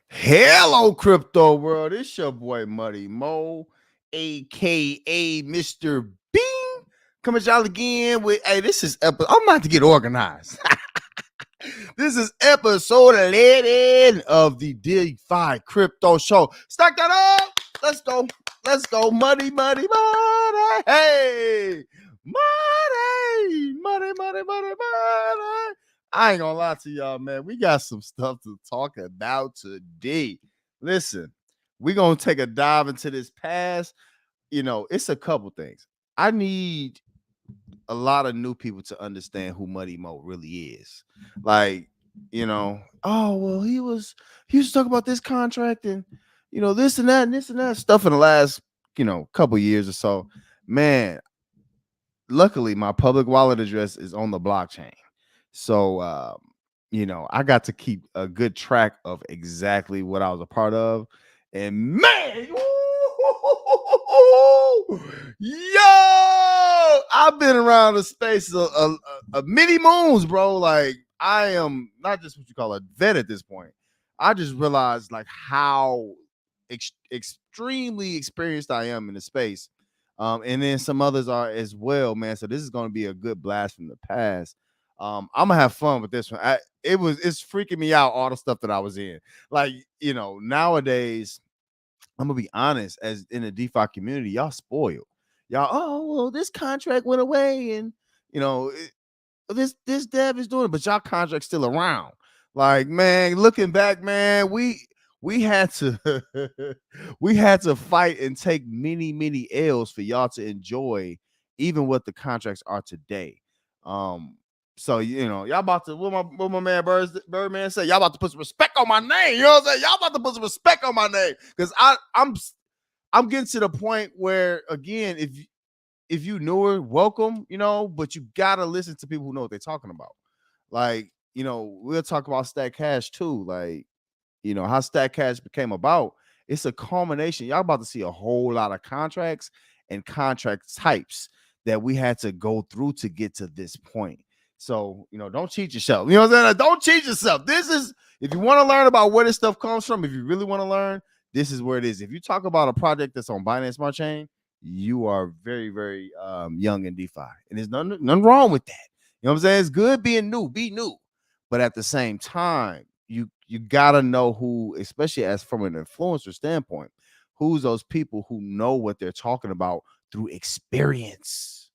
Hello, crypto world. It's your boy Muddy Mo, aka Mr. Bean. Coming at y'all again with this is episode. I'm about to get organized. This is episode 11 of the DeFi Crypto Show. Stack that up. Let's go. Let's go. Muddy. Hey. Money. I ain't gonna lie to y'all, man. We got some stuff to talk about today. Listen, we're gonna take a dive into this past. It's a couple things. I need a lot of new people to understand who Muddy Mo really is. Like, oh well, he used to talk about this contract and this and that stuff in the last couple years or so. Man, luckily my public wallet address is on the blockchain. So I got to keep a good track of exactly what I was a part of. And man, yo, I've been around the space of many moons, bro. Like, I am not just what you call a vet at this point. I just realized like how extremely experienced I am in the space. And then some others are as well, man. So this is going to be a good blast from the past. I'm gonna have fun with this one. It's freaking me out, all the stuff that I was in. Like, nowadays, I'm gonna be honest, as in the DeFi community, y'all spoiled. Y'all, oh well, this contract went away, and this dev is doing it, but y'all contract's still around. Like, man, looking back, man, we had to we had to fight and take many L's for y'all to enjoy even what the contracts are today. So y'all about to what my man Birdman said, y'all about to put some respect on my name. You know what I'm saying? Y'all about to put some respect on my name. Because I'm getting to the point where, again, if you newer, welcome, but you gotta listen to people who know what they're talking about. Like, we'll talk about Stack Cash too. Like, how Stack Cash became about. It's a culmination. Y'all about to see a whole lot of contracts and contract types that we had to go through to get to this point. So, don't cheat yourself. You know what I'm saying? Like, don't cheat yourself. This is, if you want to learn about where this stuff comes from, if you really want to learn, this is where it is. If you talk about a project that's on Binance Smart Chain, you are very, very young in DeFi. And there's nothing wrong with that. You know what I'm saying? It's good being new, be new. But at the same time, you gotta know who, especially as from an influencer standpoint, who's those people who know what they're talking about through experience.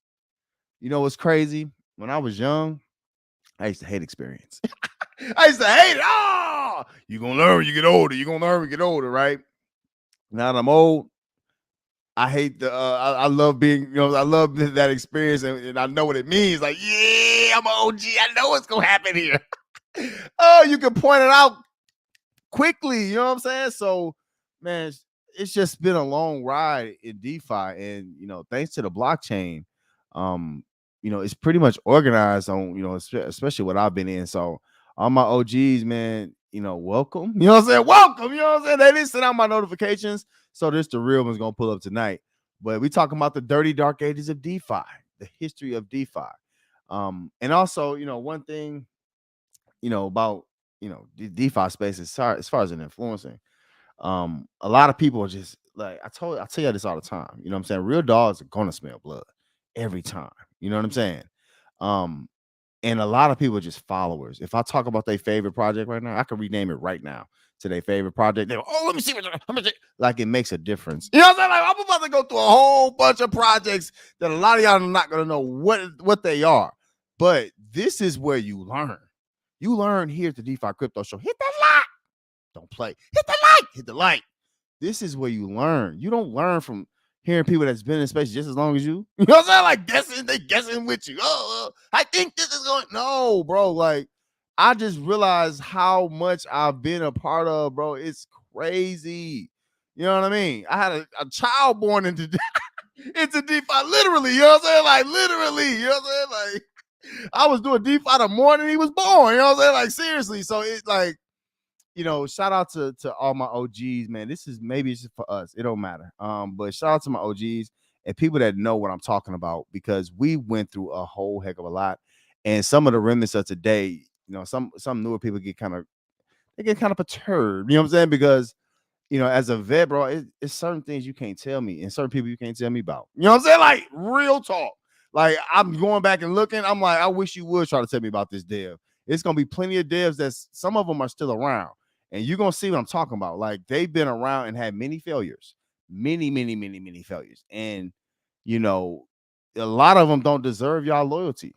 What's crazy? When I was young, I used to hate experience. I used to hate it. Oh, you're gonna learn when you get older. You're gonna learn when you get older, right? Now that I'm old, I hate I love being, I love that experience, and I know what it means. Like, yeah, I'm an OG. I know what's gonna happen here. Oh, you can point it out quickly. You know what I'm saying? So, man, it's just been a long ride in DeFi, and thanks to the blockchain, it's pretty much organized on, especially what I've been in. So all my OGs, man, welcome. You know what I'm saying? Welcome. You know what I'm saying? They didn't send out my notifications. So this the real one's gonna pull up tonight. But we talking about the dirty dark ages of DeFi, the history of DeFi. And also, one thing, about the DeFi space as far as an influencing. A lot of people are just like, I tell you this all the time. You know what I'm saying? Real dogs are gonna smell blood every time. You know what I'm saying? And a lot of people are just followers. If I talk about their favorite project right now, I can rename it right now to their favorite project. They go, oh, let me see like, it makes a difference. You know what I'm saying? Like, I'm about to go through a whole bunch of projects that a lot of y'all are not gonna know what they are. But this is where you learn. You learn here at the DeFi Crypto Show. Hit that like. Don't play. Hit the like. Hit the like. This is where you learn. You don't learn from hearing people that's been in space just as long as you. You know what I'm saying? Like, they guessing with you. Oh, I think this is going. No, bro. Like, I just realized how much I've been a part of, bro. It's crazy. You know what I mean? I had a child born into DeFi, literally. You know what I'm saying? Like, literally. You know what I'm saying? Like, I was doing DeFi the morning he was born. You know what I'm saying? Like, seriously. So it's like, shout out to all my OGs, man. This is maybe it's just for us. It don't matter. But shout out to my OGs. and people that know what I'm talking about, because we went through a whole heck of a lot. And some of the remnants of today, some newer people get kind of perturbed, you know what I'm saying? Because as a vet, bro, it's certain things you can't tell me and certain people you can't tell me about. You know what I'm saying? Like, real talk. Like, I'm going back and looking. I'm like, I wish you would try to tell me about this dev. It's going to be plenty of devs some of them are still around. And you're going to see what I'm talking about. Like, they've been around and had many failures. Many, many, many, many failures. And, a lot of them don't deserve y'all loyalty.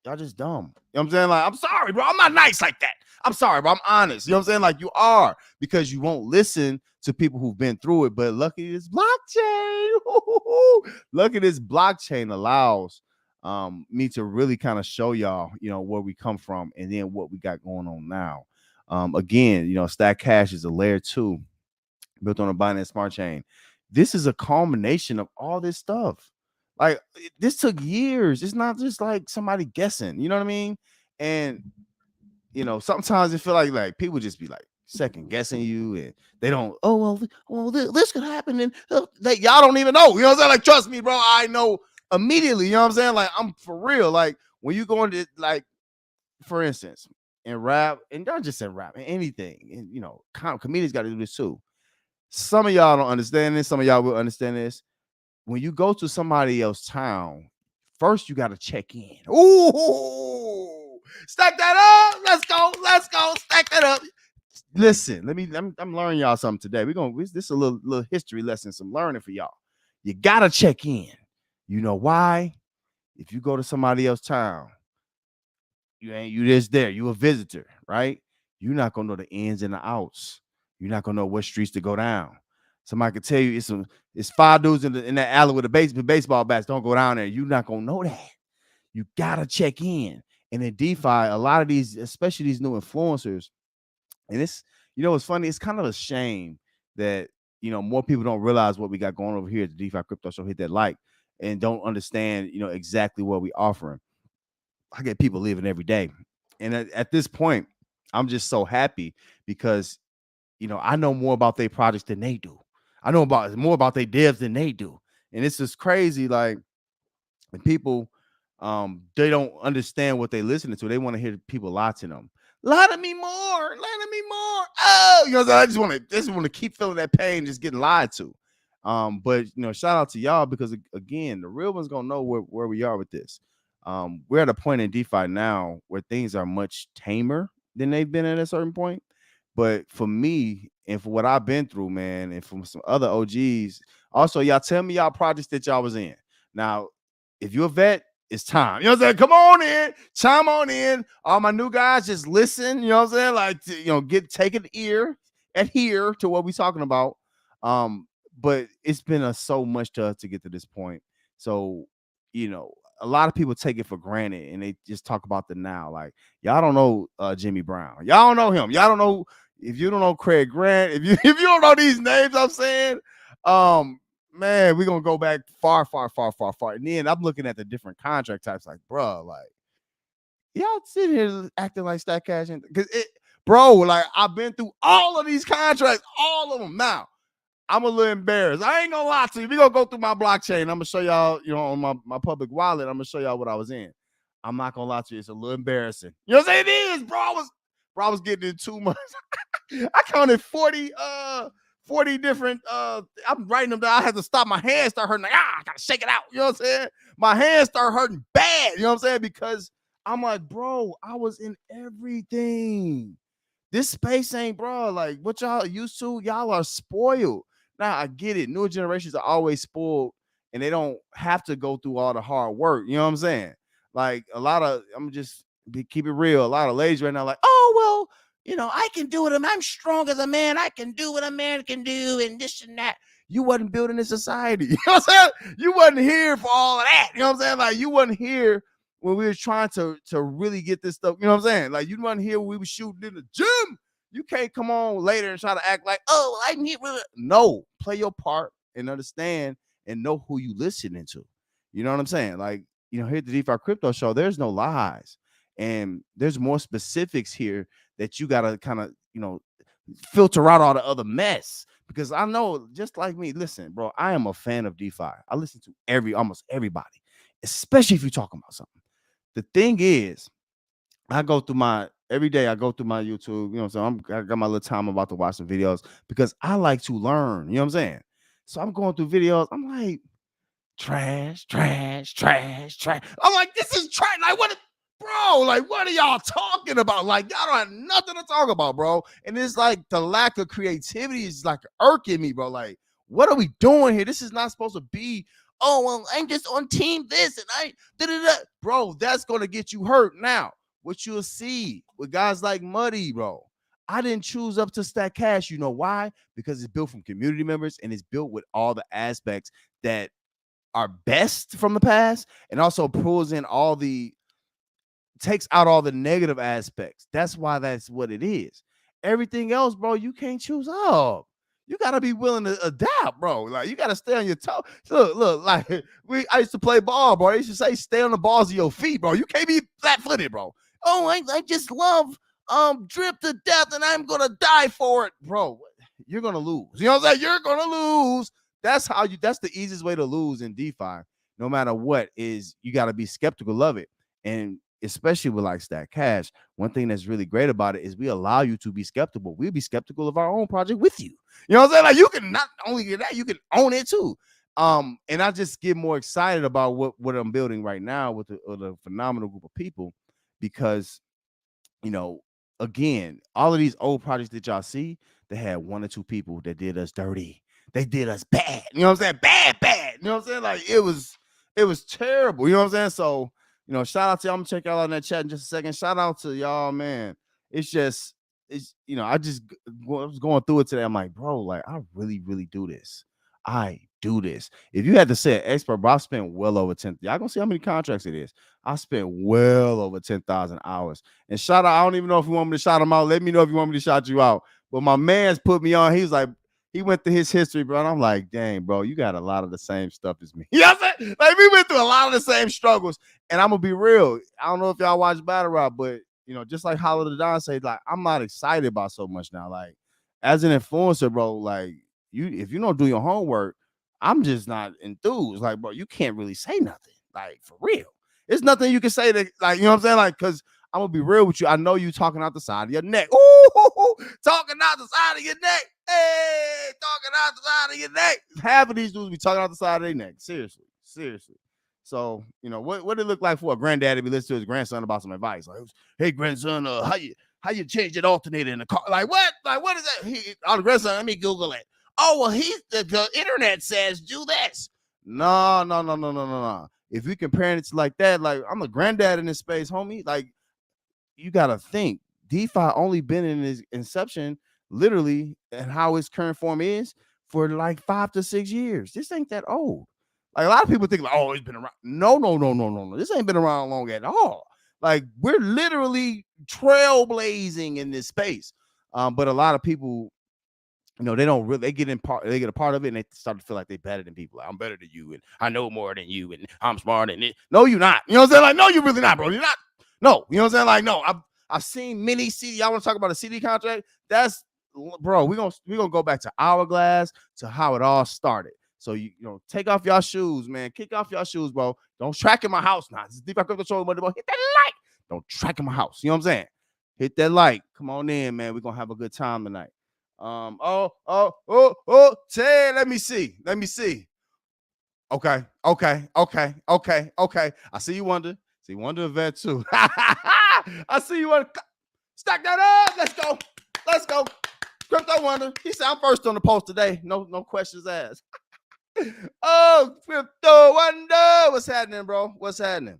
Y'all just dumb. You know what I'm saying? Like, I'm sorry, bro. I'm not nice like that. I'm sorry, bro. I'm honest. You know what I'm saying? Like, you are, because you won't listen to people who've been through it. But lucky this blockchain, lucky this blockchain allows me to really kind of show y'all, where we come from and then what we got going on now. Again, Stack Cash is a layer 2 built on a Binance Smart Chain. This is a culmination of all this stuff. Like, this took years. It's not just like somebody guessing, you know what I mean? And sometimes it feel like people just be like second guessing you, and they don't. Oh well, this could happen, and y'all don't even know. You know what I'm saying? Like, trust me, bro. I know immediately. You know what I'm saying? Like, I'm for real. Like, when you go into, like, for instance, in rap, and not just in rap, in anything, and comedians got to do this too. Some of y'all don't understand this. Some of y'all will understand this. When you go to somebody else's town, first you got to check in. Ooh, stack that up. Let's go. Stack that up. Listen, I'm learning y'all something today. This is a little history lesson, some learning for y'all. You got to check in. You know why? If you go to somebody else's town, you just there. You a visitor, right? You're not going to know the ins and the outs. You're not going to know what streets to go down. Somebody could tell you it's 5 dudes in that alley with a baseball bats. Don't go down there. You're not gonna know that. You gotta check in. And in DeFi, a lot of these, especially these new influencers, and it's it's funny. It's kind of a shame that more people don't realize what we got going over here at the DeFi Crypto Show. Hit that like and don't understand exactly what we offering. I get people leaving every day, and at this point, I'm just so happy because I know more about their projects than they do. I know more about their devs than they do. And it's just crazy. Like, when people, they don't understand what they're listening to. They want to hear people lie to them. Lie to me more. Oh, I just want to keep feeling that pain, just getting lied to. But shout out to y'all, because again, the real one's gonna know where we are with this. We're at a point in DeFi now where things are much tamer than they've been at a certain point. But for me, and for what I've been through, man, and from some other OGs, also, y'all tell me y'all projects that y'all was in. Now, if you're a vet, it's time. You know what I'm saying? Come on in, chime on in. All my new guys, just listen. You know what I'm saying? Like, take an ear, adhere to what we're talking about. But it's been so much to get to this point. So, a lot of people take it for granted and they just talk about the now. Like, y'all don't know Jimmy Brown. Y'all don't know him. Y'all don't know. If you don't know Craig Grant, if you don't know these names, I'm saying, man, we're gonna go back far. And then I'm looking at the different contract types, like, bro, like, y'all sitting here acting like Stack Cash, because bro, like, I've been through all of these contracts, all of them. Now, I'm a little embarrassed. I ain't gonna lie to you. We're gonna go through my blockchain. I'm gonna show y'all, on my public wallet, I'm gonna show y'all what I was in. I'm not gonna lie to you, it's a little embarrassing. You know what I'm saying? It is, bro. I was getting in too much. I counted 40 different I'm writing them down. I had to stop. My hands start hurting. Like, I gotta shake it out. You know what I'm saying? My hands start hurting bad. You know what I'm saying? Because I'm like, bro, I was in everything. This space ain't, bro, like what y'all used to. Y'all are spoiled. Now, I get it. Newer generations are always spoiled and they don't have to go through all the hard work. You know what I'm saying? Like, a lot of, keep it real. A lot of ladies right now, like, oh, well, I can do it. I'm strong as a man. I can do what a man can do, and this and that. You wasn't building a society. You know what I'm saying? You wasn't here for all of that. You know what I'm saying? Like, you wasn't here when we were trying to really get this stuff. You know what I'm saying? Like, you wasn't here when we were shooting in the gym. You can't come on later and try to act like, oh, I can get rid of it. No, play your part and understand and know who you listening to. You know what I'm saying? Like, here at the DeFi Crypto Show, there's no lies. And there's more specifics here that you got to kind of, filter out all the other mess. Because I know, just like me, listen, bro, I am a fan of DeFi. I listen to almost everybody, especially if you're talking about something. The thing is, I go through every day I go through my YouTube, so I got my little time about to watch some videos because I like to learn, you know what I'm saying? So I'm going through videos, I'm like, trash, trash, trash, trash. I'm like, this is trash. Like, bro, like, what are y'all talking about? Like, y'all don't have nothing to talk about, bro. And it's like the lack of creativity is like irking me, bro. Like, what are we doing here? This is not supposed to be, oh, well, I'm just on team this and bro, that's gonna get you hurt. Now, what you'll see with guys like Muddy, bro. I didn't choose up to Stack Cash. You know why? Because it's built from community members and it's built with all the aspects that are best from the past, and also pulls in takes out all the negative aspects. That's why that's what it is. Everything else, bro, you can't choose up. You gotta be willing to adapt, bro. Like, you gotta stay on your toe. Look, like I used to play ball, bro. I used to say stay on the balls of your feet, bro. You can't be flat-footed, bro. Oh, I just love drip to death and I'm gonna die for it, bro. You're gonna lose. You know what I'm saying? You're gonna lose. That's the easiest way to lose in DeFi, no matter what, is you got to be skeptical of it. And especially with like Stack Cash, one thing that's really great about it is we allow you to be skeptical. We'll be skeptical of our own project with you. You know what I'm saying? Like, you can not only get that, you can own it too. And I just get more excited about what I'm building right now with a phenomenal group of people, because, again, all of these old projects that y'all see, they had one or two people that did us dirty. They did us bad. You know what I'm saying? Bad. You know what I'm saying? Like, it was terrible. You know what I'm saying? So, shout out to y'all. I'm gonna check y'all out in that chat in just a second. Shout out to y'all, man. I was going through it today. I'm like, bro, like, I really, really do this. I do this. If you had to say an expert, bro, I spent well over 10. Y'all gonna see how many contracts it is. I spent well over 10,000 hours. And shout out, I don't even know if you want me to shout him out. Let me know if you want me to shout you out. But my man's put me on. He was like, he went through his history, bro. And I'm like, dang, bro, you got a lot of the same stuff as me. You know what I'm saying? Like, we went through a lot of the same struggles. And I'm gonna be real. I don't know if y'all watch Battle Rap, but just like Hollow the Don said, like, I'm not excited about so much now. Like, as an influencer, bro, like, if you don't do your homework, I'm just not enthused. Like, bro, you can't really say nothing. Like, for real. There's nothing you can say that, like, you know what I'm saying? Like, because I'm gonna be real with you. I know you talking out the side of your neck. Ooh, talking out the side of your neck. Hey, talking out the side of your neck. Half of these dudes be talking out the side of their neck. Seriously. So, what it look like for a granddaddy to be listening to his grandson about some advice? Like, hey, grandson, how you change that alternator in the car? Like, what? Like, what is that? The grandson, let me Google it. Oh, well, the internet says do this. No. If we comparing it to like that, like, I'm a granddad in this space, homie. Like, you gotta think, DeFi only been in its inception, literally, and how its current form is, for like 5 to 6 years. This ain't that old. Like, a lot of people think, like, oh, it's been around. No. This ain't been around long at all. Like, we're literally trailblazing in this space. But a lot of people, they don't really, they get a part of it, and they start to feel like they're better than people. Like, I'm better than you, and I know more than you, and I'm smarter than it. No, you're not. You know what I'm saying? Like, no, you're really not, bro. You're not. No, you know what I'm saying? Like, no, I've seen many CD. Y'all want to talk about a CD contract? That's, bro, we're gonna go back to Hourglass, to how it all started. So take off y'all shoes, man. Kick off y'all shoes, bro. Don't track in my house now. This is Defi Crypto Show, bro. Hit that like. Don't track in my house. You know what I'm saying? Hit that like. Come on in, man. We're gonna have a good time tonight. Ted, let me see. Okay. I see you wonder. See, Wonder Vet too. I see you want to stack that up. Let's go. Crypto Wonder. He said, I'm first on the post today. No questions asked. Oh, Crypto Wonder. What's happening, bro? What's happening?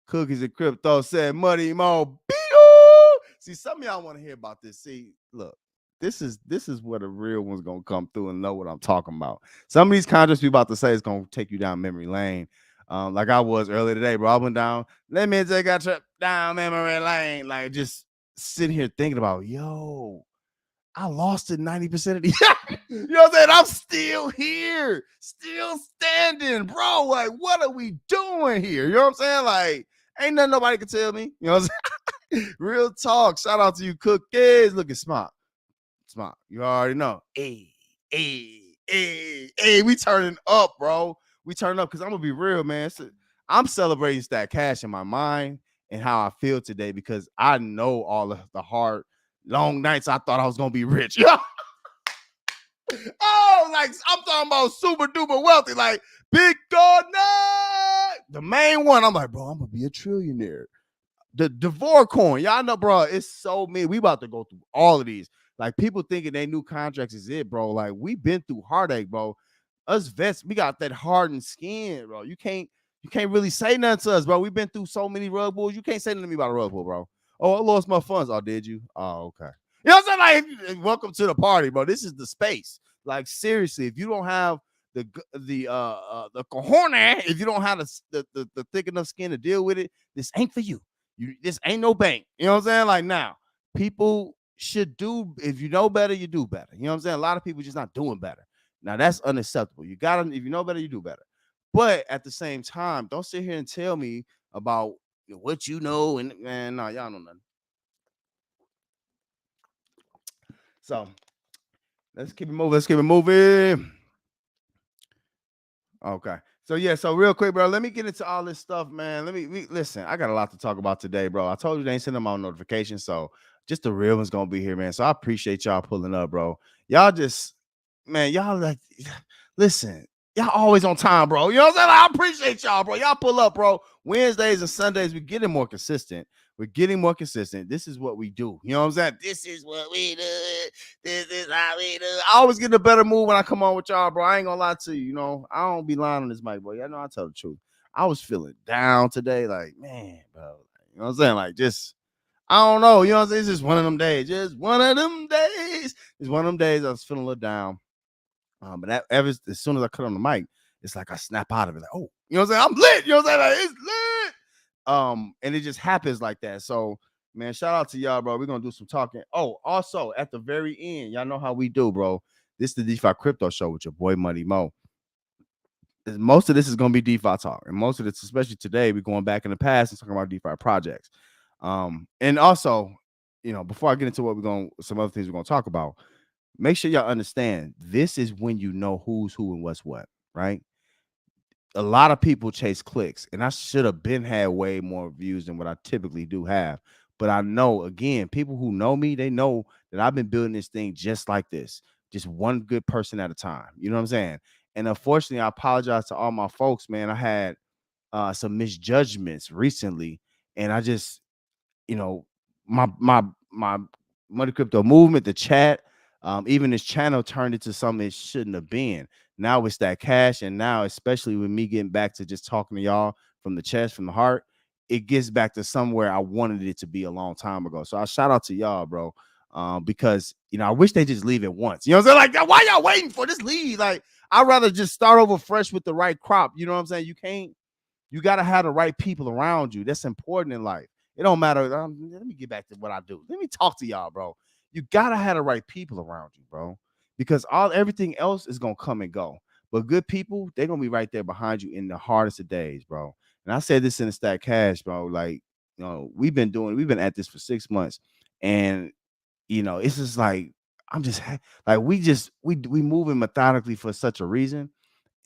Cookies and Crypto said, Muddy Mo. See, some of y'all want to hear about this. See, look, this is where the real one's going to come through and know what I'm talking about. Some of these contracts we about to say is going to take you down memory lane. Like I was earlier today, bro. I went down. Let me take a trip down memory lane. Like, just sitting here thinking about, yo, I lost it 90% of the you know what I'm saying? I'm still here, still standing, bro. Like, what are we doing here? You know what I'm saying? Like, ain't nothing nobody can tell me. You know what I'm saying? Real talk. Shout out to you, Cookies. Looking smart. Smart. You already know. Hey, we turning up, bro. We turning up because I'm gonna be real, man. I'm celebrating Stack Cash in my mind and how I feel today because I know all of the hard, long nights I thought I was gonna be rich. Oh, like I'm talking about super duper wealthy, like big dog night. The main one, I'm like, bro, I'm gonna be a trillionaire. The Devore coin, y'all know, bro. It's so many. We about to go through all of these. Like people thinking they new contracts is it, bro. Like we been through heartache, bro. Us vets, we got that hardened skin, bro. You can't really say nothing to us, bro. We've been through so many rug bulls. You can't say nothing to me about a rug bull, bro. Oh, I lost my funds. Oh, did you? Oh, okay. You know what I'm saying? Like, welcome to the party, bro. This is the space. Like seriously, if you don't have the cojones, if you don't have the thick enough skin to deal with it, this ain't for you. This ain't no bank. You know what I'm saying? Like now, people should do, if you know better, you do better. You know what I'm saying? A lot of people just not doing better. Now that's unacceptable. You gotta, if you know better, you do better. But at the same time, don't sit here and tell me about what you know. And man, no, y'all know nothing. So let's keep it moving. Let's keep it moving. Okay. So yeah, so real quick, bro, let me get into all this stuff, man. Listen. I got a lot to talk about today, bro. I told you they ain't sending them out notifications, so just the real one's gonna be here, man. So I appreciate y'all pulling up, bro. Y'all just, man, y'all like, listen, y'all always on time, bro. You know what I'm saying? Like, I appreciate y'all, bro. Y'all pull up, bro. Wednesdays and Sundays, we're getting more consistent. We're getting more consistent. This is what we do. You know what I'm saying? This is what we do. This is how we do. I always get in a better mood when I come on with y'all, bro. I ain't gonna lie to you. You know, I don't be lying on this mic, bro. Y'all know I tell the truth. I was feeling down today, like, man, bro. You know what I'm saying? Like, just, I don't know. You know what I'm saying? It's just one of them days. Just one of them days. It's one of them days I was feeling a little down. But as soon as I cut on the mic, it's like I snap out of it. Like, oh, you know what I'm saying? I'm lit. You know what I'm saying? Like, it's lit. And it just happens like that. So, man, shout out to y'all, bro. We're gonna do some talking. Oh, also at the very end, y'all know how we do, bro. This is the DeFi Crypto Show with your boy Money Mo. Most of this is gonna be DeFi talk, and most of this, especially today, we're going back in the past and talking about DeFi projects. And also, you know, before I get into what some other things we're gonna talk about, make sure y'all understand this is when you know who's who and what's what, right? A lot of people chase clicks, and I should have been had way more views than what I typically do have. But I know, again, people who know me, they know that I've been building this thing just like this, just one good person at a time. You know what I'm saying? And unfortunately, I apologize to all my folks, man. I had some misjudgments recently, and I just, you know, my money crypto movement, the chat, even this channel turned into something it shouldn't have been. Now it's that cash, and now especially with me getting back to just talking to y'all from the chest, from the heart, it gets back to somewhere I wanted it to be a long time ago. So I shout out to y'all, bro. Because you know, I wish they just leave it once. You know what I'm saying? Like, why y'all waiting for this lead? Like, I'd rather just start over fresh with the right crop. You know what I'm saying? You got to have the right people around you. That's important in life. It don't matter. Let me get back to what I do. Let me talk to y'all, bro. You got to have the right people around you, bro, because everything else is going to come and go. But good people, they're going to be right there behind you in the hardest of days, bro. And I said this in the Stack Cash, bro. Like, you know, we've been at this for 6 months. And, you know, it's just like, I'm just like, we moving methodically for such a reason.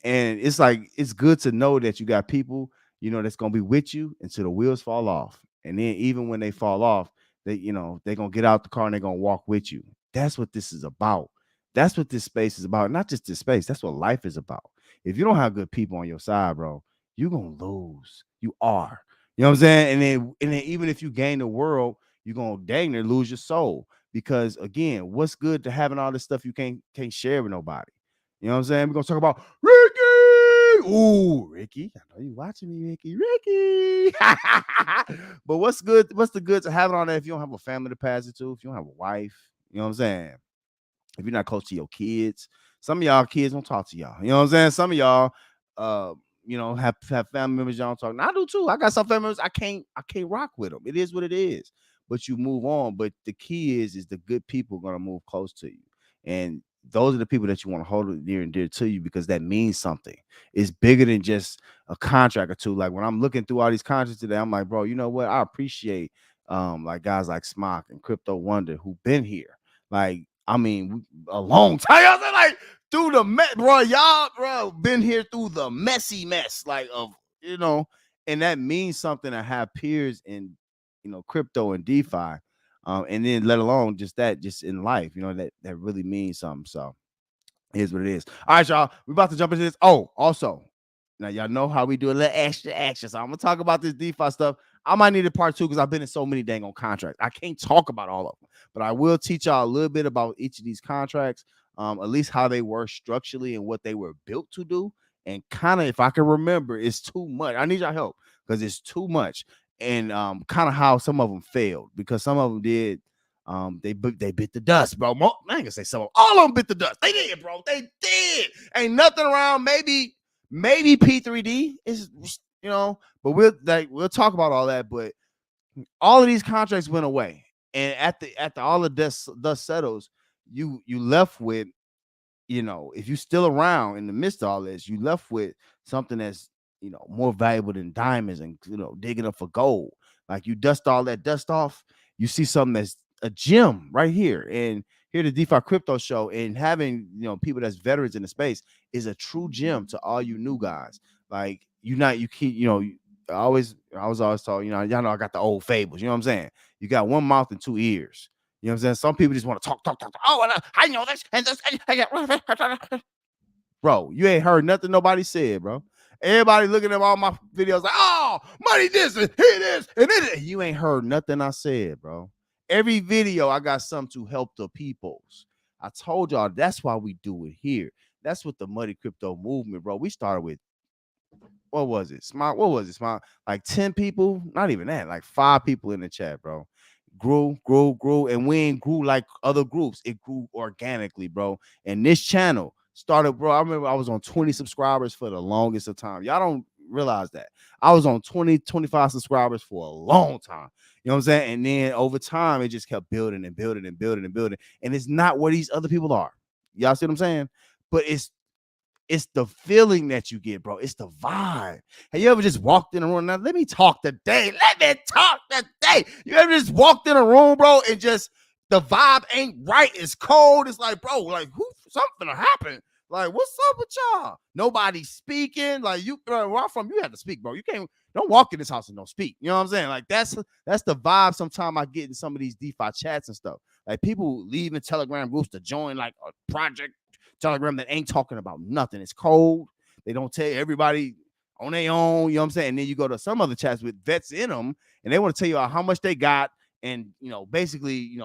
And it's like, it's good to know that you got people, you know, that's gonna be with you until the wheels fall off. And then even when they fall off, they, you know, they're gonna get out the car and they're gonna walk with you. That's what this is about. That's what this space is about. Not just this space, that's what life is about. If you don't have good people on your side, bro, you're gonna lose. You are. You know what I'm saying? And then even if you gain the world, you're gonna dang near lose your soul. Because again, what's good to having all this stuff you can't share with nobody? You know what I'm saying? We're gonna talk about Ricky. Ooh, Ricky. I know you watching me, Ricky. Ricky. But what's good? What's the good to having on there if you don't have a family to pass it to, if you don't have a wife? You know what I'm saying? If you're not close to your kids, some of y'all kids don't talk to y'all. You know what I'm saying? Some of y'all, uh, you know, have family members y'all don't talk. And I do too. I got some family members I can't rock with them. It is what it is. But you move on. But the key is the good people gonna move close to you, and those are the people that you want to hold near and dear to you because that means something. It's bigger than just a contract or two. Like when I'm looking through all these contracts today, I'm like, bro, you know what? I appreciate like guys like Smock and Crypto Wonder who've been here. Like I mean, a long time. I was like, through the mess, bro. Y'all, bro, been here through the messy mess, like of and that means something to have peers in, crypto and DeFi, and then let alone just in life, that really means something. So here's what it is. All right, y'all, we about to jump into this. Oh, also, now y'all know how we do a little extra action. So I'm gonna talk about this DeFi stuff. I might need a part 2 because I've been in so many dang on contracts. I can't talk about all of them, but I will teach y'all a little bit about each of these contracts, at least how they were structurally and what they were built to do. And kind of, if I can remember, it's too much. I need y'all help because it's too much. And kind of how some of them failed, because some of them did. They bit the dust, bro. I ain't gonna say some of them. All of them bit the dust. They did, bro. They did. Ain't nothing around. Maybe P3D is, but we'll talk about all that. But all of these contracts went away, and at the all the dust settles, you left with, if you still around in the midst of all this, you left with something that's, more valuable than diamonds and, digging up for gold. Like, you dust all that dust off, you see something that's a gem right here. And here, the DeFi Crypto Show, and having, people that's veterans in the space is a true gem to all you new guys. Like, I was always told, y'all know I got the old fables. You know what I'm saying? You got one mouth and two ears. You know what I'm saying? Some people just want to talk. Oh, and I know this and this. Bro, you ain't heard nothing nobody said, bro. Everybody looking at all my videos like, oh, money this and here this and this. You ain't heard nothing I said, bro. Every video I got something to help the peoples. I told y'all that's why we do it here. That's what the Muddy Crypto movement, bro. We started with, what was it? Smart. Like 10 people, not even that, like 5 people in the chat, bro. Grew, and we ain't grew like other groups. It grew organically, bro. And this channel started, bro. I remember I was on 20 subscribers for the longest of time. Y'all don't realize that. I was on 25 subscribers for a long time. You know what I'm saying? And then over time, it just kept building and building and building and building. And it's not where these other people are. Y'all see what I'm saying? But it's the feeling that you get, bro. It's the vibe. Have you ever just walked in a room? Now, let me talk today. You ever just walked in a room, bro, and just the vibe ain't right? It's cold. It's like, bro, like, something happened. Like, what's up with y'all? Nobody's speaking. Like, where I'm from, you have to speak, bro. You don't walk in this house and don't speak. You know what I'm saying? Like, that's the vibe sometimes I get in some of these DeFi chats and stuff. Like, people leaving Telegram groups to join like a project Telegram that ain't talking about nothing. It's cold. They don't tell everybody on their own. You know what I'm saying? And then you go to some other chats with vets in them, and they want to tell you how much they got, and basically,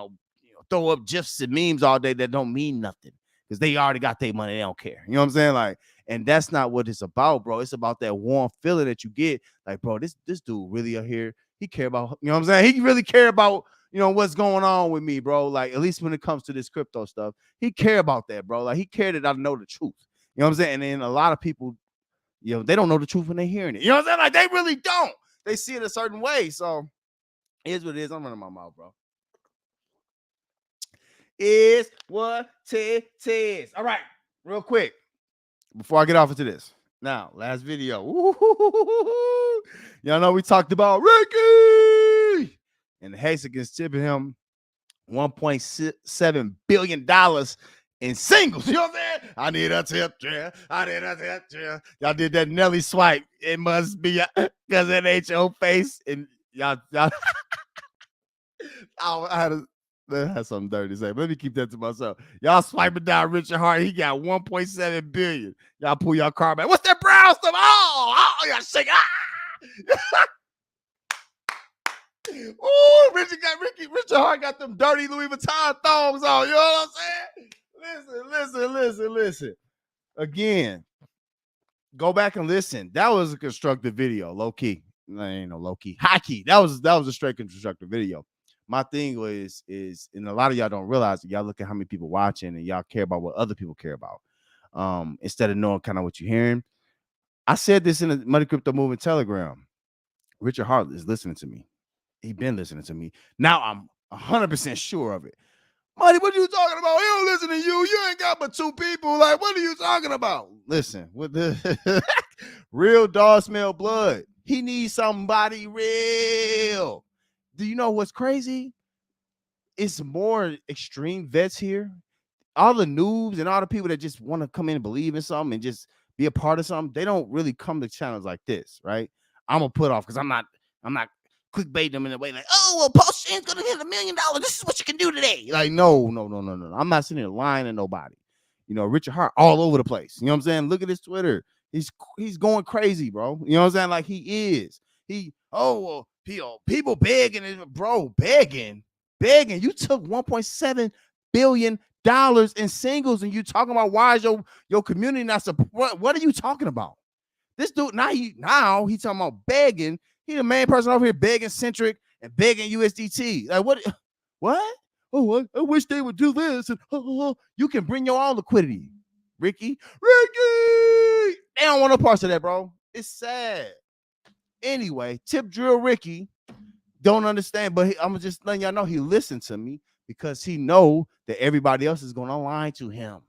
throw up gifs and memes all day that don't mean nothing because they already got their money. They don't care. You know what I'm saying? Like, and that's not what it's about, bro. It's about that warm feeling that you get. Like, bro, this dude really out here. He care about, you know what I'm saying? He really care about, what's going on with me, bro. Like, at least when it comes to this crypto stuff, he care about that, bro. Like, he cared that I know the truth. You know what I'm saying? And then a lot of people, they don't know the truth when they're hearing it. You know what I'm saying? Like, they really don't. They see it a certain way. So here's what it is. I'm running my mouth, bro. Is what it is. All right, real quick, before I get off into this. Now, last video. Y'all know we talked about Ricky and the Hexagons tipping him $1.7 billion in singles. You know what I'm saying? I need a tip, yeah. Y'all did that Nelly swipe. It must be because it ain't your face. And y'all I had something dirty to say. But let me keep that to myself. Y'all swiping down Richard Hart. He got 1.7 billion. Y'all pull your car back. What's that brown stuff? Oh, y'all shake. Oh, Richard Hart got them dirty Louis Vuitton thongs on. You know what I'm saying? Listen. Again, go back and listen. That was a constructive video, low key. No, ain't no low key, high key. That was a straight constructive video. My thing is, and a lot of y'all don't realize that y'all look at how many people watching and y'all care about what other people care about, instead of knowing kind of what you're hearing. I said this in the Money Crypto Movement Telegram. Richard Hart is listening to me. He been listening to me. Now I'm 100% sure of it. Money, what are you talking about? He don't listen to you. You ain't got but 2 people. Like, what are you talking about? Listen, with the real dog smell blood. He needs somebody real. Do you know what's crazy? It's more extreme vets here. all the noobs and all the people that just want to come in and believe in something and just be a part of something, they don't really come to channels like this, right? I'm gonna put off because I'm not clickbaiting them in a way like, oh well, Paul Shane's gonna get $1 million. This is what you can do today. Like, no. I'm not sitting there lying to nobody. You know, Richard Hart all over the place. You know what I'm saying? Look at his Twitter. He's going crazy, bro. You know what I'm saying? Like he is. People begging, bro, begging. You took $1.7 billion in singles, and you talking about why is your community not support? What are you talking about? This dude now he talking about begging. He the main person over here begging Centric and begging USDT. Like what? What? Oh, I wish they would do this. And you can bring your own liquidity, Ricky. They don't want no parts of that, bro. It's sad. Anyway, Tip Drill Ricky don't understand, but I'm just letting y'all know he listened to me because he know that everybody else is going to lie to him.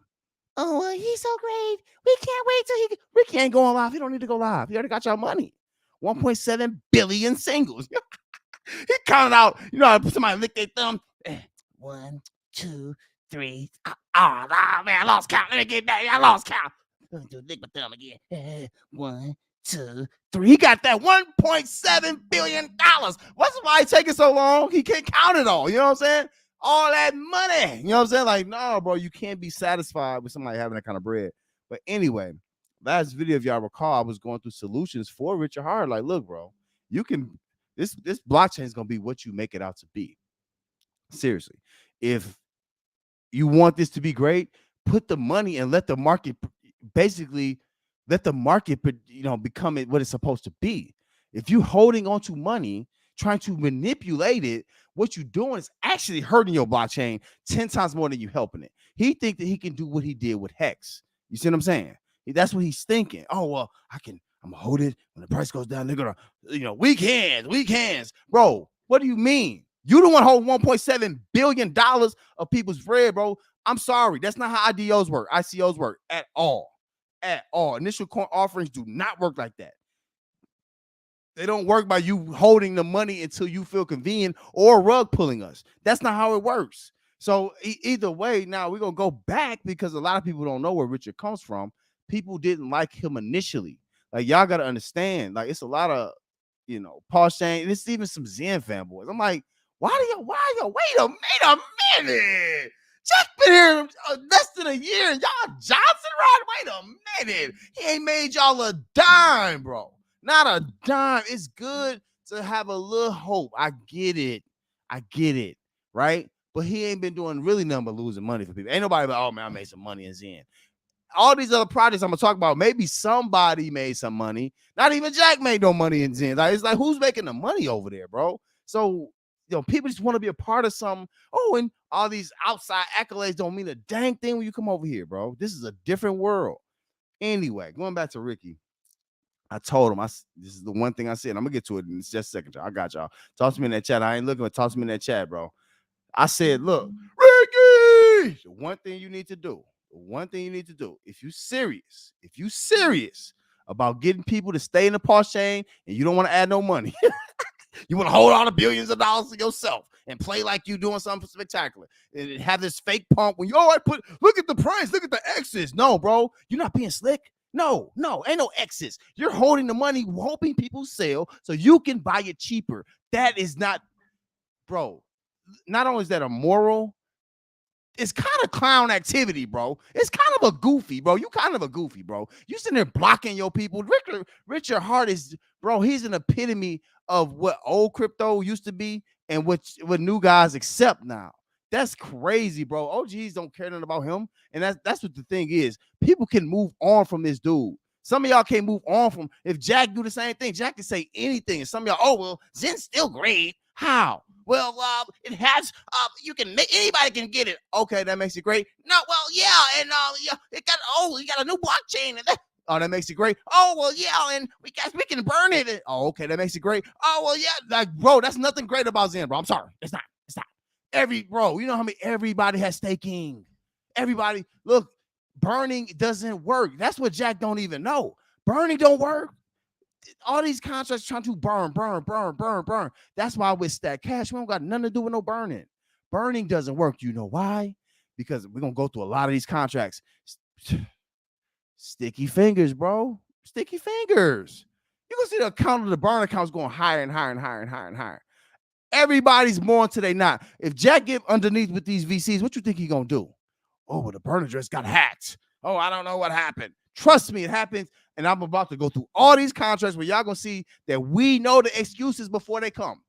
Oh, he's so great. We can't wait till Ricky ain't going live. He don't need to go live. He already got y'all money. 1.7 billion singles. He counted out, you know, somebody lick their thumb. 1, 2, 3. Man, I lost count. Let me get back. I lost count. Lick my thumb again. 1, 2, 3. He got that $1.7 billion. What's why it taking so long? He can't count it all. You know what I'm saying? All that money. You know what I'm saying? Like, no, bro, you can't be satisfied with somebody having that kind of bread. But anyway, last video, if y'all recall, I was going through solutions for Richard Hart. Like, look, bro, you can this blockchain is gonna be what you make it out to be. Seriously, if you want this to be great, put the money and let the market become what it's supposed to be. If you're holding on to money, trying to manipulate it, what you're doing is actually hurting your blockchain 10 times more than you helping it. He think that he can do what he did with Hex. You see what I'm saying? That's what he's thinking. Oh, well, I'm gonna hold it when the price goes down. They're gonna, weak hands. Bro, what do you mean? You don't want to hold $1.7 billion of people's bread, bro. I'm sorry. That's not how ICOs work at all. At all. Initial coin offerings do not work like that. They don't work by you holding the money until you feel convenient or rug pulling us. That's not how it works. So either way, now we're going to go back because a lot of people don't know where Richard comes from. People didn't like him initially. Like, y'all got to understand, like, it's a lot of, Paul Shane, and it's even some Zen fanboys. I'm like, wait a minute. Jack been here less than a year and y'all Johnson ride? Wait a minute. He ain't made y'all a dime, bro. Not a dime. It's good to have a little hope. I get it, right? But he ain't been doing really nothing but losing money for people. Ain't nobody like, oh man, I made some money in Zen. All these other projects I'm gonna talk about, maybe somebody made some money. Not even Jack made no money in Zen. Like, it's like, who's making the money over there, bro? So, people just want to be a part of something. Oh, and all these outside accolades don't mean a dang thing when you come over here, bro. This is a different world. Anyway, going back to Ricky. I told him, this is the one thing I said. I'm gonna get to it in just a second, y'all. I got y'all. Talk to me in that chat. I ain't looking, but talk to me in that chat, bro. I said, look, Ricky, the one thing you need to do, if you serious about getting people to stay in the Paul Chain and you don't want to add no money, you want to hold all the billions of dollars to yourself and play like you doing something spectacular and have this fake pump when look at the price, look at the X's. No, bro, you're not being slick. No, ain't no X's. You're holding the money, hoping people sell so you can buy it cheaper. That is not, bro. Not only is that immoral, it's kind of clown activity, bro. It's kind of a goofy, bro. You kind of a goofy, bro. You sitting there blocking your people. Richard Hart is, bro, he's an epitome of what old crypto used to be and what new guys accept now. That's crazy, bro. OGs don't care nothing about him. And that's what the thing is. People can move on from this dude. Some of y'all can't move on from, if Jack do the same thing, Jack can say anything. And some of y'all, oh, well, Zen's still great. How? Well, it has, anybody can get it. Okay, that makes it great. No, well, yeah, and you got a new blockchain. And that makes it great. Oh, well, yeah, and we can burn it. Oh, okay, that makes it great. Oh, well, yeah, like, bro, that's nothing great about Zen, bro. I'm sorry. It's not. Bro, you know how many everybody has staking. Everybody, look, burning doesn't work. That's what Jack don't even know. Burning don't work. All these contracts trying to burn. That's why with Stack Cash, we don't got nothing to do with no burning. Burning doesn't work. You know why? because we're gonna go through a lot of these contracts. Sticky fingers, bro. Sticky fingers. You can see the account of the burn accounts going higher and higher and higher and higher and higher. Everybody's more until they not. If Jack get underneath with these VCs, what you think he gonna do? Oh, well, the burn address got hacked. Oh, I don't know what happened. Trust me, it happens. And I'm about to go through all these contracts where y'all gonna see that we know the excuses before they come.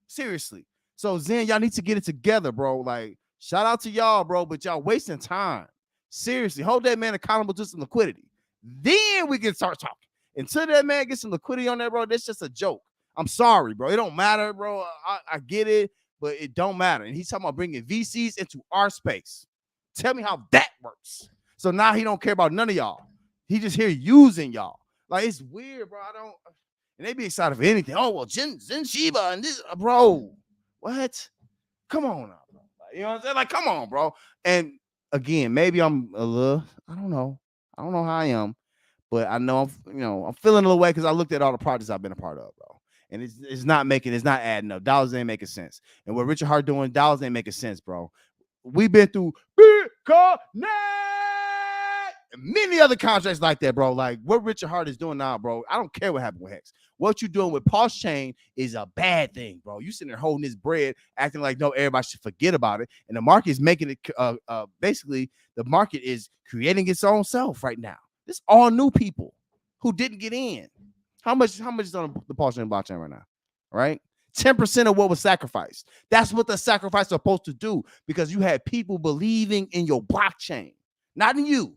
Seriously. So Zen, y'all need to get it together, bro. Like, shout out to y'all, bro, but y'all wasting time. Seriously, hold that man accountable to some liquidity. Then we can start talking. Until that man gets some liquidity on there, bro, that's just a joke. I'm sorry, bro. It don't matter, bro. I get it, but it don't matter. And he's talking about bringing VCs into our space. Tell me how that works. So now he don't care about none of y'all. He just here using y'all. Like, it's weird, bro. And they be excited for anything. Oh, well, Zen Shiba and this, bro. What? Come on now, bro. Like, you know what I'm saying? Like, come on, bro. And again, maybe I'm a little, I don't know how I am, but I know I'm feeling a little way because I looked at all the projects I've been a part of, bro. And it's not adding up. Dollars ain't making sense. And what Richard Hart doing, dollars ain't making sense, bro. We've been through Bitcoin, many other contracts like that, bro. Like what Richard Hart is doing now, bro. I don't care what happened with Hex. What you're doing with Pulse Chain is a bad thing, bro. You sitting there holding this bread, acting like no, everybody should forget about it. And the market is making it basically the market is creating its own self right now. This all new people who didn't get in. How much is on the Pulse Chain blockchain right now? Right? 10% of what was sacrificed. That's what the sacrifice is supposed to do, because you had people believing in your blockchain, not in you.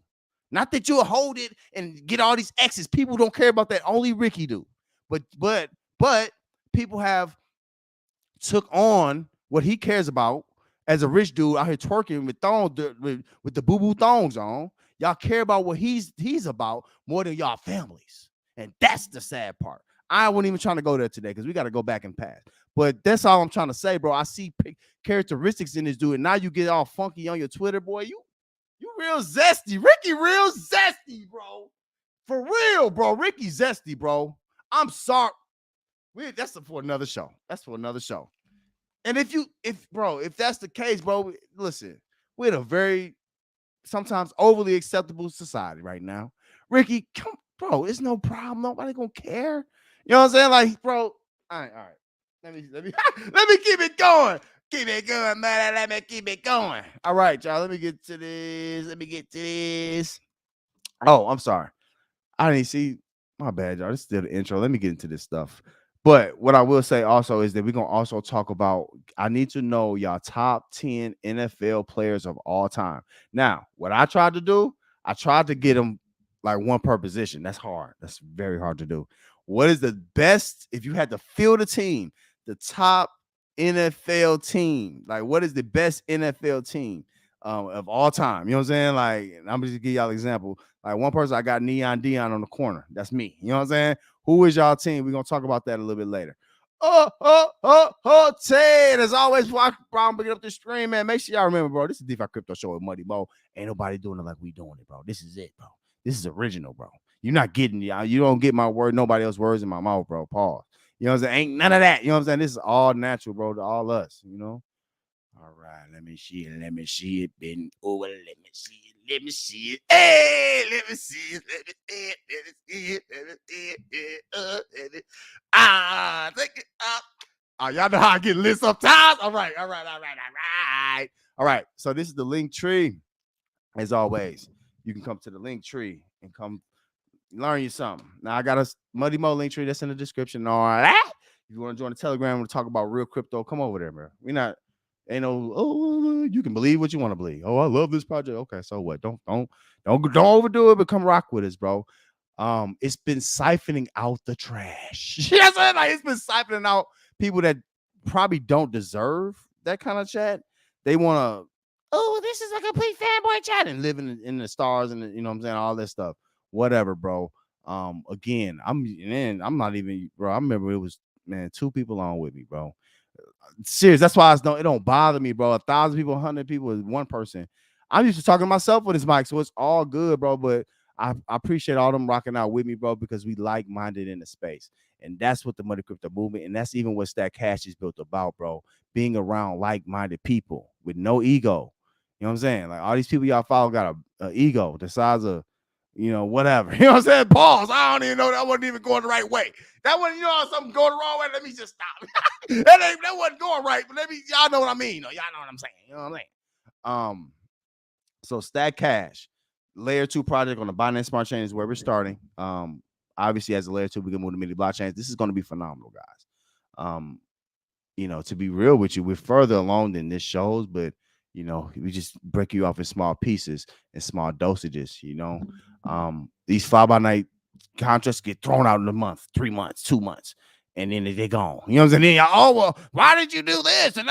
Not that you'll hold it and get all these X's. People don't care about that. Only Ricky do. But people have took on what he cares about as a rich dude out here twerking with thongs with the boo-boo thongs on. Y'all care about what he's about more than y'all families. And that's the sad part. I wasn't even trying to go there today because we got to go back and pass. But that's all I'm trying to say, bro. I see characteristics in this dude, and now you get all funky on your Twitter, boy. You real zesty. Ricky real zesty, bro. For real, bro. Ricky zesty, bro. I'm sorry. That's for another show. That's for another show. And if that's the case, bro, listen, we're in a very sometimes overly acceptable society right now. Ricky, come, bro, it's no problem. Nobody gonna care. You know what I'm saying? Like, bro, all right. Let me let me keep it going. Keep it going, man. Let me keep it going. All right, y'all. Let me get to this. Oh, I'm sorry. I didn't see. My bad, y'all. This is still the intro. Let me get into this stuff. But what I will say also is that we're going to also talk about, I need to know y'all top 10 NFL players of all time. Now, what I tried to do, I tried to get them like one per position. That's hard. That's very hard to do. What is the best, if you had to field a team, the top NFL team? Like, what is the best NFL team of all time? You know what I'm saying? Like, I'm just give y'all an example. Like, one person, I got Neon Dion on the corner. That's me. You know what I'm saying? Who is y'all team? We're going to talk about that a little bit later. Ted, as always, before I bring up the stream, man, make sure y'all remember, bro, this is Defi Crypto Show with Muddy Mo. Ain't nobody doing it like we doing it, bro. This is it, bro. This is original, bro. You're not getting it. You don't get my word, nobody else's words in my mouth, bro. Pause. You know what I'm saying? Ain't none of that. You know what I'm saying? This is all natural, bro, to all us, you know? All right, let me see it. Been over. Let me see it. Hey, let me see it. Take it up. Oh, y'all know how I get lit sometimes. All right. All right. So this is the link tree. As always, you can come to the link tree and come learn you something. Now I got a Muddy Mo link tree that's in the description. All right. If you want to join the Telegram and talk about real crypto, come over there, bro. We're not. Ain't no, you can believe what you want to believe. Oh, I love this project. Okay, so what? Don't overdo it, but come rock with us, bro. It's been siphoning out the trash. You know what I'm saying? Like, it's been siphoning out people that probably don't deserve that kind of chat. They want to, oh, this is a complete fanboy chat and living in the stars and you know what I'm saying, all that stuff. Whatever, bro. Again, I'm not even, bro. I remember it was, man, 2 people on with me, bro. Serious. That's why it don't bother me, bro. 1,000 people, 100 people is one person. I'm used to talking to myself with this mic, so it's all good, bro. But I appreciate all them rocking out with me, bro, because we like-minded in the space. And that's what the Money Crypto movement, and that's even what Stack Cash is built about, bro. Being around like-minded people with no ego. You know what I'm saying? Like all these people y'all follow got a ego the size of, whatever. You know what I'm saying? Pause. I don't even know that wasn't even going the right way. That wasn't, something going the wrong way. Let me just stop. that wasn't going right. But y'all know what I mean. Y'all know what I'm saying. You know what I'm saying? So Stack Cash, layer 2 project on the Binance Smart Chain is where we're starting. Obviously, as a layer 2, we can move to many blockchains. This is going to be phenomenal, guys. To be real with you, we're further along than this shows, but we just break you off in small pieces and small dosages. These 5x night contracts get thrown out in a month, 3 months, 2 months, and then they're gone. You know what I'm saying? Then y'all, well, why did you do this? And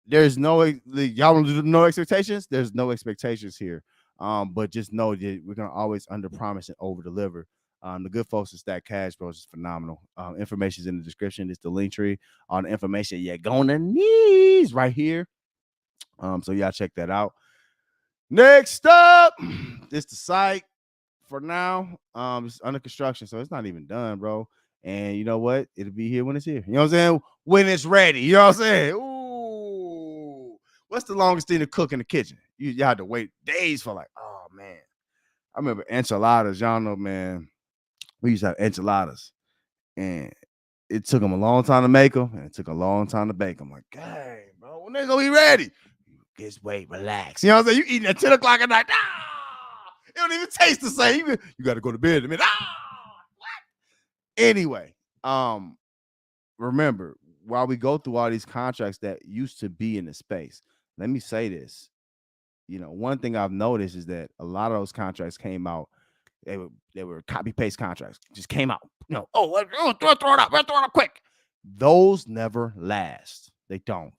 there's y'all no expectations. There's no expectations here. But just know that we're gonna always under promise and over deliver. The good folks at Stack Cash, bro, is phenomenal. Information is in the description. It's the link tree. All the information you're gonna need right here. So y'all check that out. Next up, this the site for now. It's under construction, so it's not even done, bro. And you know what? It'll be here when it's here. You know what I'm saying? When it's ready. You know what I'm saying? Ooh. What's the longest thing to cook in the kitchen? You had to wait days for oh man. I remember enchiladas. Y'all know, man. We used to have enchiladas, and it took them a long time to make them, and it took a long time to bake them. Like, dang, bro, when they gonna be ready? Just wait, relax. You know what I'm saying? You eating at 10 o'clock at night. It don't even taste the same. You got to go to bed in a minute. What? Anyway, remember, while we go through all these contracts that used to be in the space, let me say this. One thing I've noticed is that a lot of those contracts came out. They were copy paste contracts. Just came out. Throw it up quick. Those never last. They don't.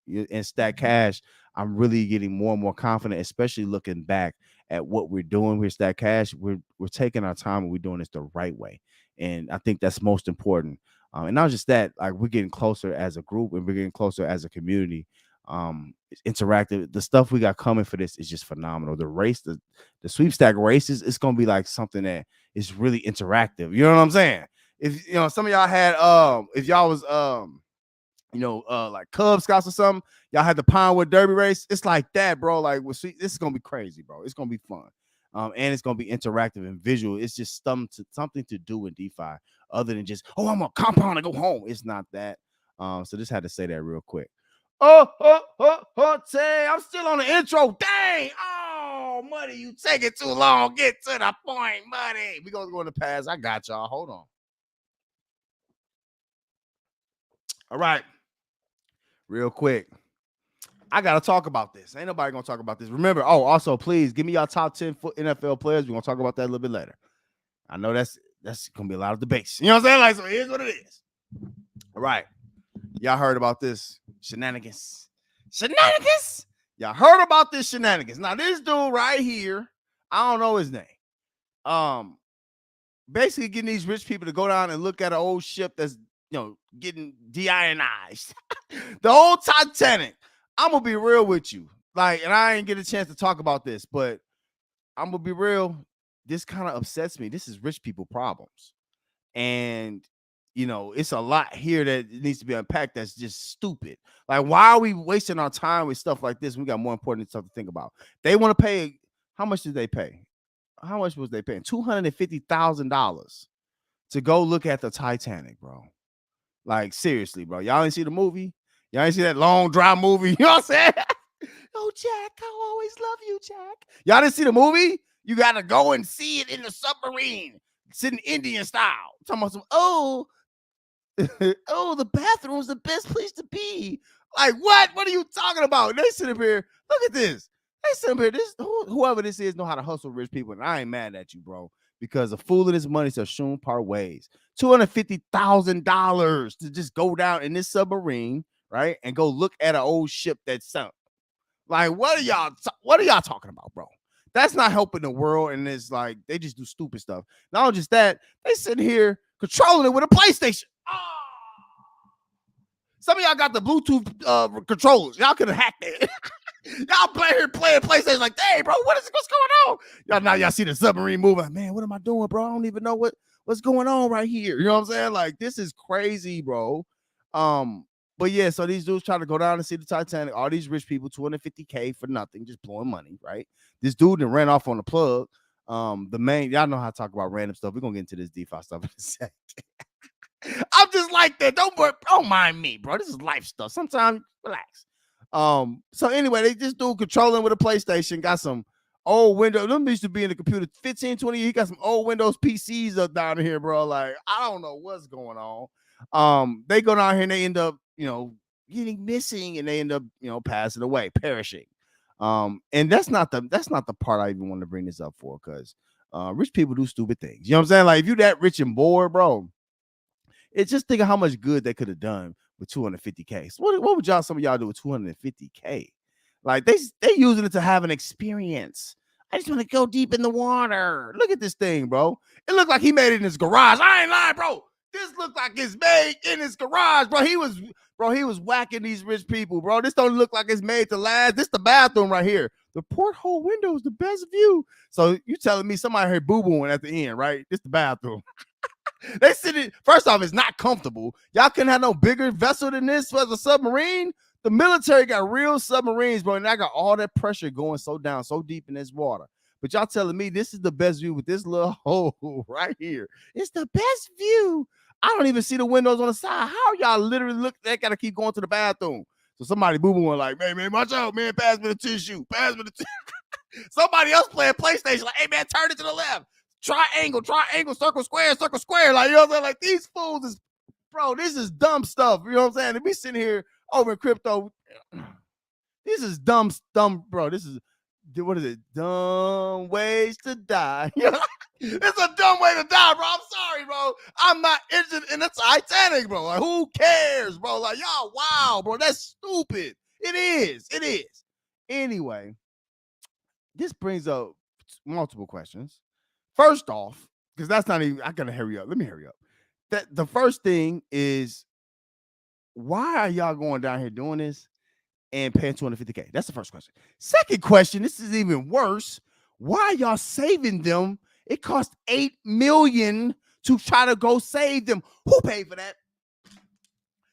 In Stack Cash, I'm really getting more and more confident, especially looking back at what we're doing with Stack Cash. We're taking our time and we're doing this the right way. And I think that's most important. And not just that, like we're getting closer as a group and we're getting closer as a community. It's interactive. The stuff we got coming for this is just phenomenal. The race, the sweepstake races, it's gonna be like something that is really interactive. You know what I'm saying? If some of y'all had if y'all was like Cub Scouts or something, y'all had the Pinewood Derby race. It's like that, bro. Like, this is gonna be crazy, bro. It's gonna be fun, and it's gonna be interactive and visual. It's just something to do in DeFi, other than just I'm gonna compound and go home. It's not that. So just had to say that real quick. I'm still on the intro. Dang! Oh, Muddy, you take it too long. Get to the point, Muddy. We gonna go in the past. I got y'all. Hold on. All right. Real quick, I gotta talk about this. Ain't nobody gonna talk about this. Remember, also please give me y'all top 10 NFL players. We're gonna talk about that a little bit later. I know that's gonna be a lot of debates. You know what I'm saying? Like, so here's what it is. All right, y'all heard about this shenanigans? Y'all heard about this shenanigans? Now this dude right here, I don't know his name. Basically getting these rich people to go down and look at an old ship that's getting deionized. The old Titanic. I'm gonna be real with you. And I ain't get a chance to talk about this, but I'm gonna be real. This kind of upsets me. This is rich people problems. And it's a lot here that needs to be unpacked that's just stupid. Like, why are we wasting our time with stuff like this? We got more important stuff to think about. They want to pay. How much did they pay? How much was they paying? $250,000 to go look at the Titanic, bro. Like, seriously, bro. Y'all ain't see the movie? Y'all ain't see that long, dry movie? You know what I'm saying? Oh, Jack, I'll always love you, Jack. Y'all didn't see the movie? You got to go and see it in the submarine. Sitting Indian style. Talking about the bathroom's the best place to be. Like, what? What are you talking about? They sit up here. Look at this. They sit up here. Whoever this is know how to hustle rich people. And I ain't mad at you, bro. Because a fool in his money shall soon part ways. $250,000 to just go down in this submarine, right? And go look at an old ship that's sunk. Like, what are y'all talking about, bro? That's not helping the world. And it's like, they just do stupid stuff. Not only just that, they sit here controlling it with a PlayStation. Some of y'all got the Bluetooth controllers. Y'all could have hacked it. Y'all playing PlayStation like, hey, bro, what's going on? Y'all see the submarine moving. Man, what am I doing, bro? I don't even know what's going on right here. You know what I'm saying? Like, this is crazy, bro. But yeah, so these dudes try to go down and see the Titanic. All these rich people, $250K for nothing, just blowing money, right? This dude that ran off on the plug. The main, y'all know how to talk about random stuff. We're gonna get into this DeFi stuff in a second. I'm just like that. Don't mind me, bro. This is life stuff. Sometimes relax. So anyway, they just do controlling with a PlayStation, got some old Windows. Them used to be in the computer 15, 20 years. He got some old Windows PCs up down here, bro. Like, I don't know what's going on. They go down here and they end up, getting missing, and they end up, passing away, perishing. And that's not the part I even want to bring this up for, because rich people do stupid things. You know what I'm saying? Like, if you that rich and bored, bro, it's just thinking how much good they could have done with 250K. So what would some of y'all do with 250K? Like, they using it to have an experience. I just want to go deep in the water. Look at this thing, bro. It looked like he made it in his garage. I ain't lying, bro. This looked like it's made in his garage, bro. He was whacking these rich people, bro. This don't look like it's made to last. This the bathroom right here. The porthole window is the best view. So you telling me somebody heard boo-booing at the end, right? This the bathroom. They sitting. First off, it's not comfortable. Y'all couldn't have no bigger vessel than this for the submarine. The military got real submarines, bro, and I got all that pressure going so down, so deep in this water. But y'all telling me this is the best view with this little hole right here. It's the best view. I don't even see the windows on the side. How y'all literally look? They gotta keep going to the bathroom. So somebody boo-booing like, man, watch out, man. Pass me the tissue. Pass me the tissue. Somebody else playing PlayStation like, hey, man, turn it to the left. Triangle, circle, square. Like, you know what I'm saying? Like, these fools is, bro, this is dumb stuff. You know what I'm saying? If we sitting here over in crypto, this is dumb, bro. This is, what is it? Dumb ways to die. It's a dumb way to die, bro. I'm sorry, bro. I'm not interested in the Titanic, bro. Like, who cares, bro? Like, y'all, wow, bro. That's stupid. It is. Anyway, this brings up multiple questions. First off, because that's not even, I gotta hurry up. Let me hurry up. The first thing is, why are y'all going down here doing this and paying 250K? That's the first question. Second question, this is even worse. Why are y'all saving them? It cost $8 million to try to go save them. Who paid for that?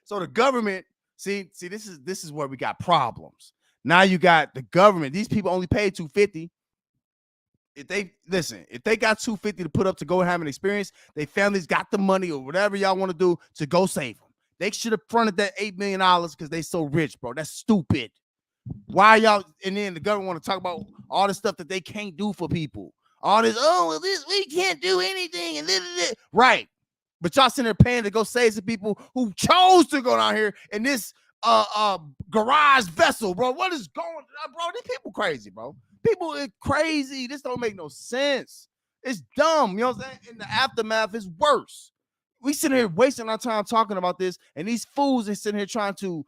So the government, see, this is where we got problems. Now you got the government. These people only paid $250. If they got $250 to put up to go have an experience, their families got the money or whatever y'all want to do to go save them. They should have fronted that $8 million because they so rich, bro. That's stupid. Why y'all? And then the government want to talk about all the stuff that they can't do for people. All this, we can't do anything, and this. Right. But y'all sitting there paying to go save some people who chose to go down here in this garage vessel, bro. What is going on, bro? These people crazy, bro. People are crazy. This don't make no sense. It's dumb. You know what I'm saying? In the aftermath, it's worse. We sitting here wasting our time talking about this, and these fools are sitting here trying to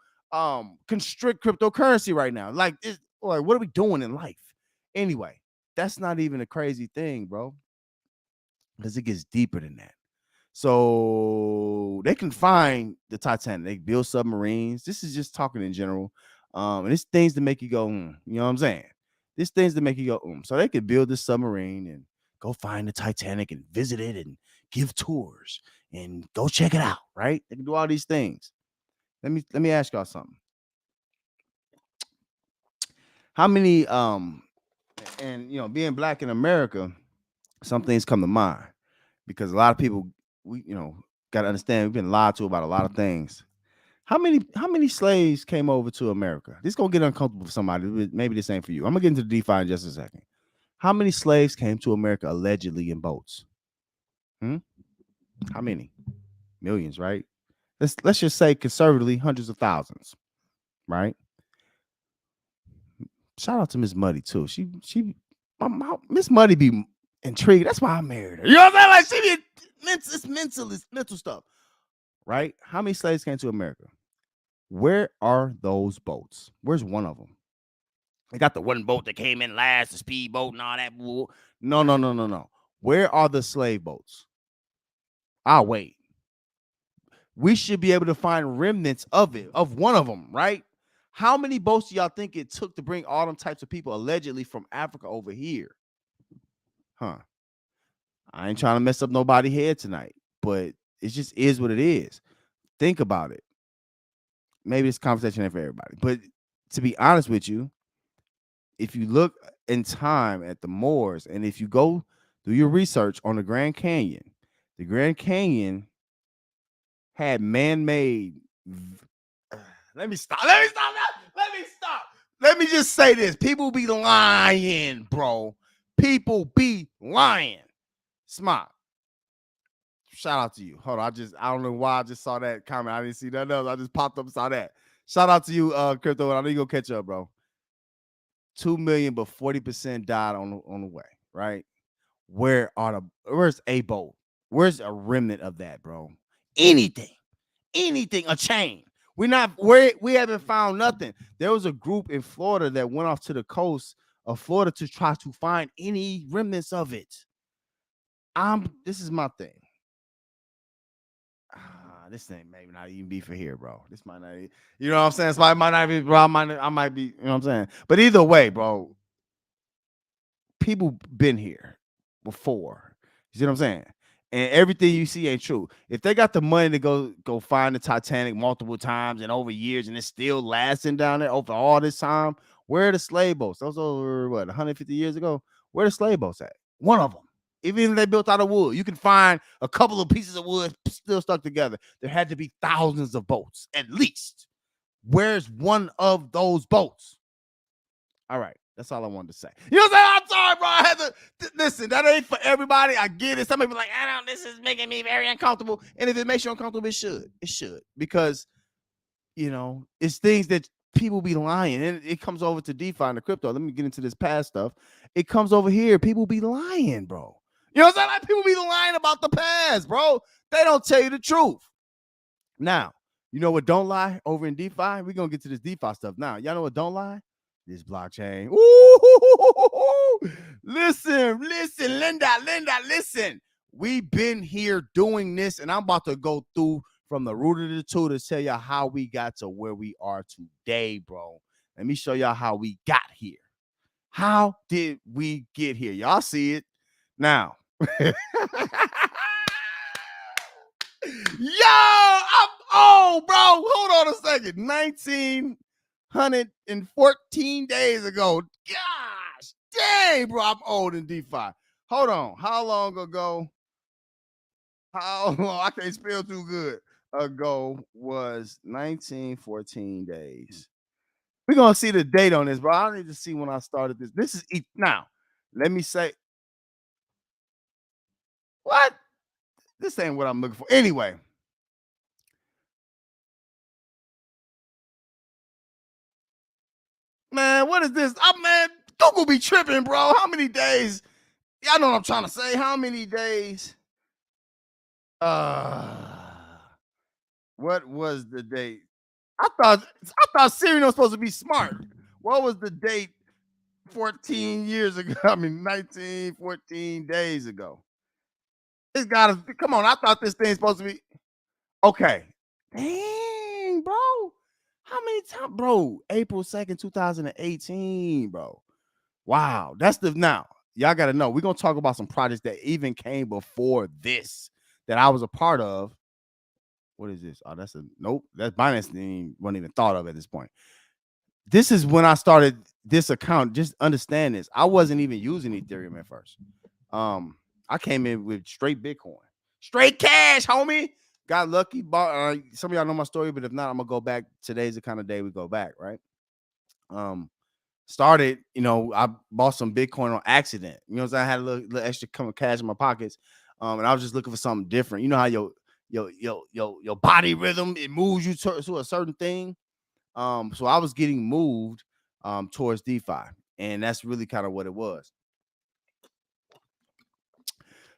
constrict cryptocurrency right now. Like, what are we doing in life? Anyway, that's not even a crazy thing, bro, because it gets deeper than that. So they can find the Titanic. They build submarines. This is just talking in general. And it's things to make you go, you know what I'm saying? There's things to make you go, So they could build this submarine and go find the Titanic and visit it and give tours and go check it out, right? They can do all these things. Let me ask y'all something. How many being black in America, some things come to mind because a lot of people, we got to understand, we've been lied to about a lot of things. How many slaves came over to America? This is gonna get uncomfortable for somebody. Maybe this ain't for you. I'm gonna get into the DeFi in just a second. How many slaves came to America allegedly in boats? How many? Millions, right? Let's just say conservatively hundreds of thousands, right? Shout out to Miss Muddy too. She Miss Muddy be intrigued. That's why I married her. You know what I'm saying? Like, it's mental stuff, right? How many slaves came to America? Where are those boats? Where's one of them? They got the one boat that came in last, the speedboat and all that. No. Where are the slave boats? I'll wait. We should be able to find remnants of it, of one of them, right? How many boats do y'all think it took to bring all them types of people allegedly from Africa over here? I ain't trying to mess up nobody's head tonight, but it just is what it is. Think about it. maybe this conversation ain't for everybody, but to be honest with you, if you look in time at the Moors, and if you go do your research on the Grand Canyon had man-made. Let me stop. Let me stop. Let me stop. Let me just say this: people be lying, bro. People be lying. Smart. Shout out to you. Hold on. I don't know why I just saw that comment. I didn't see nothing else. I just popped up and saw that. Shout out to you, Crypto. I know you gonna catch up, bro. 2 million, but 40% died on the way, right? Where's a boat? Where's a remnant of that, bro? Anything, a chain. We haven't found nothing. There was a group in Florida that went off to the coast of Florida to try to find any remnants of it. This is my thing. This thing may not even be for here, bro. This might not, you know what I'm saying? So I might not be, bro. I might be, you know what I'm saying? But either way, bro, people been here before. You see what I'm saying? And everything you see ain't true. If they got the money to go find the Titanic multiple times and over years, and it's still lasting down there over all this time, where are the slave boats? Those over what 150 years ago? Where the slave boats at? One of them. Even if they built out of wood, you can find a couple of pieces of wood still stuck together. There had to be thousands of boats, at least. Where's one of those boats? All right. That's all I wanted to say. You know what I'm saying? I'm sorry, bro. I had to listen. That ain't for everybody. I get it. Some people be like, I don't. This is making me very uncomfortable. And if it makes you uncomfortable, it should. It should, because it's things that people be lying, and it comes over to DeFi and the crypto. Let me get into this past stuff. It comes over here. People be lying, bro. You know what I'm saying? Like, people be lying about the past, bro. They don't tell you the truth. Now, you know what don't lie over in DeFi? We're gonna get to this DeFi stuff now. Y'all know what don't lie? This blockchain. Ooh, listen, Linda, listen. We've been here doing this, and I'm about to go through from the root of the two to tell y'all how we got to where we are today, bro. Let me show y'all how we got here. How did we get here? Y'all see it now. Yo, I'm old, bro. Hold on a second. 114 days ago. Gosh, dang, bro. I'm old in DeFi. Hold on. How long ago? How long? I can't spell too good. Ago was 1914 days. We're going to see the date on this, bro. I need to see when I started this. This is now. Let me say. What? This ain't what I'm looking for. Anyway. Man, what is this? Man, Google be tripping, bro. How many days? Y'all know what I'm trying to say. How many days? What was the date? I thought Siri was supposed to be smart. What was the date 14 years ago? I mean, 14 days ago. It's gotta come on. I thought this thing's supposed to be okay. Dang, bro. How many times, bro? April 2nd, 2018, bro. Wow. That's now. Y'all gotta know. We're gonna talk about some projects that even came before this that I was a part of. What is this? Oh, nope. That's Binance wasn't even thought of at this point. This is when I started this account. Just understand this. I wasn't even using Ethereum at first. I came in with straight Bitcoin, straight cash, homie. Got lucky. Bought. Some of y'all know my story, but if not, I'm gonna go back. Today's the kind of day we go back, right? Started, I bought some Bitcoin on accident. You know what I'm saying? I had a little extra come of cash in my pockets, and I was just looking for something different. You know how your body rhythm, it moves you to a certain thing. So I was getting moved towards DeFi, and that's really kind of what it was.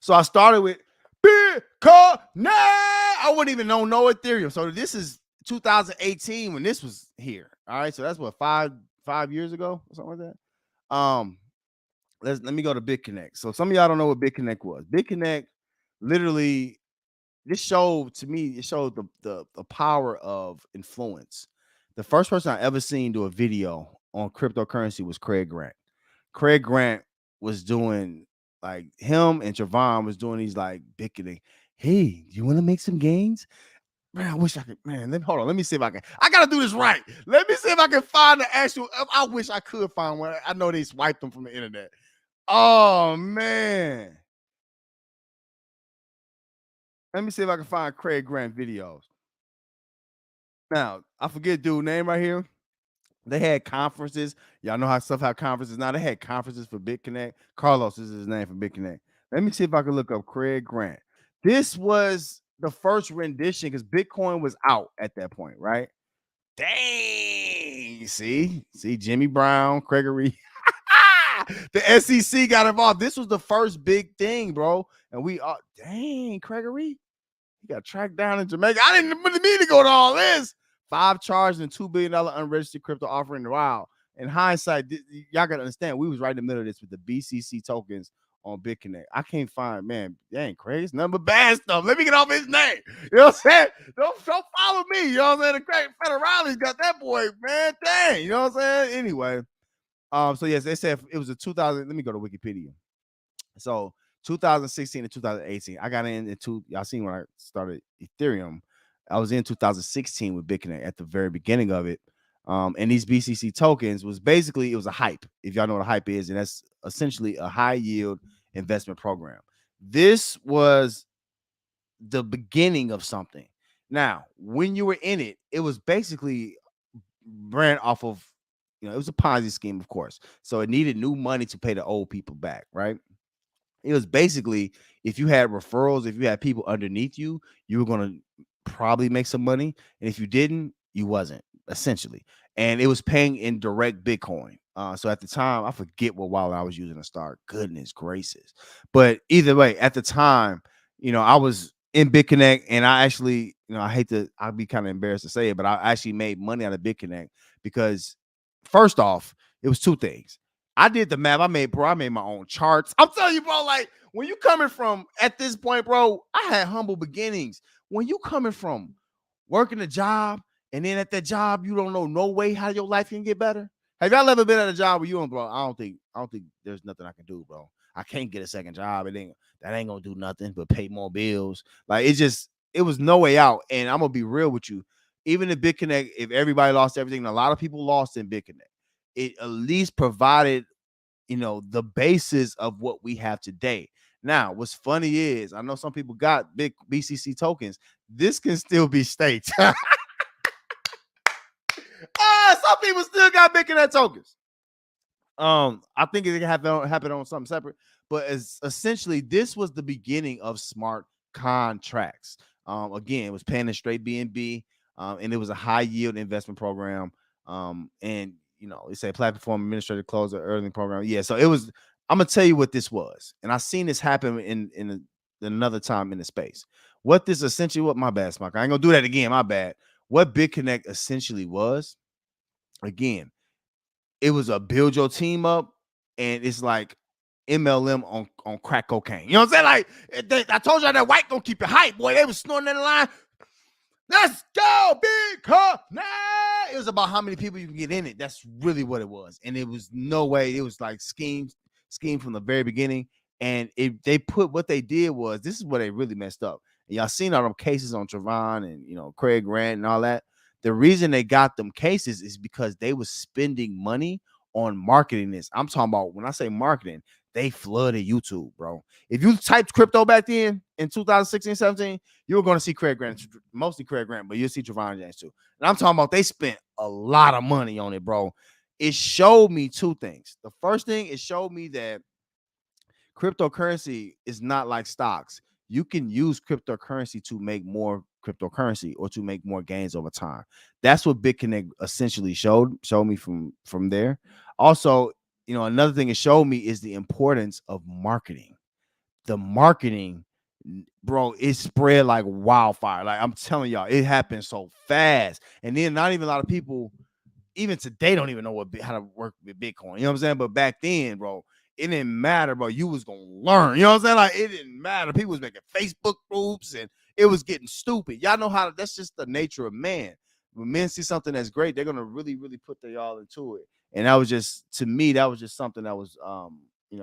So I started with Bitcoin. I wouldn't even know no Ethereum. So this is 2018 when this was here. All right, so that's what 5 years ago or something like that. Let me go to BitConnect. So some of y'all don't know what BitConnect was. BitConnect literally, this showed to me, it showed the power of influence. The first person I ever seen do a video on cryptocurrency was Craig Grant. Craig Grant was doing, like, him and Javon was doing these like BitConnect. Hey, you want to make some gains? Man, I wish I could. Man, hold on. Let me see if I can. I gotta do this right. Let me see if I can find the actual. I wish I could find one. I know they swiped them from the internet. Oh man. Let me see if I can find Craig Grant videos. Now, I forget dude name right here. They had conferences. Y'all know how stuff have conferences now. They had conferences for BitConnect. Carlos is his name for BitConnect. Let me see if I can look up Craig Grant. This was the first rendition because Bitcoin was out at that point, right? Dang. See, Jimmy Brown, Gregory. The SEC got involved. This was the first big thing, bro. And we are dang, Gregory. He got tracked down in Jamaica. I didn't mean to go to all this. 5 charged and $2 billion unregistered crypto offering. Wow. In hindsight, y'all got to understand, we was right in the middle of this with the BCC tokens on BitConnect. I can't find, man, dang, crazy. Nothing but bad stuff. Let me get off his name. You know what I'm saying? Don't follow me. You know what I'm saying? The Craig Federale's got that boy, man. Dang. You know what I'm saying? Anyway. So yes, they said it was a 2000. Let me go to Wikipedia. So 2016 and 2018, I got into y'all seen when I started Ethereum. I was in 2016 with BitConnect at the very beginning of it. And these BCC tokens was basically, it was a hype. If y'all know what a hype is, and that's essentially a high yield investment program. This was the beginning of something. Now, when you were in it, it was basically ran off of, it was a Ponzi scheme, of course. So it needed new money to pay the old people back, right? It was basically, if you had referrals, if you had people underneath you, you were going to probably make some money. And if you didn't, you wasn't, essentially. And it was paying in direct Bitcoin. So at the time, I forget what wallet I was using to start. Goodness gracious. But either way, at the time, I was in BitConnect, and I actually, I'd be kind of embarrassed to say it, but I actually made money out of BitConnect because first off, it was two things. I did the math. I made my own charts. I'm telling you, bro, like when you coming from at this point, bro, I had humble beginnings. When you coming from working a job and then at that job, you don't know no way how your life can get better. Have y'all ever been at a job where you don't, bro? I don't think there's nothing I can do, bro. I can't get a second job. That ain't gonna do nothing but pay more bills. Like it was no way out. And I'm gonna be real with you. Even in BitConnect, if everybody lost everything, a lot of people lost in BitConnect. It at least provided, the basis of what we have today. Now, what's funny is I know some people got big BCC tokens. This can still be staked. Some people still got BitConnect tokens. I think it can happen on something separate, but as essentially this was the beginning of smart contracts. Again, it was paying a straight BNB, and it was a high yield investment program. And it's a platform administrator closer earning program. Yeah, so it was. I'm gonna tell you what this was, and I've seen this happen in another time in the space. What this essentially, my bad, Smock. I ain't gonna do that again. My bad. What BitConnect essentially was, again, it was a build your team up, and it's like MLM on crack cocaine. You know what I'm saying? Like I told y'all that white gonna keep it hype, boy. They was snorting that line. Let's go, big car. Nah. It was about how many people you can get in it. That's really what it was. And it was no way. It was like scheme from the very beginning. And they put what they did was, this is where they really messed up. And y'all seen all them cases on Trayvon and Craig Grant and all that. The reason they got them cases is because they was spending money on marketing this. I'm talking about, when I say marketing, they flooded YouTube, bro. If you typed crypto back then in 2016, 17, you were going to see Craig Grant, mostly Craig Grant, but you'll see Trayvon James too. And I'm talking about they spent a lot of money on it, bro. It showed me two things. The first thing, it showed me that cryptocurrency is not like stocks. You can use cryptocurrency to make more cryptocurrency or to make more gains over time. That's what BitConnect essentially showed me from there. Also, another thing it showed me is the importance of marketing. The marketing, bro, it spread like wildfire. Like I'm telling y'all, it happened so fast. And then not even a lot of people, even today, don't even know how to work with Bitcoin. You know what I'm saying? But back then, bro, it didn't matter, bro. You was gonna learn. You know what I'm saying? Like it didn't matter. People was making Facebook groups and it was getting stupid. Y'all know that's just the nature of man. When men see something that's great, they're gonna really, really put their all into it. And that was just, to me, that was just something that was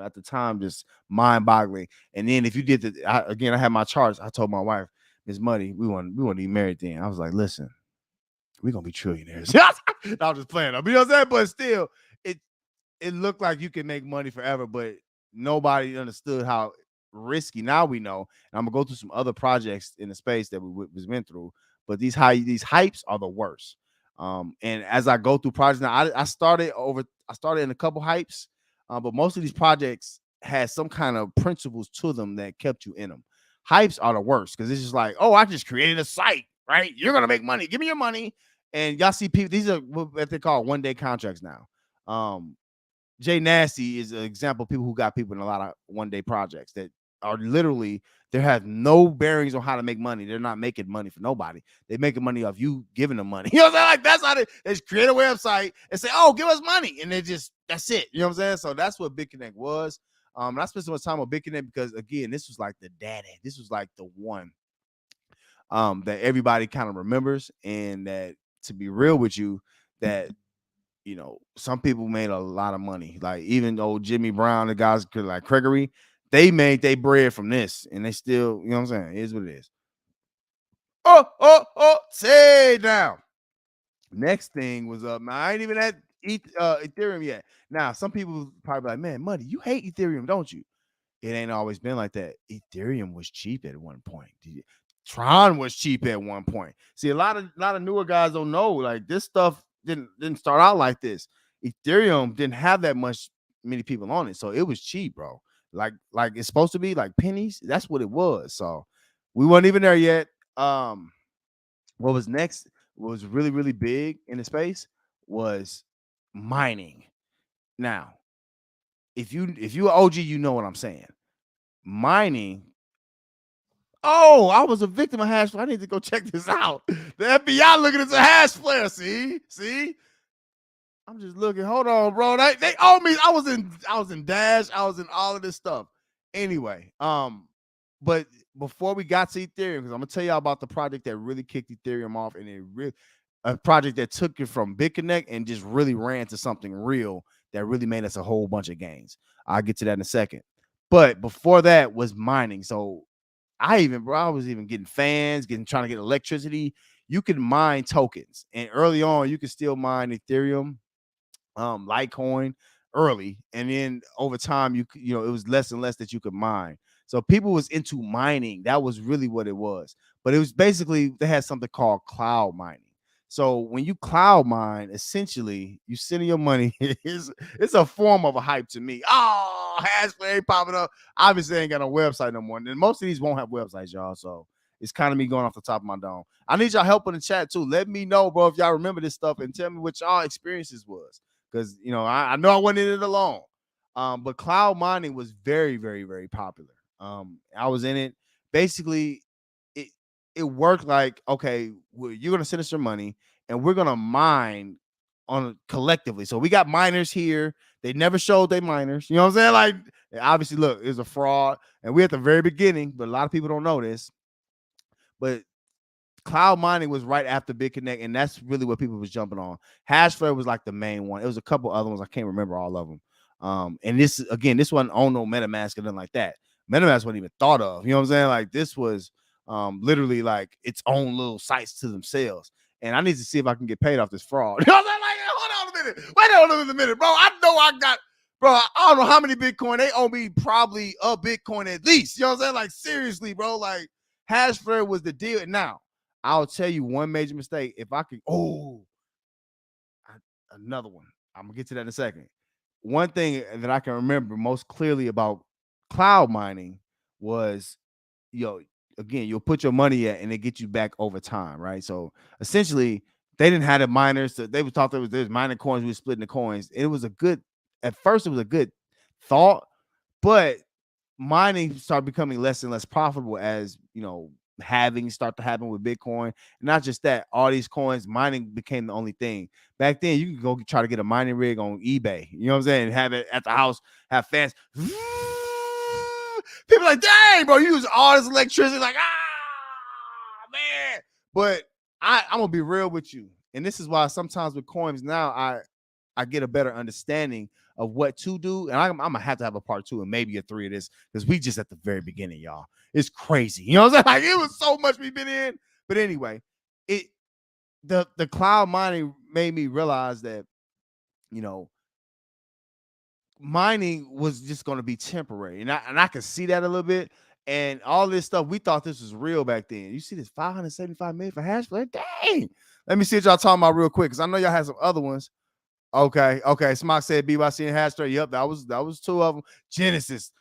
at the time just mind-boggling. And then if you did I had my charts. I told my wife, Miss Muddy, we want to be married then. I was like, listen, we're gonna be trillionaires. I was just playing up. You know what I'm saying? But still, it looked like you can make money forever, but nobody understood how risky. Now we know. And I'm gonna go through some other projects in the space that we went through, but these hypes are the worst. And as I go through projects now, I started in a couple hypes, but most of these projects had some kind of principles to them that kept you in them. Hypes are the worst because it's just like, oh, I just created a site, right? You're gonna make money. Give me your money. And y'all see people, these are what they call 1-day contracts now. Jay Nasty is an example of people who got people in a lot of 1-day projects that are literally, they have no bearings on how to make money. They're not making money for nobody. They're making money off you giving them money. You know what I'm saying? Like, that's how they just create a website and say, oh, give us money. And that's it. You know what I'm saying? So that's what BitConnect was. And I spent so much time on BitConnect because, again, this was like the daddy. This was like the one that everybody kind of remembers. And that, to be real with you, that some people made a lot of money. Like even old Jimmy Brown, the guys like Gregory, they made their bread from this, and they still, you know what I'm saying? It is what it is. Say down. Next thing was up. Now I ain't even at Ethereum yet. Now some people probably like, man, Muddy, you hate Ethereum, don't you? It ain't always been like that. Ethereum was cheap at one point. Tron was cheap at one point. See, a lot of newer guys don't know. Like this stuff didn't start out like this. Ethereum didn't have that many people on it, so it was cheap, bro. Like it's supposed to be like pennies. That's what it was. So we weren't even there yet. What was next? What was really really big in the space was mining. Now, if you OG, you know what I'm saying. Mining. Oh, I was a victim of hash. I need to go check this out. The FBI looking at the hash flare. See. I'm just looking. Hold on, bro. They owe me. I was in Dash. I was in all of this stuff. Anyway, but before we got to Ethereum, because I'm gonna tell y'all about the project that really kicked Ethereum off, and a project that took it from BitConnect and just really ran to something real that really made us a whole bunch of gains. I'll get to that in a second. But before that was mining. So I was even getting fans, trying to get electricity. You can mine tokens, and early on, you could still mine Ethereum, Litecoin early, and then over time, it was less and less that you could mine. So people was into mining. That was really what it was. But it was basically, they had something called cloud mining. So when you cloud mine, essentially you send your money. It's a form of a hype to me. Oh, Hashflare ain't popping up. Obviously, ain't got no website no more. And most of these won't have websites, y'all. So it's kind of me going off the top of my dome. I need y'all help in the chat too. Let me know, bro, if y'all remember this stuff, and tell me what y'all experiences was. Because I know I wasn't in it alone. But cloud mining was very, very, very popular. I was in it. Basically, it worked like, okay, you're gonna send us your money, and we're gonna mine on collectively. So we got miners here. They never showed they miners. You know what I'm saying? Like, obviously, look, it was a fraud, and we're at the very beginning, but a lot of people don't know this. But cloud mining was right after BitConnect, and that's really what people was jumping on. Hashflare was like the main one. It was a couple other ones. I can't remember all of them. And this wasn't on no MetaMask or nothing like that. MetaMask wasn't even thought of. You know what I'm saying? Like, this was literally like its own little sites to themselves. And I need to see if I can get paid off this fraud. You know what I'm saying? Like, hold on a minute. Wait on a minute, bro. I know I got, bro, I don't know how many Bitcoin. They owe me probably a Bitcoin at least. You know what I'm saying? Like, seriously, bro. Like, Hashflare was the deal. And now, I'll tell you one major mistake. If I could, another one. I'm gonna get to that in a second. One thing that I can remember most clearly about cloud mining was, again, you'll put your money at, and it gets you back over time, right? So essentially, they didn't have the miners. They would talk. There's mining coins. We were splitting the coins. At first, it was a good thought, but mining started becoming less and less profitable as halving start to happen with Bitcoin. And not just that, all these coins, mining became the only thing. Back then, you could go try to get a mining rig on eBay. You know what I'm saying? And have it at the house, have fans. People like, dang, bro, you use all this electricity. Like, man. But I'm gonna be real with you. And this is why sometimes with coins now, I get a better understanding of what to do. And I'm gonna have to have a part 2 and maybe a 3 of this because we just at the very beginning, y'all. It's crazy. You know what I'm saying? Like it was so much we've been in. But anyway, it the cloud mining made me realize that, you know, mining was just going to be temporary, and I could see that a little bit. And all this stuff, we thought this was real back then. You see this 575 million for hash rate? Dang. Let me see what y'all talking about real quick, because I know y'all had some other ones. Okay. Smock said BYC and hash rate. Yep, that was 2 of them. Genesis,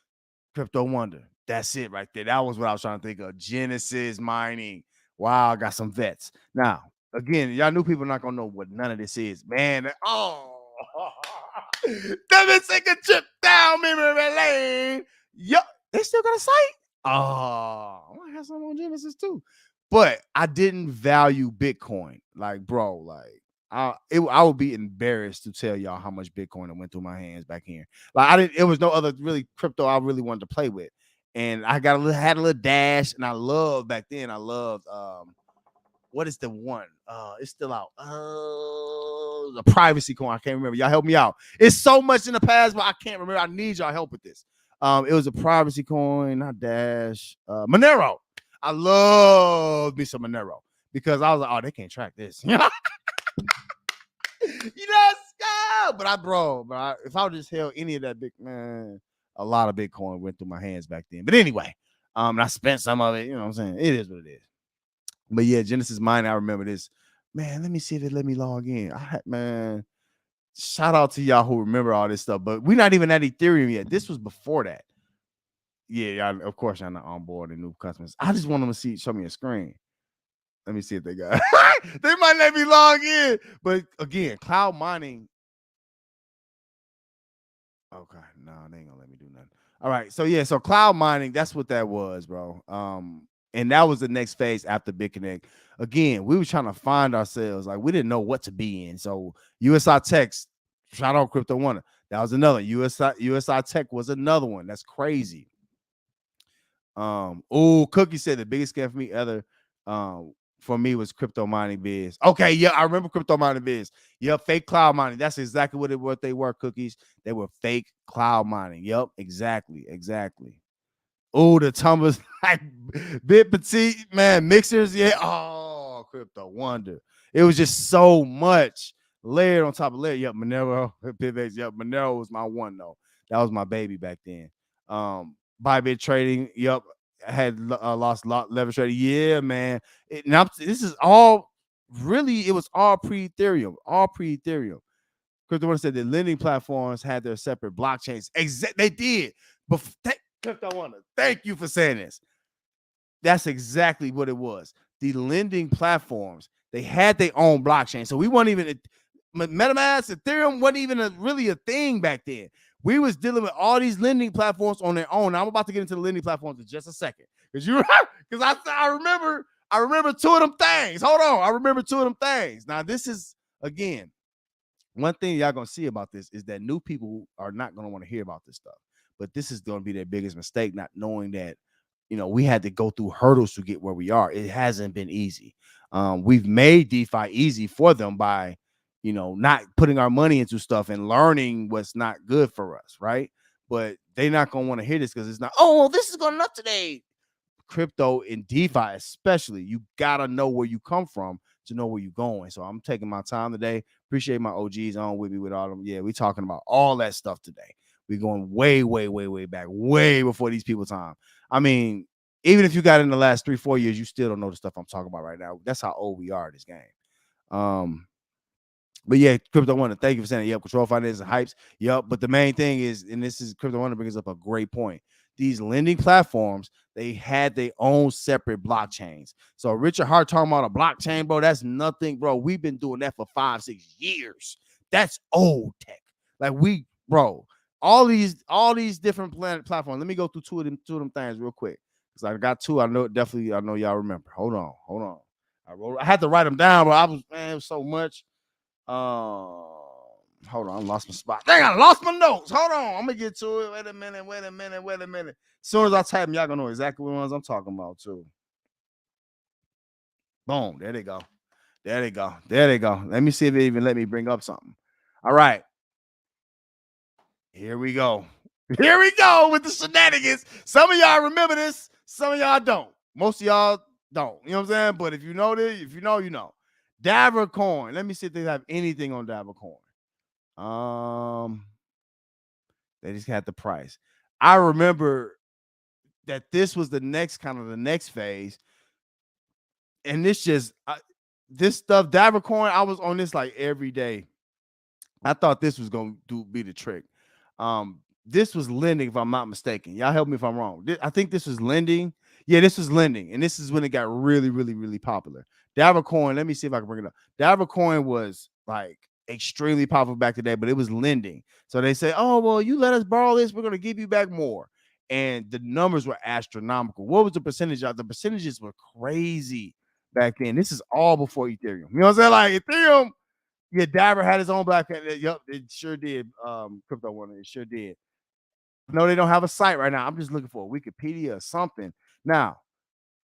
Crypto Wonder. That's it right there. That was what I was trying to think of. Genesis mining. Wow, I got some vets. Now, again, y'all new people not gonna know what none of this is. Man, let me take a trip down memory lane. Yup, they still got a site. Oh, I might have some on Genesis too. But I didn't value Bitcoin. Like, bro, like I would be embarrassed to tell y'all how much Bitcoin that went through my hands back here. Like I didn't. It was no other really crypto I really wanted to play with, and I had a little dash, and I loved back then. I loved what is the one? It's still out. The privacy coin. I can't remember. Y'all help me out. It's so much in the past, but I can't remember. I need y'all help with this. It was a privacy coin, not Dash. Monero. I love me some Monero because I was like, oh, they can't track this. Let's go. But if I would just held any of that big man, a lot of Bitcoin went through my hands back then. But anyway, and I spent some of it. You know what I'm saying? It is what it is. But yeah, Genesis Mining, I remember this. Man, let me see if it let me log in. Man, shout out to y'all who remember all this stuff. But we're not even at Ethereum yet. This was before that. Yeah, y'all, of course, y'all not on board and new customers. I just want them to show me a screen. Let me see if they got they might let me log in. But again, cloud mining. Okay, no, they ain't gonna let me do nothing. All right, so cloud mining, that's what that was, bro. And that was the next phase after BitConnect. Again, we were trying to find ourselves, like we didn't know what to be in. So USI Tech, shout out Crypto Wonder. That was another. USI Tech was another one. That's crazy. Cookie said the biggest scam for me for me was crypto mining biz. Okay, yeah, I remember crypto mining biz. Yeah, fake cloud mining. That's exactly what they were, Cookies. They were fake cloud mining. Yep, exactly. Oh, the tumblers like Bit Petite, man, mixers. Yeah. Oh, Crypto Wonder. It was just so much layered on top of layer. Yep, Monero, PivX. Yep, Monero was my one though. That was my baby back then. Bybit trading. Yep, I had lost leverage trading. Yeah, man. This is all really. It was all pre-Ethereum. Crypto Wonder said the lending platforms had their separate blockchains. They did. But Crypto Wonder, thank you for saying this. That's exactly what it was. The lending platforms, they had their own blockchain. So we weren't even MetaMask, Ethereum wasn't even really a thing back then. We was dealing with all these lending platforms on their own. Now, I'm about to get into the lending platforms in just a second. Because I remember 2 of them things. Hold on. I remember 2 of them things. Now, this is again, one thing y'all gonna see about this is that new people are not gonna want to hear about this stuff. But this is gonna be their biggest mistake, not knowing that, we had to go through hurdles to get where we are. It hasn't been easy. We've made DeFi easy for them by, not putting our money into stuff and learning what's not good for us, right? But they're not gonna want to hear this because it's not, oh, this is going up today. Crypto and DeFi, especially, you gotta know where you come from to know where you're going. So I'm taking my time today. Appreciate my OGs on with me with all them. Yeah, we talking about all that stuff today. We're going way, way, way, way back, way before these people's time. I mean, even if you got in the last 3-4 years, you still don't know the stuff I'm talking about right now. That's how old we are in this game. But yeah, Crypto Wonder, thank you for saying it. Yep, control finance and hypes. Yep, but the main thing is, and this is Crypto Wonder brings up a great point. These lending platforms, they had their own separate blockchains. So Richard Hart talking about a blockchain, bro, that's nothing, bro. We've been doing that for 5-6 years. That's old tech. Like bro, all these different platforms. Let me go through two of them things real quick. Because I got 2. I know y'all remember. Hold on. I had to write them down, but it was so much. Hold on, I lost my spot. Dang, I lost my notes. Hold on, I'm gonna get to it. Wait a minute. As soon as I type them, y'all gonna know exactly what ones I'm talking about too. Boom, there they go. Let me see if it even let me bring up something. All right. Here we go. Here we go with the shenanigans. Some of y'all remember this. Some of y'all don't. Most of y'all don't. You know what I'm saying? But if you know this, if you know, you know. Dabber coin. Let me see if they have anything on Dabber coin. They just had the price. I remember that this was the next phase. And this this stuff, Dabber coin, I was on this like every day. I thought this was going to be the trick. This was lending, if I'm not mistaken. Y'all help me if I'm wrong. I think this was lending. Yeah, this was lending. And this is when it got really, really, really popular. Dabber coin, let me see if I can bring it up. Dabber coin was like extremely popular back today, but it was lending. So they say, oh, well, you let us borrow this, we're going to give you back more. And the numbers were astronomical. What was the percentage? The percentages were crazy back then. This is all before Ethereum. You know what I'm saying? Like Ethereum, yeah, Dabber had his own black. Yep, it sure did. Crypto one, it sure did. No, they don't have a site right now. I'm just looking for a Wikipedia or something. Now,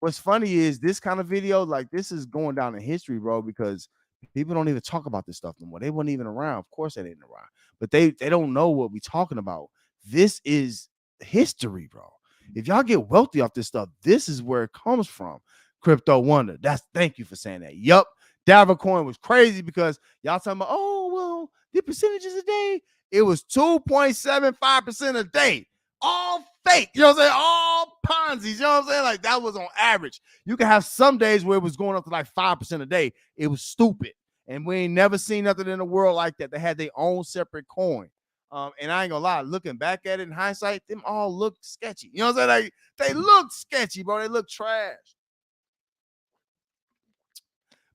what's funny is this kind of video, like this is going down in history, bro, because people don't even talk about this stuff no more. They weren't even around. Of course, they didn't around, but they don't know what we're talking about. This is history, bro. If y'all get wealthy off this stuff, this is where it comes from. Crypto Wonder. Thank you for saying that. Yup. Dabber coin was crazy because y'all talking about, oh, well, the percentages a day. It was 2.75% a day. All fake. You know what I'm saying? All Ponzi's. You know what I'm saying? Like that was on average. You can have some days where it was going up to like 5% a day. It was stupid. And we ain't never seen nothing in the world like that. They had their own separate coin. And I ain't gonna lie, looking back at it in hindsight, them all look sketchy. You know what I'm saying? Like they look sketchy, bro. They look trash.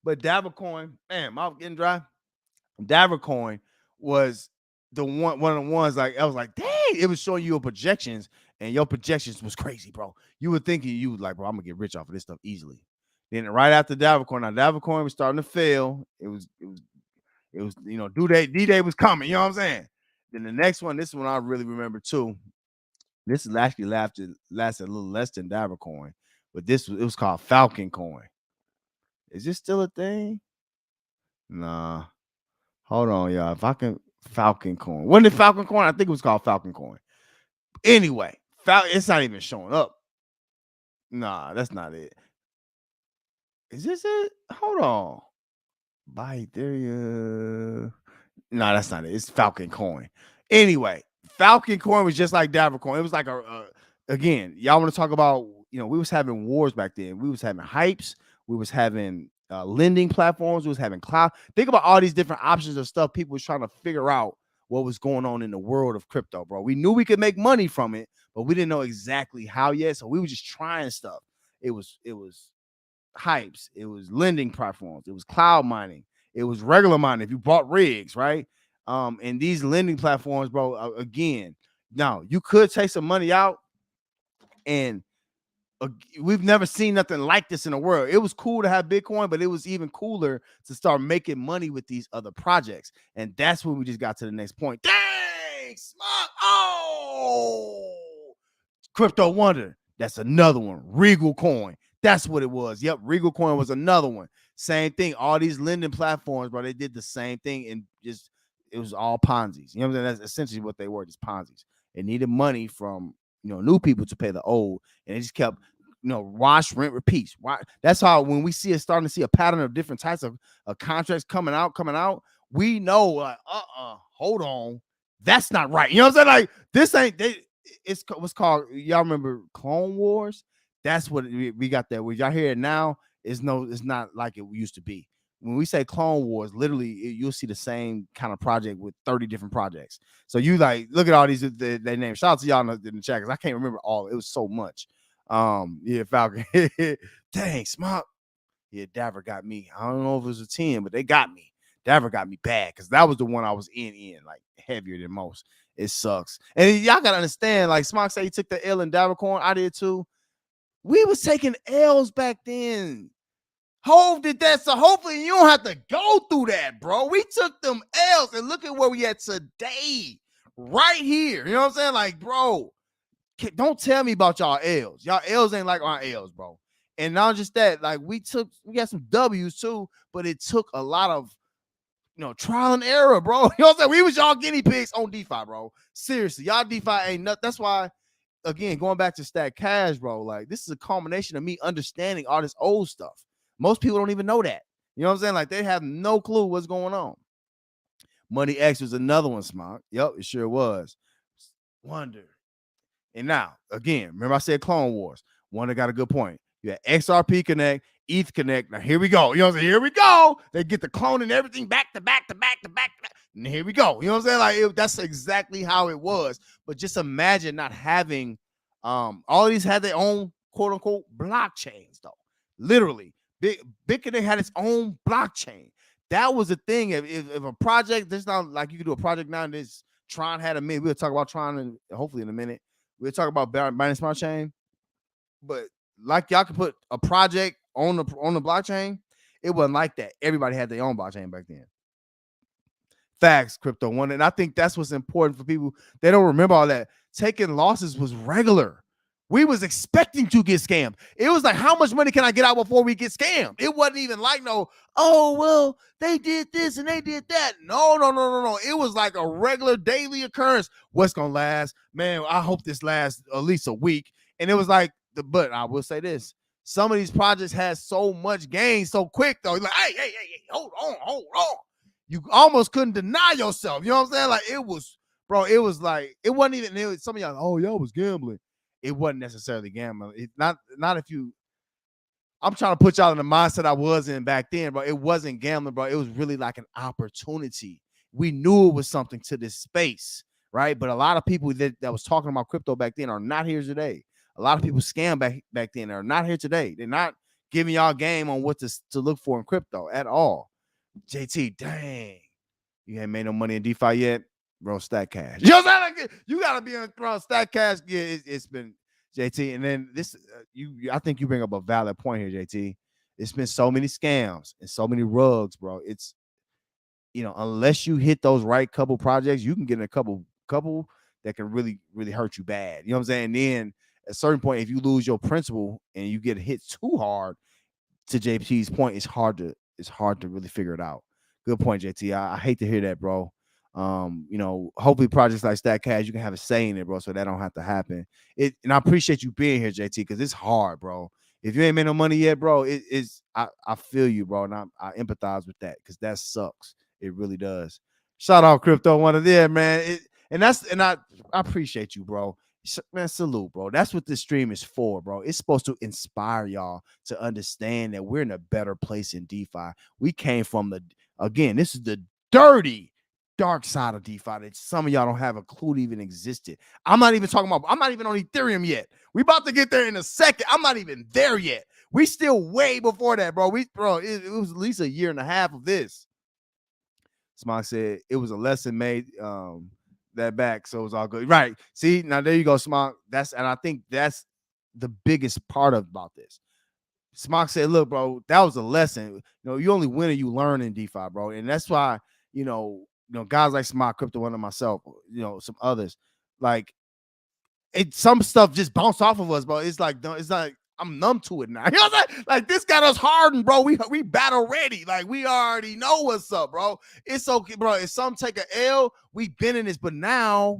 But Dabber coin, man, mouth getting dry. Dabber coin was one of the ones like I was like, dang, it was showing you your projections, and your projections was crazy, bro. You were thinking you was like, bro, I'm gonna get rich off of this stuff easily. Then right after Dabber coin, now Dabber coin was starting to fail. It was, you know, D-Day was coming, you know what I'm saying? Then the next one, this one I really remember too. This actually lasted a little less than Dabber coin, but it was called Falcon coin. Is this still a thing? Nah. Hold on, y'all. If I can Falcon coin. Wasn't it Falcon coin? I think it was called Falcon coin. Anyway, it's not even showing up. Nah, that's not it. Is this it? Hold on. Buy Ethereum. No, that's not it. It's Falcon coin. Anyway, Falcon coin was just like Dabber coin. It was like again, y'all want to talk about, you know, we was having wars back then. We was having hypes. We was having lending platforms. We was having cloud. Think about all these different options of stuff people was trying to figure out what was going on in the world of crypto, bro. We knew we could make money from it, but we didn't know exactly how yet. So we were just trying stuff. It was hypes. It was lending platforms. It was cloud mining. It was regular mining. If you bought rigs, right? And these lending platforms, bro, again, now you could take some money out, and we've never seen nothing like this in the world. It was cool to have Bitcoin, but it was even cooler to start making money with these other projects. And that's when we just got to the next point. Dang, smart. Oh, Crypto Wonder. That's another one. Regal Coin. That's what it was. Yep, Regal Coin was another one. Same thing. All these lending platforms, bro, they did the same thing, and just it was all Ponzi's. You know what I'm saying? That's essentially what they were, just Ponzi's. They needed money from, you know, new people to pay the old, and they just kept, you know, wash, rent, repeat. That's how when we see it starting to see a pattern of different types of contracts coming out, we know like, hold on, that's not right. You know what I'm saying? Like this ain't. It's what's called, y'all remember Clone Wars? That's what we got there. When y'all hear it now, it's not like it used to be. When we say Clone Wars, literally you'll see the same kind of project with 30 different projects. So you like look at all these they names. Shout out to y'all in the chat because I can't remember all. It was so much. Yeah, Falcon. Dang, smart. Yeah, Dabber got me. I don't know if it was a 10, but they got me. Dabber got me bad because that was the one I was in like heavier than most. It sucks. And y'all gotta understand, like Smock said he took the L in Dabber coin. I did too. We was taking L's back then. Hove did that, so hopefully you don't have to go through that, bro. We took them L's and look at where we at today, right here. You know what I'm saying? Like, bro, don't tell me about y'all L's. Y'all L's ain't like our L's, bro. And not just that, like we got some W's too, but it took a lot of, trial and error, bro. You know what I'm saying? We was y'all guinea pigs on DeFi, bro. Seriously, y'all DeFi ain't nothing. That's why, again, going back to Stack Cash, bro, like this is a culmination of me understanding all this old stuff. Most people don't even know that. You know what I'm saying? Like they have no clue what's going on. Money X was another one, Smart. Yep, it sure was. Wonder. And now, again, remember I said Clone Wars. Wonder got a good point. You had XRP Connect, ETH Connect. Now here we go. You know what I'm saying? Here we go. They get the clone and everything back to back to back to back. And here we go. You know what I'm saying? Like that's exactly how it was. But just imagine not having all of these had their own quote unquote blockchains, though. Literally. Big Connect had its own blockchain. That was the thing. If a project, there's not like you could do a project now, and this Tron had a minute. We'll talk about Tron hopefully in a minute. We'll talk about Binance Smart Chain. But like y'all could put a project on the blockchain, it wasn't like that. Everybody had their own blockchain back then. Facts, Crypto One. And I think that's what's important for people. They don't remember all that. Taking losses was regular. We was expecting to get scammed. It was like, how much money can I get out before we get scammed? It wasn't even like oh, well, they did this and they did that. No. It was like a regular daily occurrence. What's going to last? Man, I hope this lasts at least a week. And it was like, but I will say this. Some of these projects had so much gain so quick, though. You're like, hey, hold on. You almost couldn't deny yourself. You know what I'm saying? Like, it was, bro, it was like, it wasn't even, some of y'all, y'all was gambling. It wasn't necessarily gambling. Not if you, I'm trying to put y'all in the mindset I was in back then, bro. It wasn't gambling, bro. It was really like an opportunity. We knew it was something to this space, right? But a lot of people that was talking about crypto back then are not here today. A lot of people scam back then are not here today. They're not giving y'all game on what to look for in crypto at all. JT, dang, you ain't made no money in DeFi yet, bro. Stack Cash. You know what I'm saying? Like, you gotta be on Stack Cash. Yeah, it's been JT, and then this. I think you bring up a valid point here, JT. It's been so many scams and so many rugs, bro. It's unless you hit those right couple projects, you can get in a couple that can really hurt you bad. You know what I'm saying? And then at a certain point, if you lose your principal and you get hit too hard, to JT's point, it's hard to really figure it out. Good point, JT. I hate to hear that, bro. Hopefully projects like Stack Cash, you can have a say in it, bro, so that don't have to happen. And I appreciate you being here, JT, because it's hard, bro. If you ain't made no money yet, bro, I feel you, bro, and I empathize with that because that sucks. It really does. Shout out Crypto One of there, man. I appreciate you, bro. Man, salute, bro. That's what this stream is for, bro. It's supposed to inspire y'all to understand that we're in a better place in DeFi. We came from this is the dirty, dark side of DeFi that some of y'all don't have a clue to even existed. I'm not even on Ethereum yet. We about to get there in a second. I'm not even there yet. We still way before that, bro. It was at least a year and a half of this. Smock said it was a lesson made that back, so it was all good. Right. See, now there you go, Smock. And I think that's the biggest part about this. Smock said, look, bro, that was a lesson. You only win or you learn in DeFi, bro. And that's why, guys like Smock, Crypto One, and myself, some others, like some stuff just bounced off of us, bro. It's like I'm numb to it now. You know what I'm saying? Like this got us hardened, bro. We battle ready. Like we already know what's up, bro. It's okay, bro. If some take an L, we've been in this, but now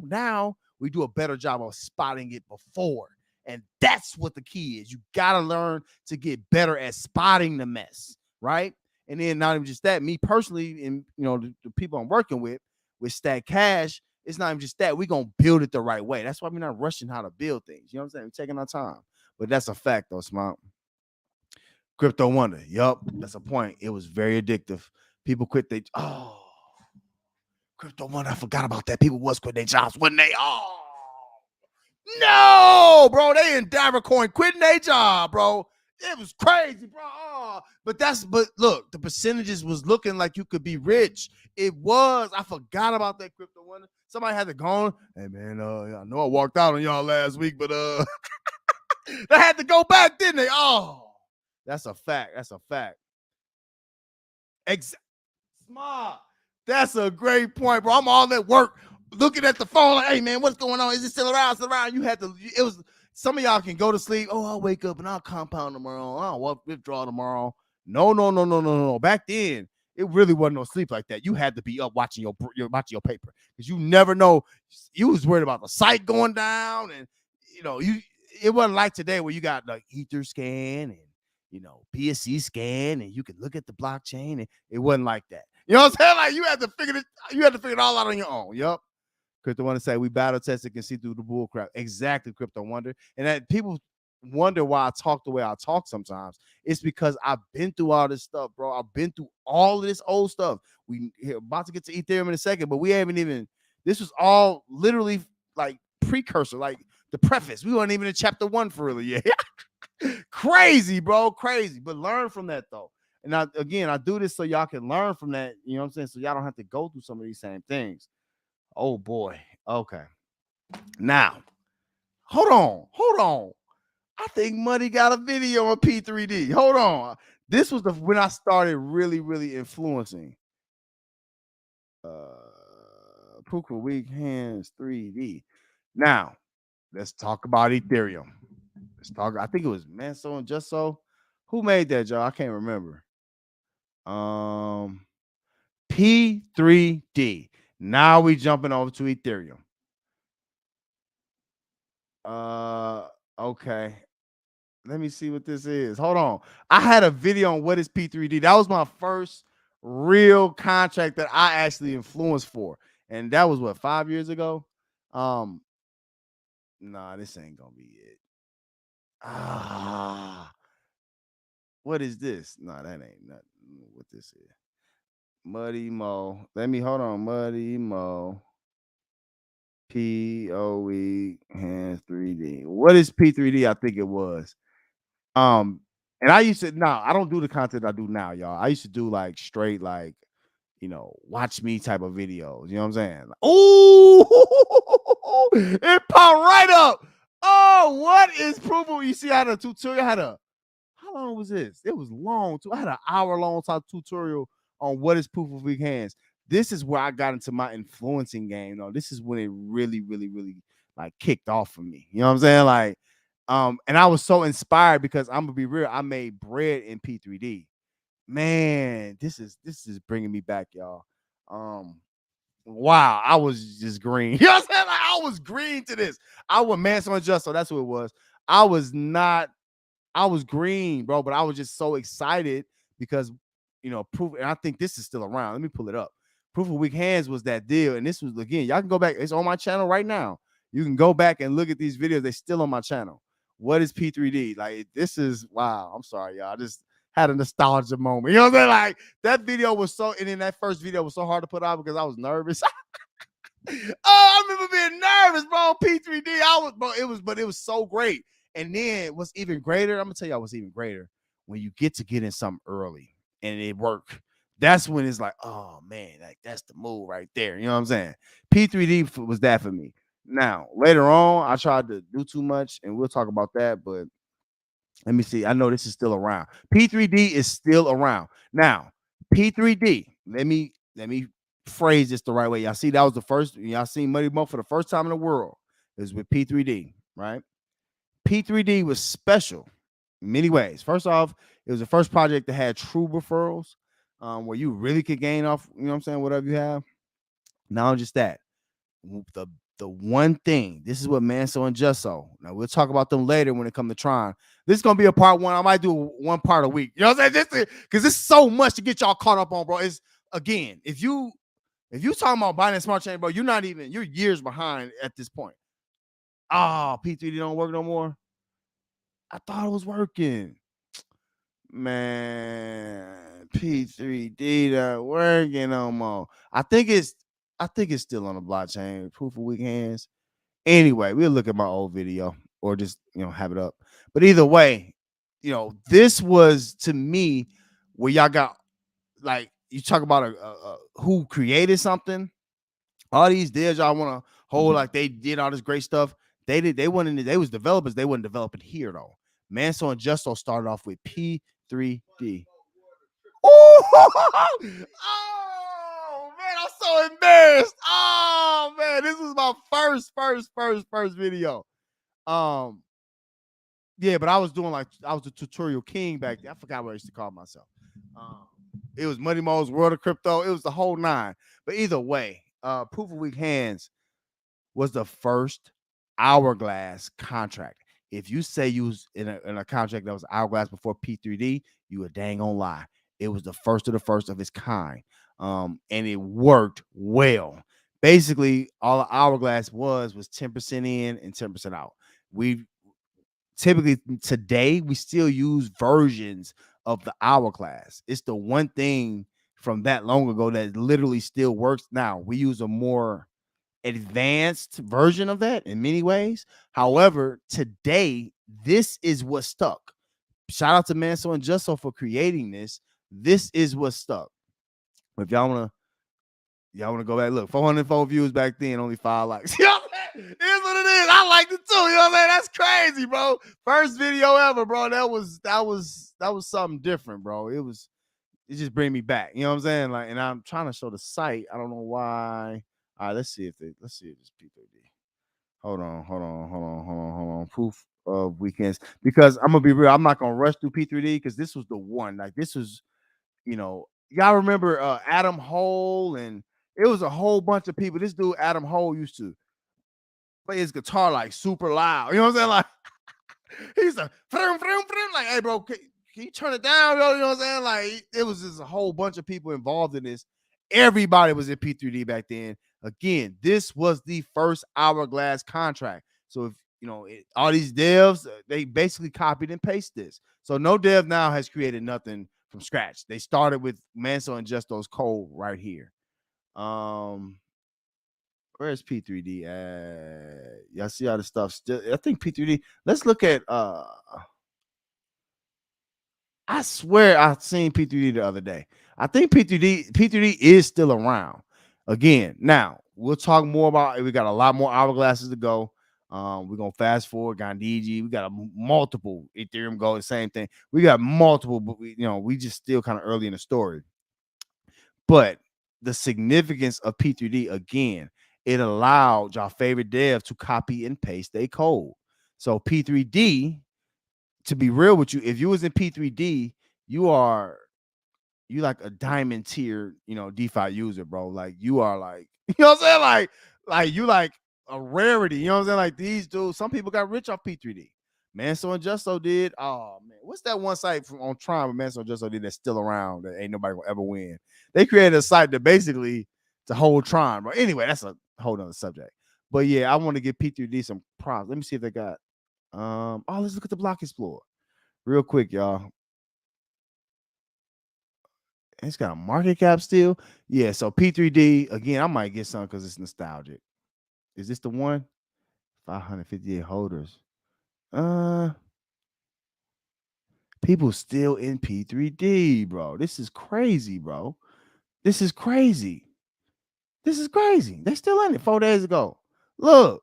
we do a better job of spotting it before. And that's what the key is. You got to learn to get better at spotting the mess, right? And then not even just that, me personally, and the people I'm working with Stack Cash, it's not even just that. We're going to build it the right way. That's why we're not rushing how to build things. You know what I'm saying? We're taking our time. But that's a fact, though, Smart. Crypto Wonder. Yup, that's a point. It was very addictive. People quit Crypto Wonder, I forgot about that. People was quitting their jobs, wasn't they? No, bro. They in Coin quitting their job, bro. It was crazy, bro. But look, the percentages was looking like you could be rich. It was. I forgot about that, Crypto Wonder. Somebody had to go on. Hey, man, I know I walked out on y'all last week, but they had to go back, didn't they? That's a fact. Smart. That's a great point, bro. I'm all at work looking at the phone like, hey, man, what's going on? Is it still around? You had to, some of y'all can go to sleep. Oh, I'll wake up and I'll compound tomorrow. I'll withdraw tomorrow. No. Back then, it really wasn't no sleep like that. You had to be up watching your paper because you never know. You was worried about the site going down, and it wasn't like today where you got like Ether scan and BSC scan, and you can look at the blockchain, and it wasn't like that. You know what I'm saying? Like you had to figure it all out on your own. Yep. Crypto Wonder say we battle tested can see through the bull crap. Exactly, Crypto Wonder. And that people wonder why I talk the way I talk sometimes. It's because I've been through all this stuff, bro. I've been through all of this old stuff. We're about to get to Ethereum in a second, but we haven't even, this was all literally like precursor, like the preface. We weren't even in chapter 1 for really yet. Crazy, bro. Crazy. But learn from that though. And I do this so y'all can learn from that. You know what I'm saying? So y'all don't have to go through some of these same things. Oh boy. Okay. Now, hold on. I think Money got a video on P3D. Hold on. This was when I started really, really influencing. Proof of weak hands 3D. Now, let's talk about Ethereum. I think it was Manso and Just So. Who made that, y'all? I can't remember. P3D. Now we jumping over to Ethereum. Okay. Let me see what this is. Hold on. I had a video on what is P3D. That was my first real contract that I actually influenced for. And that was what, 5 years ago? Nah, this ain't gonna be it. What is this? Nah, that ain't nothing. What this is. Muddy Mo. Hold on. Muddy Mo. POE hands 3D. What is P3D? I think it was. And I used to I don't do the content I do now, y'all. I used to do like straight, like, watch me type of videos. You know what I'm saying? Like, oh, it popped right up. Oh, what is proof of? You see, I had a tutorial. How long was this? It was long too. I had an hour-long tutorial on what is proof of weak hands. This is where I got into my influencing game. Though this is when it really, really, really like kicked off for me. You know what I'm saying? Like, and I was so inspired because I'm gonna be real. I made bread in P3D. Man, this is bringing me back, y'all. Wow, I was just green. You know what I'm saying? Like, I was green to this. I was Manso and Just So. That's what it was. I was green, bro, but I was just so excited because, proof. And I think this is still around. Let me pull it up. Proof of weak hands was that deal. And this was, again, y'all can go back. It's on my channel right now. You can go back and look at these videos. They're still on my channel. What is P3D? Like, this is, wow. I'm sorry, y'all. I just had a nostalgia moment. You know what I'm saying? Like, that video was and then that first video was so hard to put out because I was nervous. I remember being nervous, bro. P3D. But it was so great. And then what's even greater, I'm gonna tell y'all what's even greater when you get in something early and it worked. That's when it's like, oh man, like that's the move right there. You know what I'm saying? P3D was that for me. Now, later on, I tried to do too much, and we'll talk about that. But let me see. I know this is still around. P3D is still around. Now, P3D, let me phrase this the right way. Y'all see, that was the first, y'all seen Muddy Mo for the first time in the world. It was with P3D, right? P3D was special in many ways. First off, it was the first project that had true referrals, where you really could gain off, you know what I'm saying, whatever you have. Not just that. The one thing, this is what Manso and Just So. Now we'll talk about them later when it comes to Tron. This is gonna be a part 1. I might do one part a week. You know what I'm saying? Because it's so much to get y'all caught up on, bro. It's again, if you talking about buying a smart chain, bro, you're years behind at this point. P3D don't work no more. I thought it was working. Man, P3D not working no more. I think it's still on the blockchain. Proof of weak hands. Anyway, we'll look at my old video or just have it up. But either way, this was to me where y'all got, like, you talk about a who created something. All these deals y'all want to hold like they did all this great stuff. They was developers. They wasn't developing here though. Manso and Just So started off with P3D. Oh, man, I'm so embarrassed. Oh man, this was my first video. Yeah, but I was doing I was a tutorial king back then. I forgot what I used to call myself. It was Money Mo's World of Crypto. It was the whole nine. But either way, Proof of Weak Hands was the first hourglass contract. If you say you was in a contract that was hourglass before P3D, you a dang on lie. It was the first of its kind. And it worked well. Basically, all hourglass was 10% in and 10% out. We typically today we still use versions of the hourglass. It's the one thing from that long ago that literally still works now. We use a more advanced version of that in many ways. However, today, this is what stuck. Shout out to Manso and Justo for creating this. This is what stuck. If y'all wanna go back, look, 404 views back then, only 5 likes. You know what I'm saying? It is what it is. I liked it too. You know what I'm saying? That's crazy, bro. First video ever, bro. That was something different, bro. It just bring me back. You know what I'm saying? Like, and I'm trying to show the site. I don't know why. All right, let's see if it's P3D. Hold on. Proof of Weekends. Because I'm gonna be real, I'm not gonna rush through P3D because this was the one. Like, this was, y'all remember Adam Hole, and it was a whole bunch of people. This dude, Adam Hole, used to play his guitar like super loud. You know what I'm saying? Like, he's like, like, hey, bro, can you turn it down? You know what I'm saying? Like, it was just a whole bunch of people involved in this. Everybody was in P3D back then. Again, this was the first hourglass contract. So if all these devs, they basically copied and pasted this. So no dev now has created nothing from scratch. They started with Manso and Justo's code right here. Where's P3D at? Y'all see all the stuff still? I think P3D. Let's look at I swear I seen P3D the other day. I think P3D is still around. Again, now we'll talk more about it. We got a lot more hourglasses to go. We're gonna fast forward Gandhiji. We got a multiple Ethereum Gold, the same thing. We got multiple, but we just still kind of early in the story. But the significance of P3D, again, it allowed y'all favorite dev to copy and paste their code. So P3D, to be real with you, if you was in P3D, you like a diamond tier, DeFi user, bro. Like, you are like, you know what I'm saying? Like you like a rarity. You know what I'm saying? Like, these dudes, some people got rich off P3D. Manso and Justo did. Oh man, what's that one site on Tron where Manso and Justo did that's still around that ain't nobody gonna ever win? They created a site that basically to hold Tron, bro. Anyway, that's a whole nother subject. But yeah, I want to give P3D some props. Let me see if they got let's look at the Block Explorer real quick, y'all. It's got a market cap still. Yeah, so P3D, again, I might get some because it's nostalgic. Is this the one? 558 holders. People still in P3D, bro. This is crazy, bro. This is crazy. They still in it 4 days ago. Look,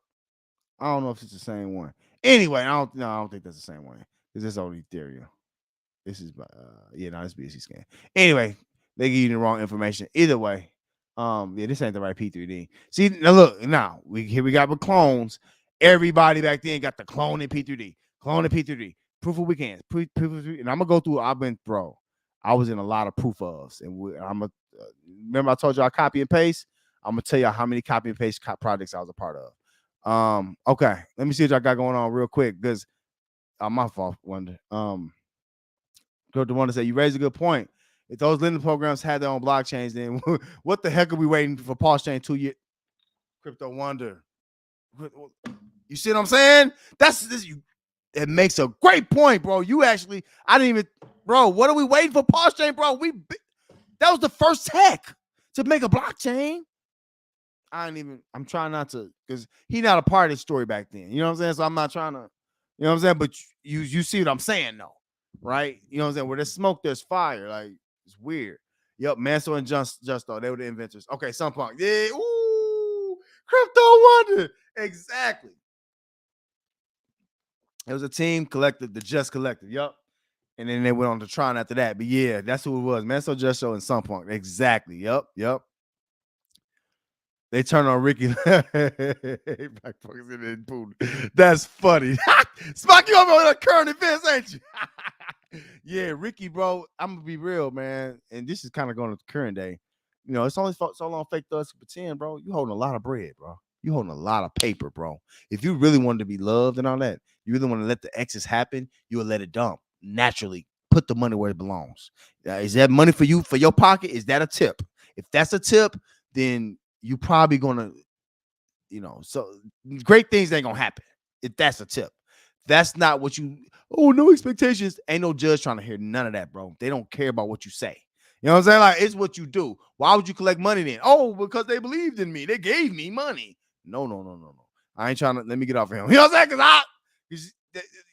I don't know if it's the same one. Anyway, I don't think that's the same one because it's on Ethereum. This is it's BSC scan. Anyway, they give you the wrong information. Either way, this ain't the right P3D. See, now look, we got with clones. Everybody back then got the clone in P3D. Proof of Weekends. Proof of, and I'm gonna go through. I was in a lot of proof ofs, and remember I told you I copy and paste. I'm gonna tell you how many copy and paste projects I was a part of. Okay, let me see what y'all got going on real quick because my fault, Wonder. Go to one to say you raised a good point. If those lending programs had their own blockchains, then what the heck are we waiting for Pulse Chain 2 years? Crypto Wonder. You see what I'm saying? It makes a great point, bro. What are we waiting for Pulse Chain, bro? That was the first tech to make a blockchain. I'm trying not to, because he's not a part of the story back then. You know what I'm saying? So I'm not trying to, you know what I'm saying? But you see what I'm saying, though. Right? You know what I'm saying? Where there's smoke, there's fire. Like, it's weird. Yep, Manso and Justo, they were the inventors. Okay, Sunpunk. Yeah, ooh, Crypto Wonder. Exactly. It was a team collective, the Just Collective. Yep. And then they went on to Tron after that. But yeah, that's who it was. Manso, Justo, and Sunpunk. Exactly. Yep. They turn on Ricky. That's funny. Spock, you over on the current events, ain't you? Yeah, Ricky, bro. I'm gonna be real, man. And this is kind of going to the current day. You know, it's only so long fake thugs can pretend, bro. You holding a lot of bread, bro. You holding a lot of paper, bro. If you really wanted to be loved and all that, you really want to let the exes happen, you will let it dump naturally. Put the money where it belongs. Is that money for you for your pocket? Is that a tip? If that's a tip, then you probably gonna, so great things ain't gonna happen if that's a tip. That's not what you. Oh, no expectations. Ain't no judge trying to hear none of that, bro. They don't care about what you say. You know what I'm saying? Like, it's what you do. Why would you collect money then? Oh, because they believed in me. They gave me money. No, no, no, no, no. I ain't trying to. Let me get off of him. You know what I'm saying? Because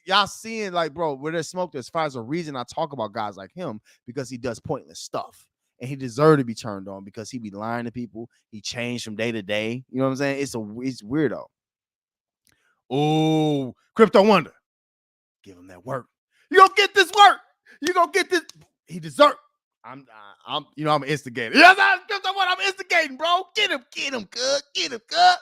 y'all seeing, like, bro, where there's smoke, there's fire. There's a reason I talk about guys like him, because he does pointless stuff. And he deserved to be turned on because he be lying to people. He changed from day to day. You know what I'm saying? It's weirdo. Oh, Crypto Wonder. Give him that work. You gonna get this work. You gonna get this. He deserves. I'm I'm an instigator. Yes, I'm instigating, bro. Get him, good. Get him, good.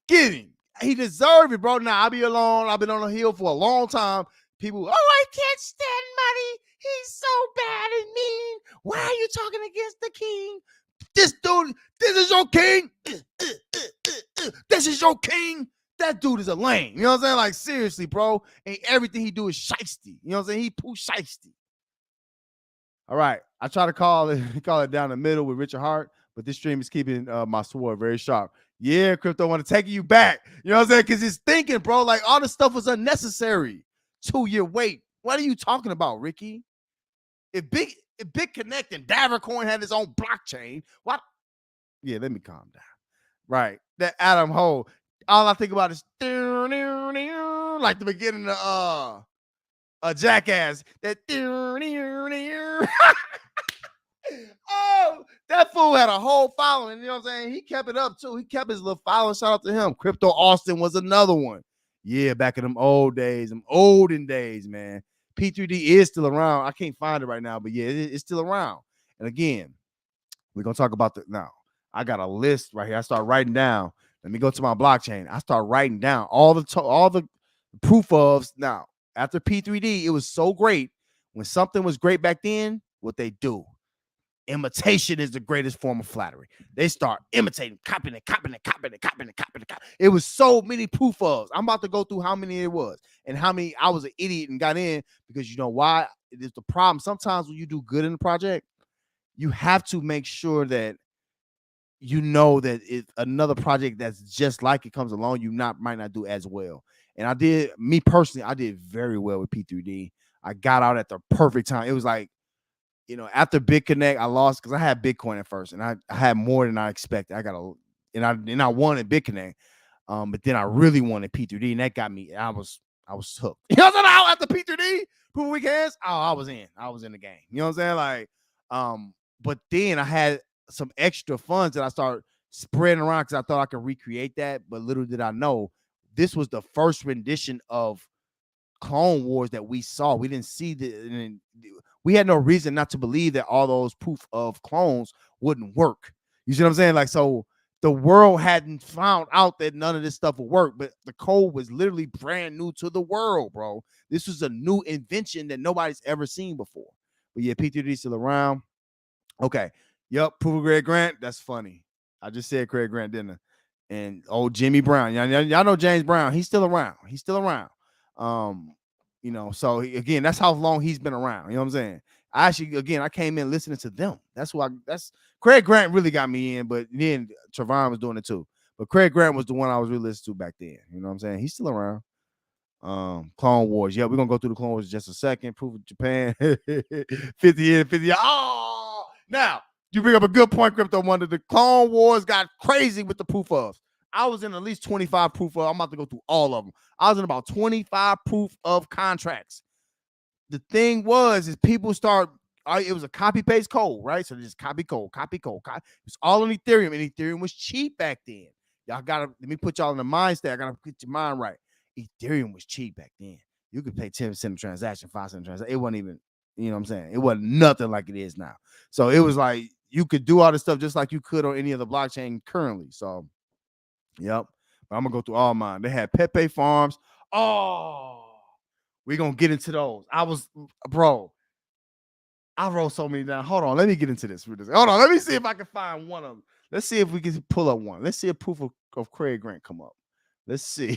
Get him. He deserves it, bro. Now I be alone. I've been on the hill for a long time. People, I can't stand money. He's so bad and mean. Why are you talking against the king? This dude, this is your king. This is your king. That dude is a lame. You know what I'm saying? Like, seriously, bro. And everything he do is shiesty. You know what I'm saying? He poo shiesty. All right. I try to call it down the middle with Richard Hart, but this stream is keeping my sword very sharp. Yeah, Crypto want to take you back. You know what I'm saying? Because he's thinking, bro, like, all this stuff was unnecessary. 2-year wait. What are you talking about, Ricky? If Big Connect and Davercoin had his own blockchain, what? Yeah, let me calm down. Right. That Adam Ho. All I think about is like the beginning of a Jackass. That oh, that fool had a whole following. You know what I'm saying? He kept it up too. He kept his little following. Shout out to him. Crypto Austin was another one. Yeah, back in them old days, them olden days, man. P3D is still around. I can't find it right now, but yeah, it's still around. And again, we're gonna talk about now. I got a list right here. I start writing down. Let me go to my blockchain. I start writing down all the proof ofs. Now, after P3D, it was so great. When something was great back then, what they do. Imitation is the greatest form of flattery. They start imitating, copying it. It was so many proof ofs. I'm about to go through how many it was and how many I was an idiot and got in, because you know why? It is the problem. Sometimes when you do good in the project, you have to make sure that you know that if another project that's just like it comes along, you might not do as well. And I did very well with P3D. I got out at the perfect time. It was like, after Big Connect, I lost because I had Bitcoin at first, and I had more than I expected. And I won at Big Connect. But then I really wanted P3D, and that got me. I was hooked. You know what I'm saying? After P3D, Proof Weekends, I was in the game. You know what I'm saying? Like, but then I had some extra funds that I started spreading around because I thought I could recreate that. But little did I know, this was the first rendition of Clone Wars that we saw. We didn't see we had no reason not to believe that all those proof of clones wouldn't work. You see what I'm saying? Like, so the world hadn't found out that none of this stuff would work, but the code was literally brand new to the world, bro. This was a new invention that nobody's ever seen before. But yeah, P3D still around. Okay. Yep. Proof of Craig Grant. That's funny. I just said Craig Grant, didn't I? And Jimmy Brown. Y'all know James Brown. He's still around. So again, that's how long he's been around. You know what I'm saying? I came in listening to them. That's Craig Grant really got me in, but then Trevon was doing it too. But Craig Grant was the one I was really listening to back then. You know what I'm saying? He's still around. Clone Wars. Yeah, we're gonna go through the Clone Wars in just a second. Proof of Japan. 50 years, 50 years. Oh, now you bring up a good point, Crypto Wonder. The Clone Wars got crazy with the proof of. I was in at least 25 proof of. I'm about to go through all of them. I was in about 25 proof of contracts. The thing is people start. It was a copy paste code, right? So just copy code. It's all on Ethereum, and Ethereum was cheap back then. Y'all gotta let me put y'all in the mind state. I gotta get your mind right. Ethereum was cheap back then. You could pay 10% of transaction, 5% of transaction. It wasn't even, you know what I'm saying? It wasn't nothing like it is now. So it was like you could do all this stuff just like you could on any other blockchain currently. So, yep. But I'm gonna go through all mine. They had Pepe Farms. Oh, we're gonna get into those. I wrote so many down. Hold on, let me get into this. Hold on, let me see if I can find one of them. Let's see if we can pull up one. Let's see if proof of Craig Grant come up. Let's see.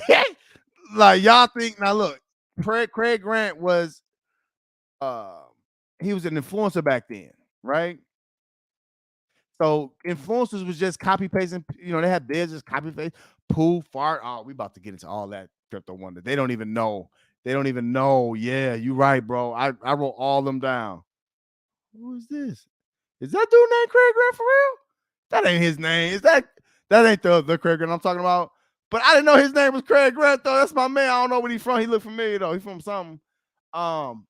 Like y'all think now. Look, Craig Grant was uh he was an influencer back then, right? So influencers was just copy pasting. You know, they had theirs just copy paste, poo, fart. Oh, we about to get into all that crypto wonder. They don't even know. They don't even know. Yeah, you right, bro. I wrote all them down. Who is this? Is that dude named Craig Grant for real? That ain't his name. Is that ain't the Craig Grant I'm talking about? But I didn't know his name was Craig Grant though. That's my man. I don't know where he's from. He looked familiar though. He's from something. Um,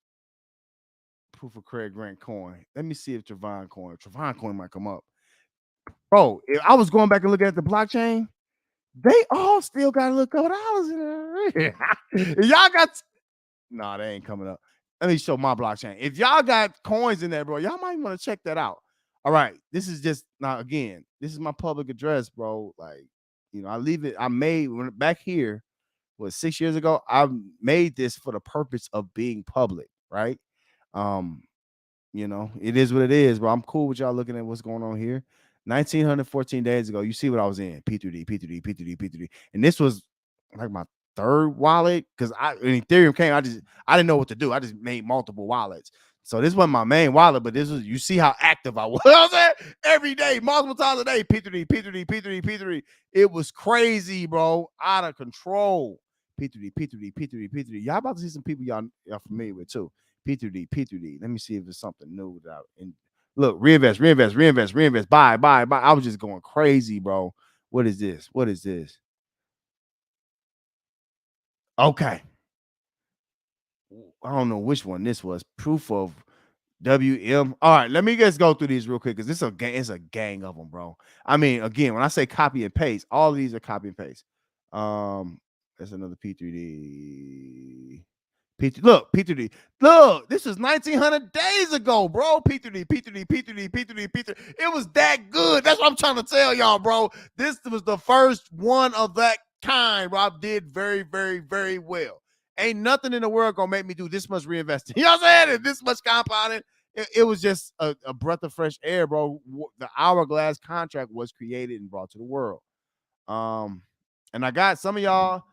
Proof of Craig Grant coin. Let me see if Trevon coin might come up. Bro, if I was going back and looking at the blockchain, they all still got a little couple dollars in there. Y'all got nah, they ain't coming up. Let me show my blockchain. If y'all got coins in there, bro, y'all might want to check that out. All right. This is just now again, this is my public address, bro. Like, you know, I leave it. I made when back here was 6 years ago. I made this for the purpose of being public, right? Um, you know, it is what it is, bro. I'm cool with y'all looking at what's going on here. 1914 days ago, you see what I was in P3D, P3D, P3D, P3D, and this was like my third wallet because when Ethereum came, I didn't know what to do. I just made multiple wallets. So this wasn't my main wallet, but this was you see how active I was. Every day, multiple times a day, P3D, P3D, P3D, P3D. It was crazy, bro, out of control. P3D, P3D, P3D, P3D. Y'all about to see some people y'all familiar with too. P3D, P3D. Let me see if there's something new that and look, reinvest, reinvest, reinvest, reinvest, buy, buy, buy. I was just going crazy, bro. What is this? What is this? Okay. I don't know which one this was. Proof of WM. All right, let me just go through these real quick because this is a gang. It's a gang of them, bro. I mean, again, when I say copy and paste, all of these are copy and paste. There's another P3D. Look, P3D. Look, this was 1900 days ago, bro. P3D, P3D, P3D, P3D, P3D. It was that good. That's what I'm trying to tell y'all, bro. This was the first one of that kind. Rob did very, very, very well. Ain't nothing in the world gonna make me do this much reinvesting. You know what I'm saying? And this much compounding. It was just a breath of fresh air, bro. The hourglass contract was created and brought to the world. And I got some of y'all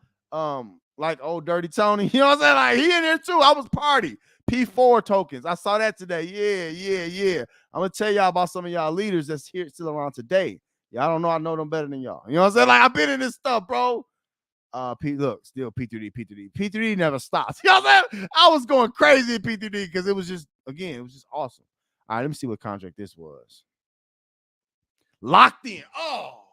like old Dirty Tony, you know what I'm saying? Like he in there too. I was party P4 tokens. I saw that today. Yeah. I'm gonna tell y'all about some of y'all leaders that's here still around today. Y'all don't know I know them better than y'all. You know what I'm saying? Like I've been in this stuff, bro. Look, still P3D, P3D. P3D never stops. You know what I'm saying? I was going crazy in P3D because it was just awesome. All right, let me see what contract this was. Locked in. Oh,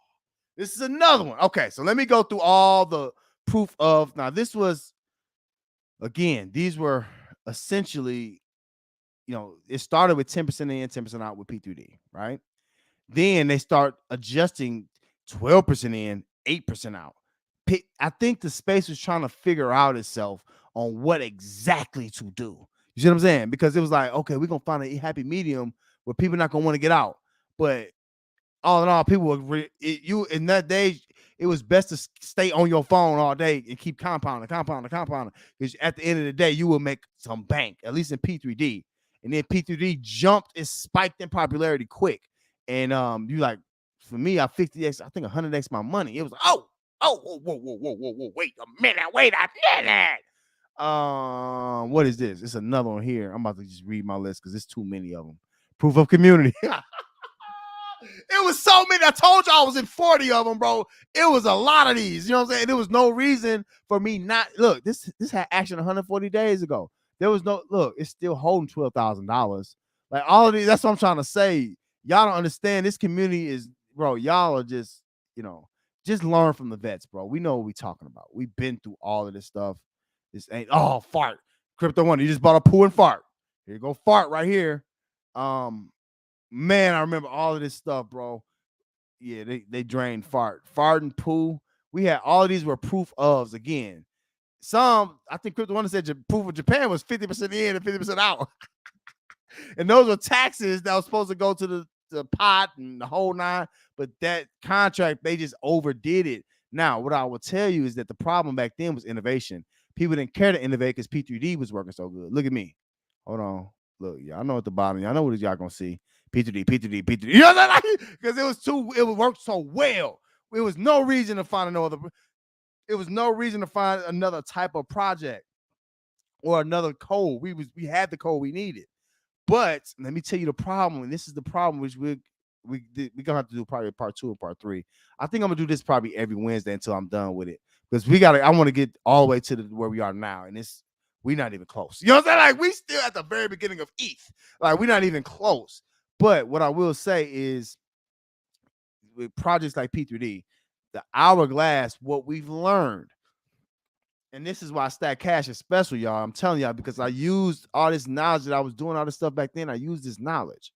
this is another one. Okay, so let me go through all the proof of. Now, this was, again, these were essentially, you know, it started with 10% in, 10% out with P3D, right? Then they start adjusting 12% in, 8% out. I think the space was trying to figure out itself on what exactly to do. You see what I'm saying? Because it was like, okay, we're going to find a happy medium where people not going to want to get out. But all in all, people were you in that day. It was best to stay on your phone all day and keep compounding. Because at the end of the day, you will make some bank, at least in P3D. And then P3D jumped and spiked in popularity quick. And you like, for me, I 50x, I think 100x my money. It was whoa, wait a minute. What is this? It's another one here. I'm about to just read my list because it's too many of them. Proof of community. It was so many. I told you I was in 40 of them, bro. It was a lot of these. You know what I'm saying? There was no reason for me not. Look, this had action 140 days ago. There was no look. It's still holding $12,000. Like all of these. That's what I'm trying to say. Y'all don't understand. This community is, bro. Y'all are just, you know, just learn from the vets, bro. We know what we talking about. We've been through all of this stuff. This ain't fart. Crypto One. You just bought a poo and fart. Here you go, fart right here. Man, I remember all of this stuff, bro. Yeah, they drained fart and poo. We had all of these were proof ofs again. Some, I think Crypto One said proof of Japan was 50% in and 50% out. And those were taxes that was supposed to go to the pot and the whole nine. But that contract, they just overdid it. Now, what I will tell you is that the problem back then was innovation. People didn't care to innovate because P3D was working so good. Look at me. Hold on. Look, y'all know at the bottom, y'all know what y'all gonna see. P3D, P3D, P3D. You know what I'm saying? Because it worked so well. It was no reason to find it was no reason to find another type of project or another code. We had the code we needed. But let me tell you the problem, and this is the problem, which we're gonna have to do probably part 2 or part 3. I think I'm gonna do this probably every Wednesday until I'm done with it, because I want to get all the way to where we are now, and we're not even close. You know what I'm saying? Like, we still at the very beginning of ETH. Like, we're not even close. But what I will say is, with projects like P3D, the hourglass, what we've learned, and this is why Stack Cash is special, y'all. I'm telling y'all, because I used all this knowledge that I was doing all this stuff back then. I used this knowledge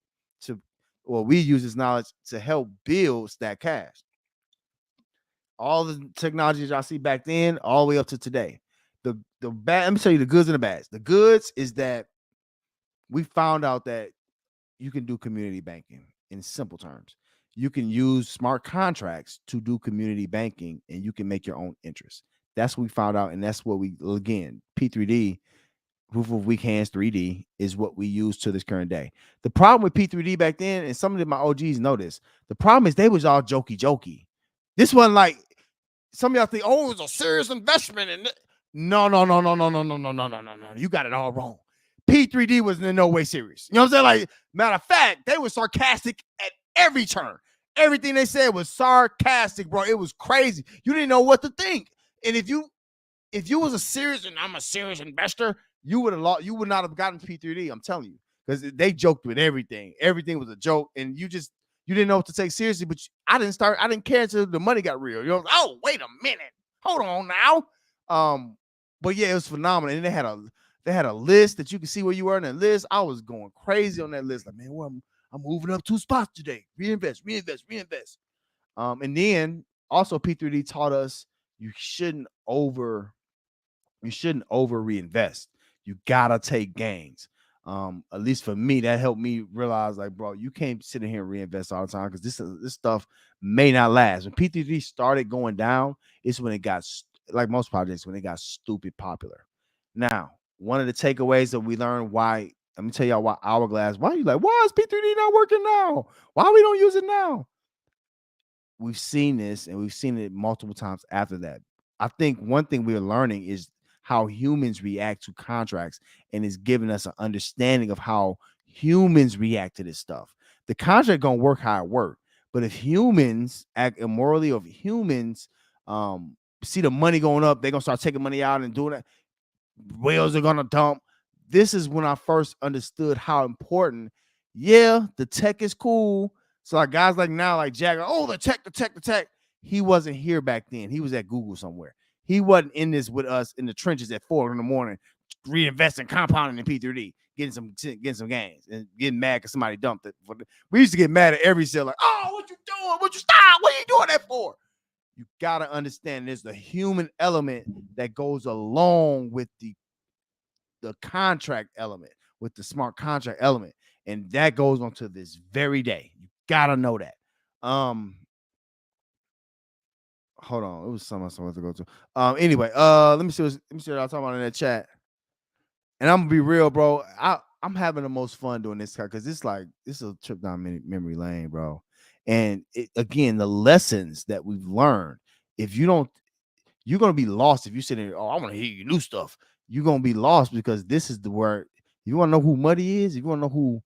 we use this knowledge to help build Stack Cash. All the technologies y'all see back then, all the way up to today. The bad, let me tell you the goods and the bads. The goods is that we found out that you can do community banking in simple terms. You can use smart contracts to do community banking, and you can make your own interest. That's what we found out, and that's what again, P3D, proof of weak hands 3D, is what we use to this current day. The problem with P3D back then, and some of my OGs know this, the problem is they was all jokey. This wasn't like, some of y'all think, oh, it was a serious investment. And no. You got it all wrong. P3D was in no way serious. You know what I'm saying? Like, matter of fact, they were sarcastic at every turn. Everything they said was sarcastic, bro. It was crazy. You didn't know what to think. And if you was a serious, and I'm a serious investor, you would not have gotten P3D. I'm telling you, because they joked with everything. Everything was a joke, and you didn't know what to take seriously. But I didn't care until the money got real. You know, oh, wait a minute, hold on now. But yeah, it was phenomenal. And they had a list that you could see where you were in that list. I was going crazy on that list. Like, man, well, I'm moving up 2 spots today. Reinvest. And then also P3D taught us you shouldn't over reinvest. You gotta take gains. At least for me, that helped me realize, like, bro, you can't sit in here and reinvest all the time, because this stuff may not last. When P3D started going down, it's when it got, like most projects, when it got stupid popular. Now, one of the takeaways that we learned, why, let me tell y'all why Hourglass, why you like, why is P3D not working now? Why we don't use it now? We've seen this, and we've seen it multiple times after that. I think one thing we're learning is how humans react to contracts, and is giving us an understanding of how humans react to this stuff. The contract gonna work how it work, but if humans act immorally, or if humans see the money going up, they're gonna start taking money out and doing that. Whales are gonna dump. This is when I first understood how important. Yeah, the tech is cool. So like guys like now, like Jack, oh, the tech. He wasn't here back then. He was at Google somewhere. He wasn't in this with us in the trenches at 4 in.the morning, reinvesting, compounding in P3D, getting some gains, and getting mad because somebody dumped it. We used to get mad at every sale, like, oh, what you doing? What you stop? What are you doing that for? You gotta understand there's the human element that goes along with the contract element, with the smart contract element, and that goes on to this very day. You gotta know that. Hold on, it was something else I wanted to go to. Anyway, let me see what y'all talking about in that chat. And I'm gonna be real, bro. I'm having the most fun doing this because this is a trip down memory lane, bro. And again, the lessons that we've learned. If you don't, you're gonna be lost if you sit there. Oh, I want to hear you new stuff. You're gonna be lost, because this is the word. You want to know who Muddy is? You want to know who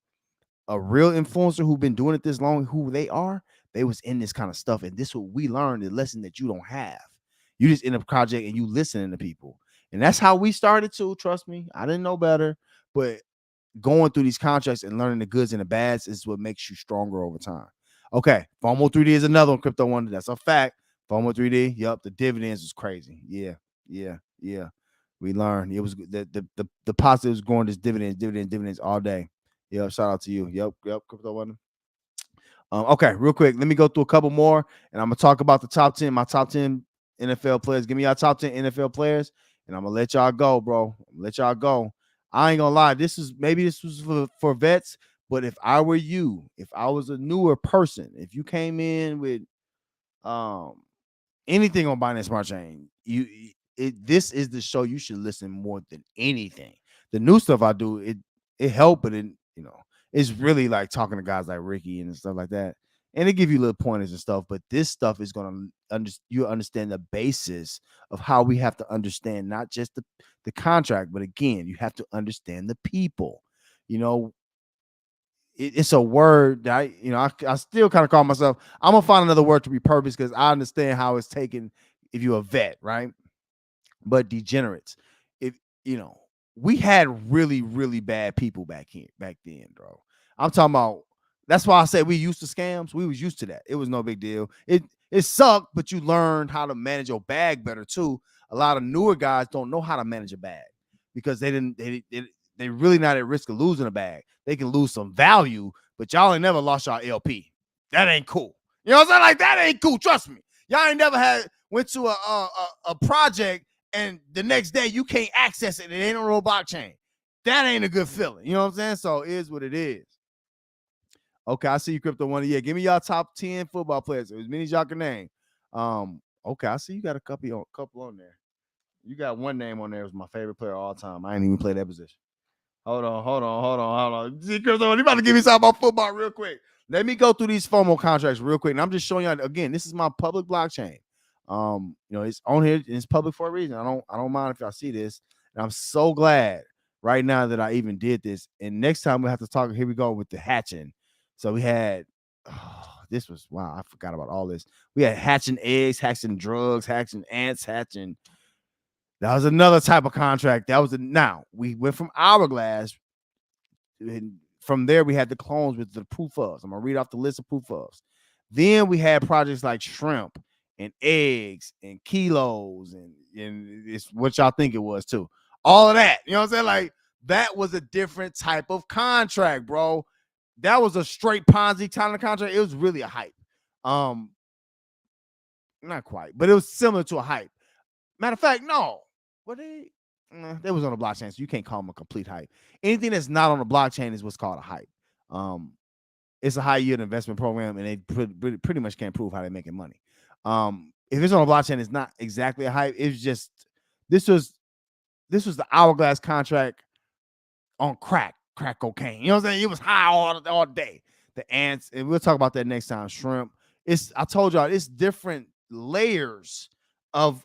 a real influencer who've been doing it this long, who they are? They was in this kind of stuff, and this is what we learned, the lesson that you don't have. You just in a project and you listening to people, and that's how we started too. Trust me, I didn't know better, but going through these contracts and learning the goods and the bads is what makes you stronger over time. Okay, FOMO 3D is another one, crypto one. That's a fact. FOMO 3D. Yup, the dividends was crazy. Yeah. We learned it was the positives going this dividends all day. Yeah, shout out to you. Yep, crypto one. Okay, real quick, let me go through a couple more, and I'm gonna talk about the top 10, my top 10 NFL players. Give me your top 10 NFL players, and I'm gonna let y'all go, bro. Let y'all go. I ain't gonna lie, this was for vets, but if I were you, if I was a newer person, if you came in with anything on Binance Smart Chain, this is the show you should listen more than anything. The new stuff I do, it helped, but it's really like talking to guys like Ricky and stuff like that. And they give you little pointers and stuff, but this stuff is going to you understand the basis of how we have to understand not just the contract, but again, you have to understand the people. It's a word that I still kind of call myself. I'm gonna find another word to repurpose because I understand how it's taken if you're a vet, right? But degenerates, if we had really, really bad people back then, bro. I'm talking about. That's why I say we used to scams. We was used to that. It was no big deal. It sucked, but you learned how to manage your bag better too. A lot of newer guys don't know how to manage a bag because they really not at risk of losing a bag. They can lose some value, but y'all ain't never lost y'all LP. That ain't cool. You know what I'm saying? Like, that ain't cool. Trust me. Y'all ain't never went to a project and the next day you can't access it. It ain't on a blockchain. That ain't a good feeling. You know what I'm saying? So it is what it is. Okay, I see you, Crypto One. Yeah, give me y'all top 10 football players, as many as y'all can name. Okay, I see you got a couple on there. You got one name on there. It was my favorite player of all time. I ain't even played that position. Hold on. See, Crypto, you about to give me something about football real quick. Let me go through these FOMO contracts real quick. And I'm just showing you again, this is my public blockchain. It's on here, it's public for a reason. I don't mind if y'all see this. And I'm so glad right now that I even did this. And next time we have to talk, here we go with the hatching. So we had this was wow, I forgot about all this. We had hatching eggs, hatching drugs, hatching ants, hatching. That was another type of contract. Now we went from Hourglass, and from there we had the clones with the proof ofs. I'm gonna read off the list of proof ofs. Then we had projects like shrimp and eggs and kilos and it's what y'all think it was too. All of that, you know what I'm saying? Like, that was a different type of contract, bro. That was a straight Ponzi kind of contract. It was really a hype. Not quite, but it was similar to a hype. Matter of fact, no. What they was on the blockchain, so you can't call them a complete hype. Anything that's not on the blockchain is what's called a hype. It's a high yield investment program, and they pretty much can't prove how they're making money. If it's on a blockchain, it's not exactly a hype. It's just this was the Hourglass contract on crack cocaine. You know what I'm saying? It was high all day. The ants, and we'll talk about that next time. Shrimp. I told y'all, it's different layers of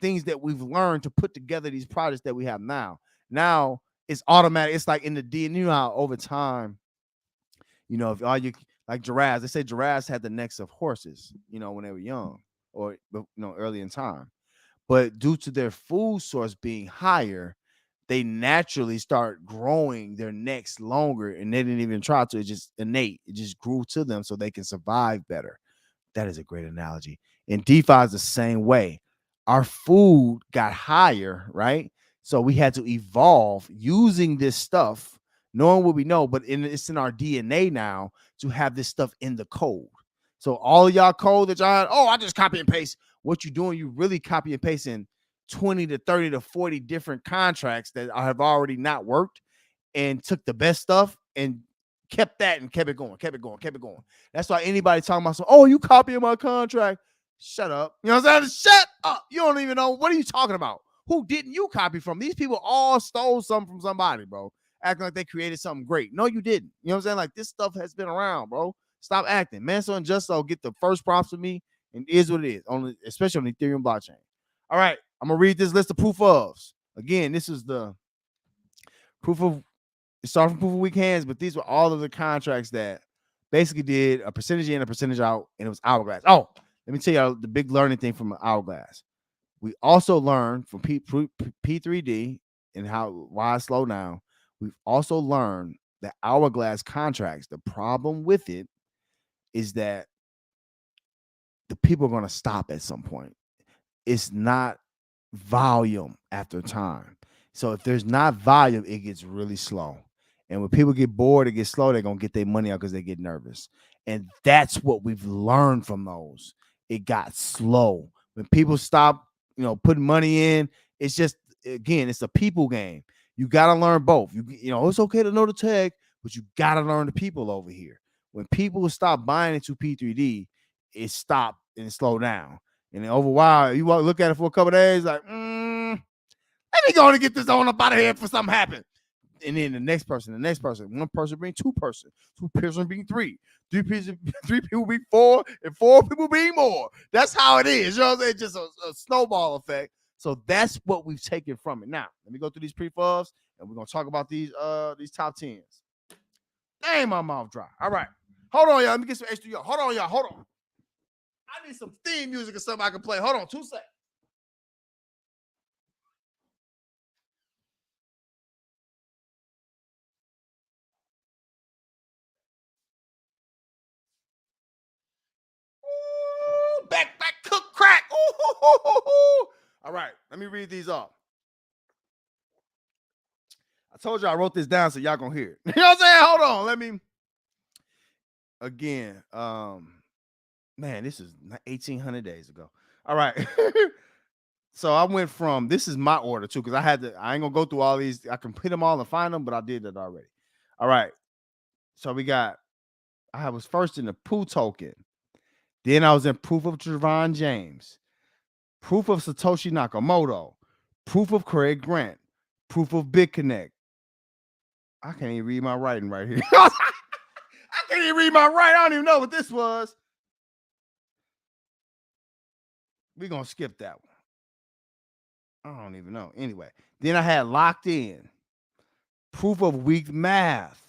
things that we've learned to put together these projects that we have now. Now it's automatic. It's like in the DNA. You know how over time, if all you like giraffes, they say giraffes had the necks of horses, when they were young or early in time. But due to their food source being higher, they naturally start growing their necks longer, and they didn't even try to. It's just innate. It just grew to them so they can survive better. That is a great analogy. And DeFi is the same way. Our food got higher, right? So we had to evolve using this stuff, knowing what we know, but it's in our DNA now to have this stuff in the code. So all of y'all code that y'all, I just copy and paste. What you're doing, you really copy and pasting 20 to 30 to 40 different contracts that have already not worked, and took the best stuff and kept that and kept it going. That's why anybody talking about you copying my contract. Shut up. You know what I'm saying? Shut up. You don't even know. What are you talking about? Who didn't you copy from? These people all stole something from somebody, bro. Acting like they created something great. No, you didn't. You know what I'm saying? Like, this stuff has been around, bro. Stop acting. Manso and Justo get the first prompts from me, and it is what it is, especially on the Ethereum blockchain. All right, I'm going to read this list of proof ofs. Again, this is the proof of, it started from proof of weak hands, but these were all of the contracts that basically did a percentage in, a percentage out, and it was Hourglass. Oh, let me tell you the big learning thing from Hourglass. We also learned from P3D and why it slowed down. We've also learned that Hourglass contracts, the problem with it is that the people are going to stop at some point. It's not volume after time. So if there's not volume, it gets really slow. And when people get bored, it gets slow, they're going to get their money out because they get nervous. And that's what we've learned from those. It got slow. When people stop, putting money in, it's just, again, it's a people game. You got to learn both. It's okay to know the tech, but you got to learn the people over here. When people stop buying into P3D, it stopped and it slowed down. And then over a while, you look at it for a couple of days, like, let me go and get this on up out of here for something happen. and then the next person, one person bring two person bring three people bring four, and four people bring more. That's how it is. You know what I'm saying? Just a snowball effect. So that's what we've taken from it. Now, let me go through these prefabs, and we're gonna talk about these top tens. Dang, my mouth dry. All right. Hold on, y'all. Let me get some extra, y'all. Hold on, y'all. Hold on. I need some theme music or something I can play. Hold on, 2 seconds. Ooh, back, cook, crack. Ooh. All right, let me read these off. I told you I wrote this down so y'all gonna hear it. You know what I'm saying? Hold on. Let me again. Man, this is 1,800 days ago. All right. So I went from, this is my order too, because I ain't gonna go through all these. I can put them all and find them, but I did that already. All right. So I was first in the Pooh token. Then I was in proof of Javon James, proof of Satoshi Nakamoto, proof of Craig Grant, proof of BitConnect. I can't even read my writing right here. I can't even read my writing. I don't even know what this was. We're going to skip that one. I don't even know. Anyway, then I had locked in, proof of weak math.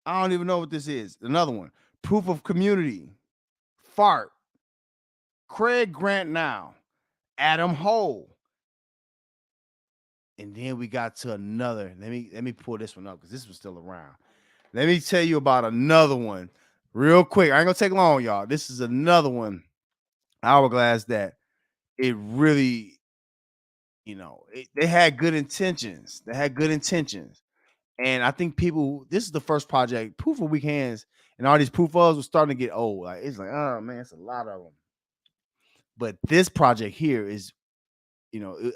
I don't even know what this is. Another one, proof of community, fart, Craig Grant now, Adam Hole. And then we got to another. Let me pull this one up because this was still around. Let me tell you about another one real quick. I ain't gonna take long, y'all. This is another one, Hourglass, that it really, they had good intentions. And I think this is the first project, Proof of Weak Hands, and all these proof ofs were starting to get old. Like, it's like, oh man, it's a lot of them. But this project here is,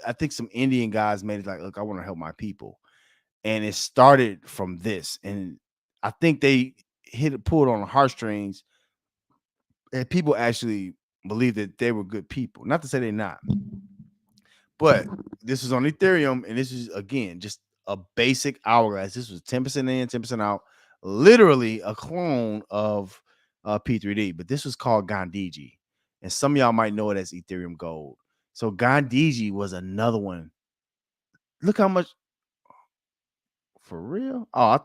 I think some Indian guys made it like, look, I want to help my people. And it started from this. And I think they pulled on the heartstrings, and people actually believe that they were good people. Not to say they're not. But this is on Ethereum, and this is, again, just a basic Hourglass. This was 10% in, 10% out. Literally a clone of P3D. But this was called Gandhiji. And some of y'all might know it as Ethereum Gold. So Gandhiji was another one. Look how much. For real? Oh,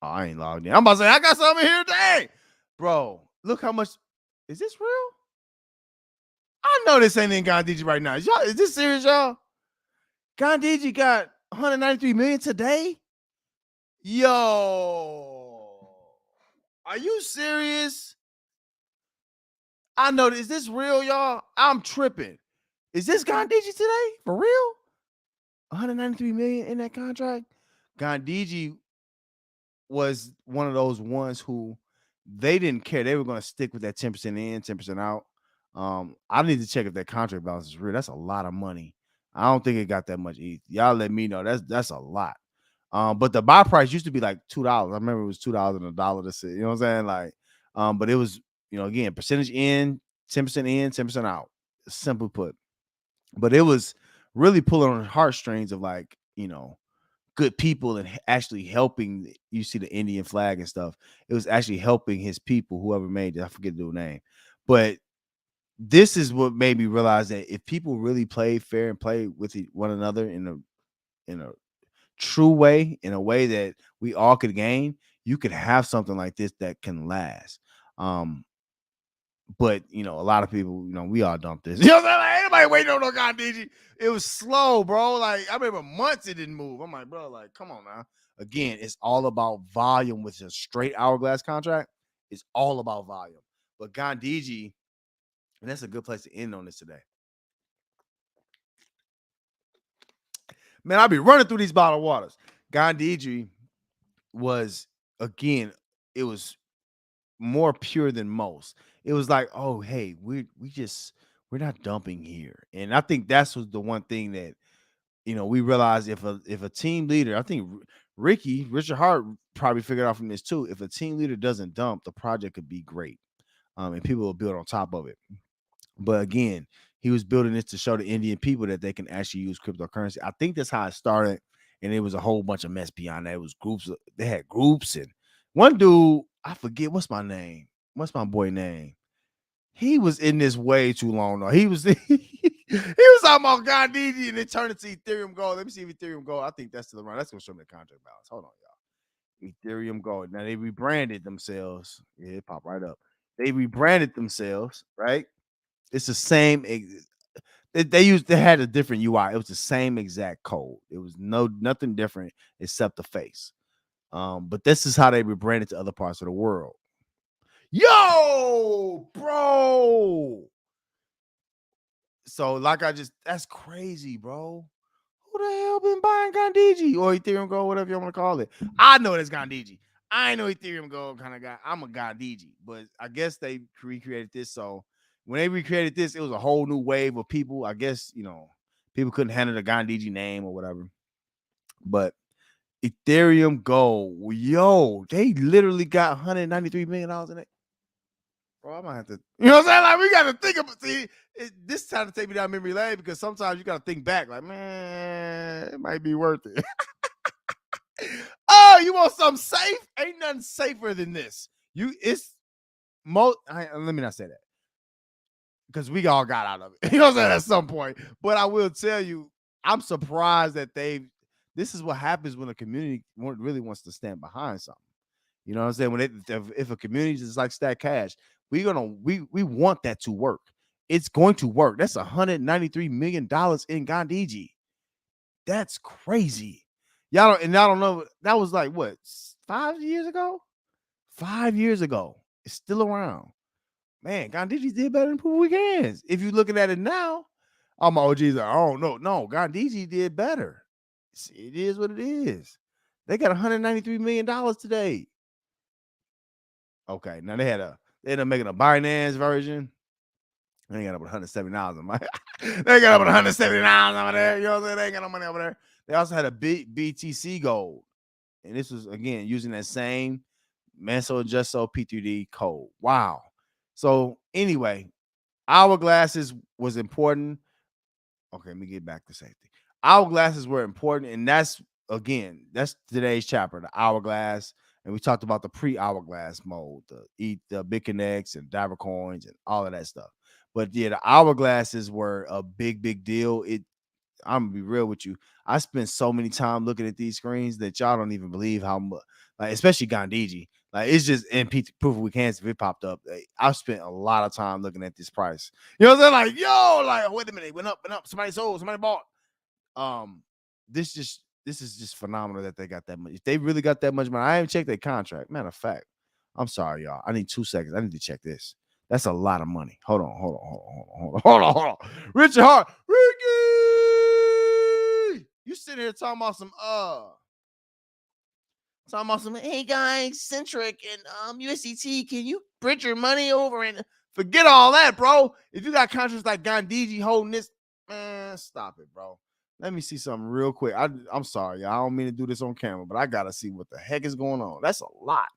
I ain't logged in. I'm about to say, I got something here today. Bro, look how much. Is this real? I know this ain't in Gandhiji right now. Is this serious, y'all? Gandhiji got 193 million today? Yo. Are you serious? I know. Is this real, y'all? I'm tripping. Is this Gandhiji today? For real? 193 million in that contract? Gandhiji was one of those ones who they didn't care. They were going to stick with that 10% in, 10% out. I need to check if that contract balance is real. That's a lot of money. I don't think it got that much ETH. Y'all let me know. That's a lot. But the buy price used to be like $2. I remember it was $2 and $1 to sit. You know what I'm saying? Like, but it was, again, percentage in, 10% out. Simply put. But it was really pulling on the heartstrings of, like, good people and actually helping. You see the Indian flag and stuff. It was actually helping his people, whoever made it. I forget the name. But this is what made me realize that if people really play fair and play with one another in a true way, in a way that we all could gain, you could have something like this that can last. But a lot of people, we all dumped this. You know what I'm saying? Like, anybody waiting on no Gandhiji. It was slow, bro. Like, I remember months it didn't move. I'm like, bro, like, come on now. Again, it's all about volume with a straight Hourglass contract. It's all about volume. But Gandhiji, and that's a good place to end on this today. Man, I'll be running through these bottled waters. Gandhiji was, again, it was more pure than most. It was like, oh, hey, we're not dumping here. And I think that's was the one thing that, we realized if a team leader, I think Richard Hart probably figured out from this too. If a team leader doesn't dump, the project could be great. And people will build on top of it. But again, he was building this to show the Indian people that they can actually use cryptocurrency. I think that's how it started. and it was a whole bunch of mess beyond that. It was groups. They had groups, and one dude, I forget what's my boy name. He was in this way too long though. He was he was talking about Gandhi and it turned into Ethereum Gold. Let me see if Ethereum Gold. I think that's still around. That's gonna show me the contract balance. Hold on, y'all. Ethereum Gold. Now they rebranded themselves. Yeah, it popped right up. They rebranded themselves, right? It's the same. They had a different UI. It was the same exact code. It was nothing different except the face. But this is how they rebranded to other parts of the world. Yo, bro. So that's crazy, bro. Who the hell been buying Gandhi or Ethereum Gold, whatever you want to call it? I know it's Gandhi. I ain't no Ethereum Gold kind of guy. I'm a Gandhi, but I guess they recreated this. So when they recreated this, it was a whole new wave of people. I guess, people couldn't handle the Gandhi name or whatever. But Ethereum Gold, yo, they literally got $193 million in it. Bro, I might have to, you know what I'm saying? Like, we got to think about, this time to take me down memory lane because sometimes you got to think back, like, man, it might be worth it. Oh, you want something safe? Ain't nothing safer than this. Let me not say that because we all got out of it. You know what I'm saying? At some point. But I will tell you, I'm surprised that this is what happens when a community really wants to stand behind something. You know what I'm saying? If a community is like Stack Cash, we want that to work. It's going to work. That's $193 million in Gandhi. That's crazy. Y'all don't know. That was like what, 5 years ago? 5 years ago. It's still around. Man, Gandhi did better than Proof Weekends. If you're looking at it now, all my OGs are, oh no, Gandhi did better. It is what it is. They got $193 million today. Okay, now they ended up making a Binance version. They ain't got up with $170 on my. They got up with $170 over there. You know what I'm saying? They ain't got no money over there. They also had a BTC Gold, and this was again using that same Manso Gesso P3D code. Wow. So anyway, hourglasses was important. Okay, let me get back to safety. Hourglasses were important, and that's today's chapter, the hourglass. And we talked about the pre-hourglass mode, the BitConnects and Diver coins and all of that stuff. But yeah, the hourglasses were a big deal. I'm gonna be real with you. I spent so many time looking at these screens that y'all don't even believe how much, like especially Gandhi. Like it's just in Proof of Weekends if it popped up. I've spent a lot of time looking at this price. You know what I'm saying? Like, yo, like wait a minute, it went up. Somebody sold, somebody bought. This is just phenomenal that they got that much. If they really got that much money, I haven't checked their contract. Matter of fact, I'm sorry, y'all. I need 2 seconds. I need to check this. That's a lot of money. Hold on. Richard Hart. Ricky! You sitting here talking about some, hey guys, Centric and USDT, can you bridge your money over and forget all that, bro? If you got contracts like Gandhi holding this, man, stop it, bro. Let me see something real quick. I'm sorry, y'all. I don't mean to do this on camera, but I gotta see what the heck is going on. That's a lot.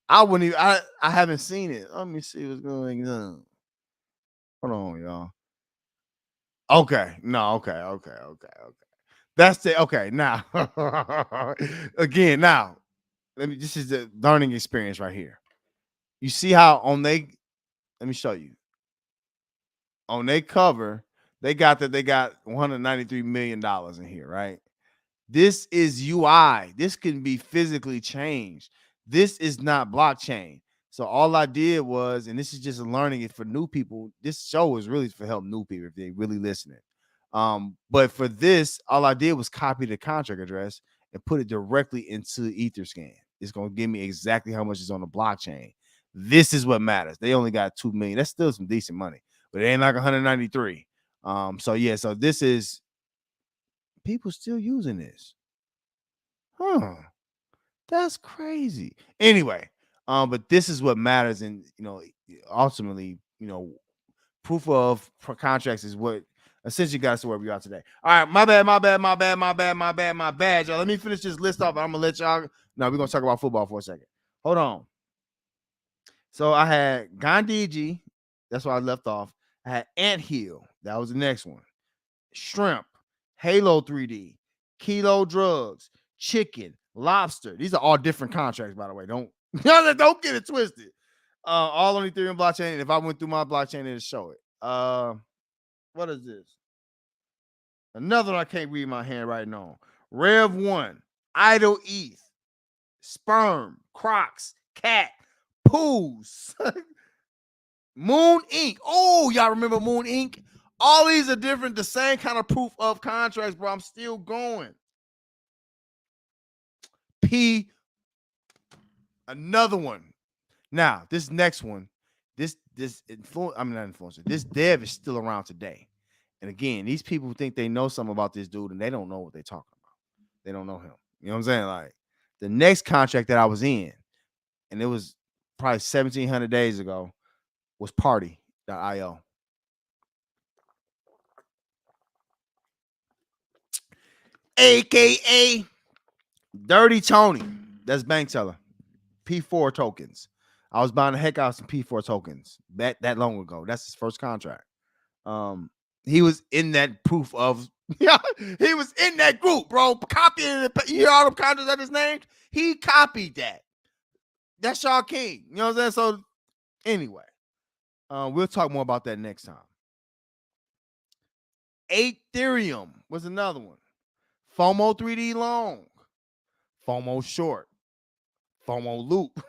I wouldn't even. I haven't seen it. Let me see what's going on. Hold on, y'all. Okay. No. Okay. That's it. Okay. Now, again. Now, this is the learning experience right here. You see how let me show you. On their cover, they got $193 million in here, right? This is UI. This can be physically changed. This is not blockchain. So all I did was, and this is just learning it for new people. This show is really for help new people if they really listening. But for this, all I did was copy the contract address and put it directly into Etherscan. It's gonna give me exactly how much is on the blockchain. This is what matters. They only got 2 million. That's still some decent money, but it ain't like 193. So yeah, so this is people still using this. Huh. That's crazy. Anyway, but this is what matters, and ultimately, proof of contracts is what essentially got us to where we are today. All right, my bad, y'all. Let me finish this list off. I'm gonna let y'all. No, we're gonna talk about football for a second. Hold on. So I had Gandhi. That's where I left off. I had Ant Hill. That was the next one. Shrimp, Halo 3D, kilo drugs, chicken, lobster. These are all different contracts, by the way. Don't don't get it twisted. All on Ethereum blockchain. And if I went through my blockchain, it'll show it. What is this? Another one I can't read my handwriting on. Rev1, Idle ETH, Sperm, Crocs, Cat, Poos, Moon Inc. Oh, y'all remember Moon Inc.? All these are different, the same kind of proof of contracts, bro. I'm still going. P, another one. Now, this next one, this influencer. This dev is still around today. And again, these people think they know something about this dude and they don't know what they're talking about. They don't know him. You know what I'm saying? Like the next contract that I was in, and it was probably 1,700 days ago, was party.io. AKA Dirty Tony. That's bank teller. P4 tokens. I was buying the heck out of some P4 tokens that long ago. That's his first contract. He was in that proof of, yeah, he was in that group, bro. Copying it. You hear all the contracts that is named? He copied that. That's Shaw King. You know what I'm saying? So anyway, we'll talk more about that next time. Ethereum was another one. FOMO 3D long. FOMO short. FOMO loop.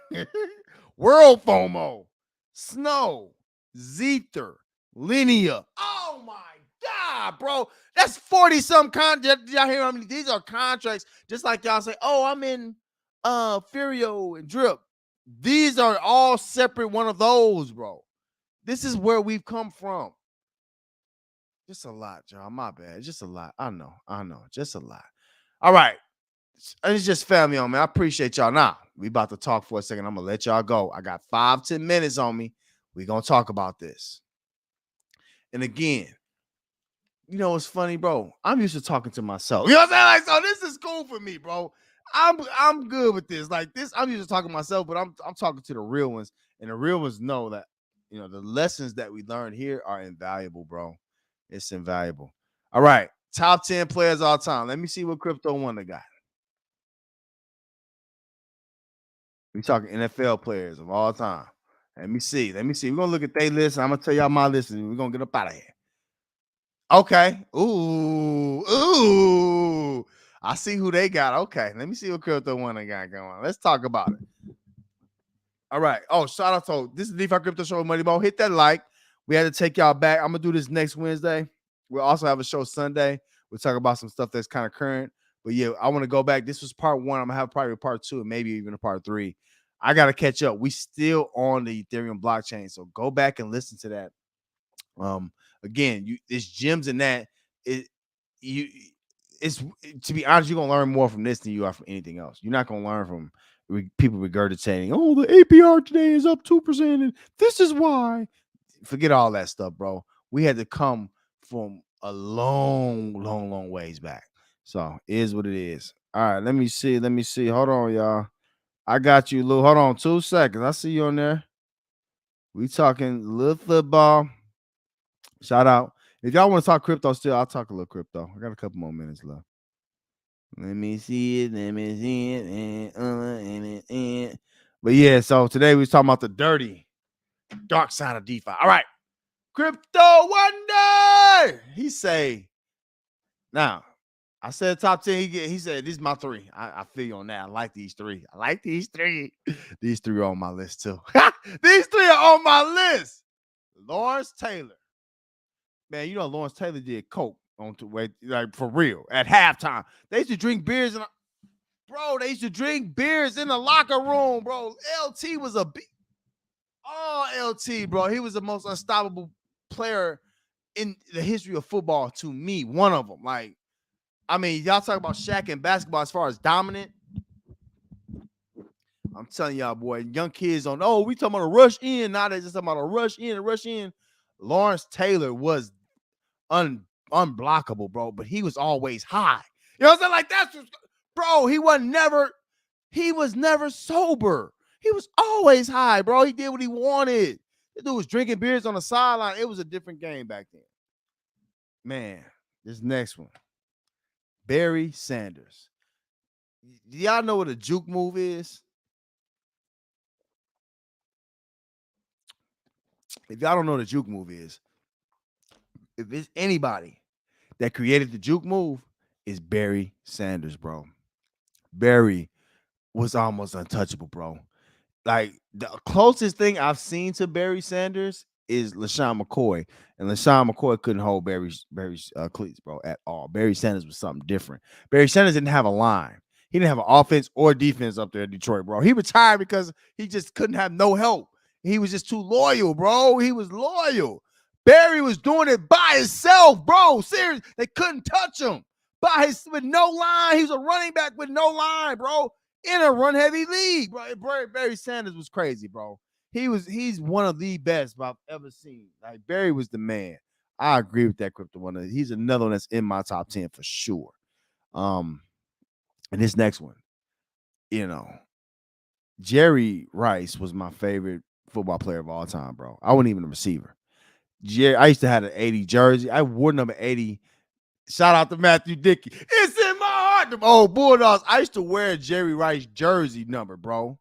World FOMO. Snow. Zether. Linear. Oh my God, bro. That's 40-something contracts. Y'all hear how many? These are contracts. Just like y'all say, oh, I'm in Furio and Drip. These are all separate one of those, bro. This is where we've come from. Just a lot, y'all. My bad. Just a lot. I know. Just a lot. All right. It's just family on me. I appreciate y'all. Now, we about to talk for a second. I'm going to let y'all go. I got 5-10 minutes on me. We're going to talk about this. And again, you know what's funny, bro? I'm used to talking to myself. You know what I'm saying? Like, so this is cool for me, bro. I'm good with this. Like this, I'm used to talking to myself, but I'm talking to the real ones. And the real ones know that, you know, the lessons that we learn here are invaluable, bro. It's invaluable. All right. Top 10 players all time. Let me see what Crypto Wonder got. We talking NFL players of all time. Let me see. We're gonna look at their list. I'm gonna tell y'all my list, and we're gonna get up out of here. Okay. Ooh. I see who they got. Okay. Let me see what Crypto Wonder got going on. Let's talk about it. All right. Oh, shout out to this is DeFi Crypto Show with Moneyball. Hit that like. We had to take y'all back. I'm gonna do this next Wednesday. We'll also have a show Sunday. We'll talk about some stuff that's kind of current. But yeah, I want to go back. This was part 1. I'm gonna have probably part 2 and maybe even a part 3. I gotta catch up. We still on the Ethereum blockchain, so go back and listen to that. Again, it's gems in that. It's to be honest, you're gonna learn more from this than you are from anything else. You're not gonna learn from people regurgitating, oh, the APR today is up 2%, and this is why. Forget all that stuff, bro. We had to come from a long ways back. So it is what it is. All right, let me see. Hold on, y'all. I got you, Lou. Hold on 2 seconds. I see you on there. We talking little football. Shout out. If y'all want to talk crypto still, I'll talk a little crypto. I got a couple more minutes left. Let me see it. But yeah, so today we was talking about the dirty, dark side of DeFi. All right. Crypto Wonder. He say, now, I said top 10. He said, this is my 3. I feel you on that. I like these 3. These 3 are on my list too. These 3 are on my list. Lawrence Taylor. Man, you know Lawrence Taylor did coke on to wait, like for real at halftime. They used to drink beers in they used to drink beers in the locker room, bro. LT was LT, bro. He was the most unstoppable player in the history of football to me. One of them. Like, I mean, y'all talk about Shaq and basketball as far as dominant. I'm telling y'all, boy, young kids don't know. We talking about a rush in. Now they just talking about a rush in. Lawrence Taylor was unblockable, bro, but he was always high. You know what I'm saying? Like, that's just, bro, he was never sober. He was always high, bro. He did what he wanted. This dude was drinking beers on the sideline. It was a different game back then. Man, this next one. Barry Sanders. Do y'all know what a juke move is? If y'all don't know what a juke move is, if it's anybody that created the juke move, is Barry Sanders, bro. Barry was almost untouchable, bro. Like the closest thing I've seen to Barry Sanders is LaShawn McCoy, and LaShawn McCoy couldn't hold Barry's cleats, bro, at all. Barry Sanders was something different. Barry Sanders didn't have a line. He didn't have an offense or defense up there in Detroit, bro. He retired because he just couldn't have no help. He was just too loyal, bro. He was loyal. Barry was doing it by himself, bro. Serious. They couldn't touch him. With no line. He was a running back with no line, bro. In a run heavy league, bro. Barry Sanders was crazy, bro. He's one of the best I've ever seen. Like Barry was the man. I agree with that crypto one. He's another one that's in my top 10 for sure. And this next one, Jerry Rice was my favorite football player of all time, bro. I wasn't even a receiver. I used to have an 80 jersey. I wore number 80. Shout out to Matthew Dickey. It's in my heart. Them old Bulldogs. I used to wear a Jerry Rice jersey number, bro.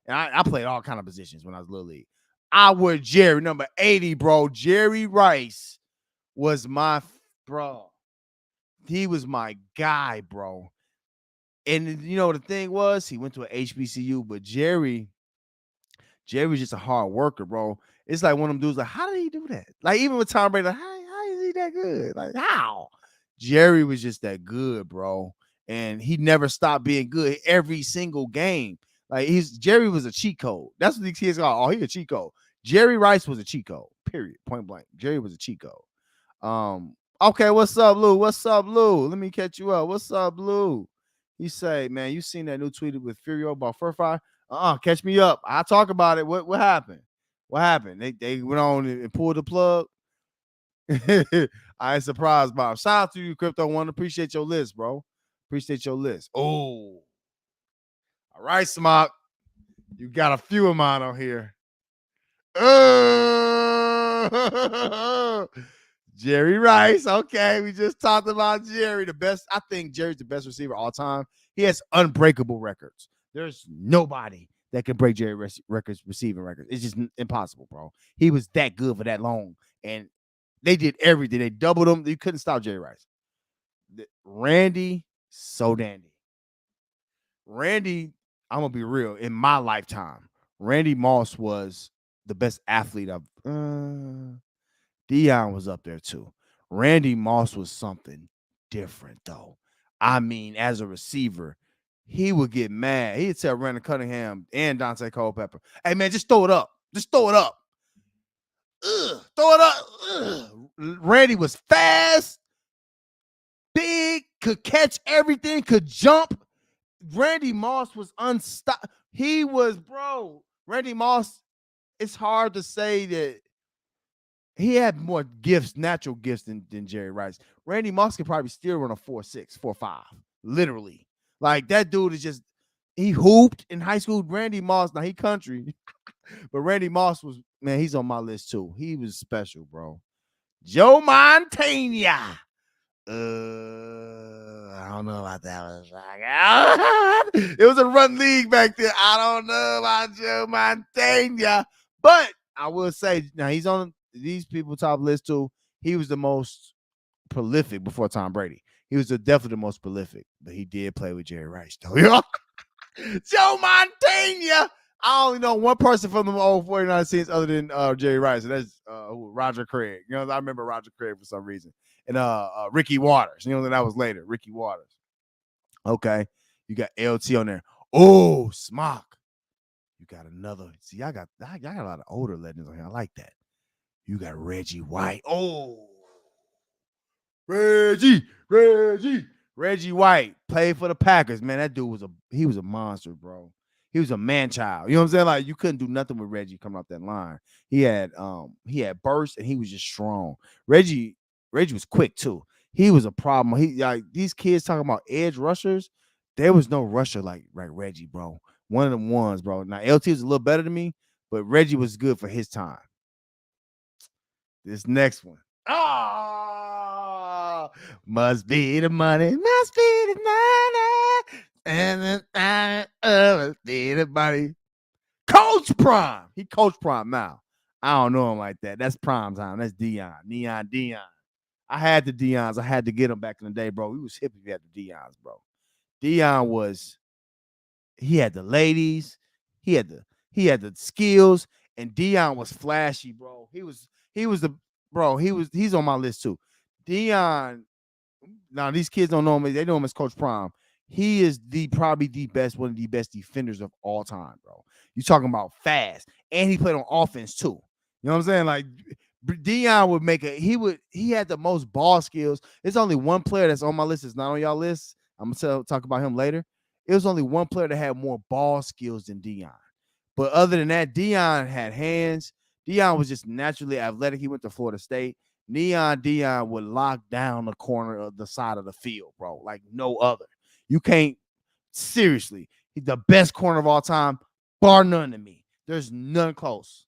And I played all kind of positions when I was little league. I wore Jerry number 80, bro. Jerry Rice was my bro. He was my guy, bro. And the thing was, he went to an HBCU, but Jerry was just a hard worker, bro. It's like one of them dudes, like, how did he do that? Like, even with Tom Brady, like, how is he that good? Like, how? Jerry was just that good, bro. And he never stopped being good every single game. Like, Jerry was a cheat code. That's what these kids call. Oh, he a cheat code. Jerry Rice was a cheat code, period. Point blank. Jerry was a cheat code. Okay, what's up, Lou? What's up, Lou? Let me catch you up. What's up, Lou? He say, man, you seen that new tweet with Furio about Furfire? Catch me up. I'll talk about it. What happened? What happened? They went on and pulled the plug. I ain't surprised, Bob. Shout out to you, Crypto One. Appreciate your list, bro. Appreciate your list. Oh, all right, Smock. You got a few of mine on here. Jerry Rice. Okay, we just talked about Jerry. The best. I think Jerry's the best receiver all time. He has unbreakable records. There's nobody that can break Jerry records, receiving records. It's just impossible, bro. He was that good for that long, and they did everything. They doubled him. You couldn't stop Jerry Rice. Randy, so dandy. Randy, I'm gonna be real. In my lifetime, Randy Moss was the best athlete I've. Dion was up there too. Randy Moss was something different, though. I mean, as a receiver, he would get mad. He'd tell Brandon Cunningham and Dante Culpepper, "Hey man, just throw it up. Just throw it up. Throw it up." Randy was fast, big, could catch everything, could jump. Randy Moss was unstoppable. He was, bro. Randy Moss, it's hard to say that he had more gifts, natural gifts than Jerry Rice. Randy Moss could probably still run a 4.6, 4.5, literally. Like, that dude is just, he hooped in high school. Randy Moss, now he country, but Randy Moss was, man, he's on my list too. He was special, bro. Joe Montana. I don't know about that one. It was a run league back then. I don't know about Joe Montana, but I will say, now he's on these people top list too. He was the most prolific before Tom Brady. He was definitely the most prolific, but he did play with Jerry Rice though. Joe Montana. I only know one person from the old 49 scenes other than Jerry Rice, and that's Roger Craig. I remember Roger Craig for some reason. And Ricky Waters. That was later. Ricky Waters. Okay. You got LT on there. Oh, Smock. You got another. See, I got a lot of older legends on here. I like that. You got Reggie White. Oh, Reggie White played for the Packers. Man, that dude was a monster, bro. He was a man child. You know what I'm saying? Like, you couldn't do nothing with Reggie coming off that line. He had burst, and he was just strong. Reggie was quick too. He was a problem. These kids talking about edge rushers. There was no rusher like Reggie, bro. One of them ones, bro. Now LT was a little better than me, but Reggie was good for his time. This next one. Must be the money. Must be the money. And then be the money. Coach Prime. He Coach Prime now. I don't know him like that. That's prime time. That's Dion. Dion. I had the Deions. I had to get them back in the day, bro. We was hip if you had the Deions, bro. Dion was, he had the ladies, he had the skills, and Dion was flashy, bro. He's on my list too. Dion, now these kids don't know him, they know him as Coach Prime. He is probably one of the best defenders of all time, bro. You talking about fast, and he played on offense too. You know what I'm saying? Like Dion would he had the most ball skills. There's only one player that's on my list. It's not on y'all list. I'm gonna talk about him later. It was only one player that had more ball skills than Dion. But other than that, Dion had hands. Dion was just naturally athletic. He went to Florida State. Dion would lock down the corner of the side of the field, bro, like no other. You can't, seriously, he's the best corner of all time, bar none to me. There's none close.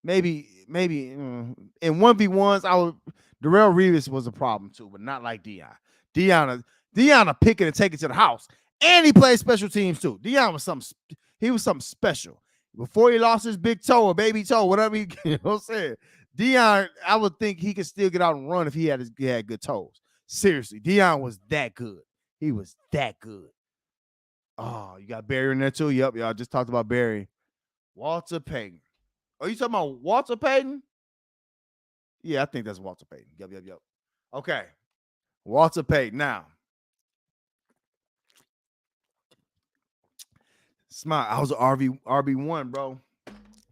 Maybe in 1v1s, Darrell Reeves was a problem too, but not like Dion. Dion a pick it and take it to the house. And he played special teams too. Dion was something special. Before he lost his big toe or baby toe, whatever you know what I'm saying. Dion, I would think he could still get out and run if he had good toes. Seriously, Dion was that good. He was that good. Oh, you got Barry in there too? Yep, y'all just talked about Barry. Walter Payton. Are you talking about Walter Payton? Yeah, I think that's Walter Payton. Yep. Okay. Walter Payton. Now, smart. I was an RB1, bro.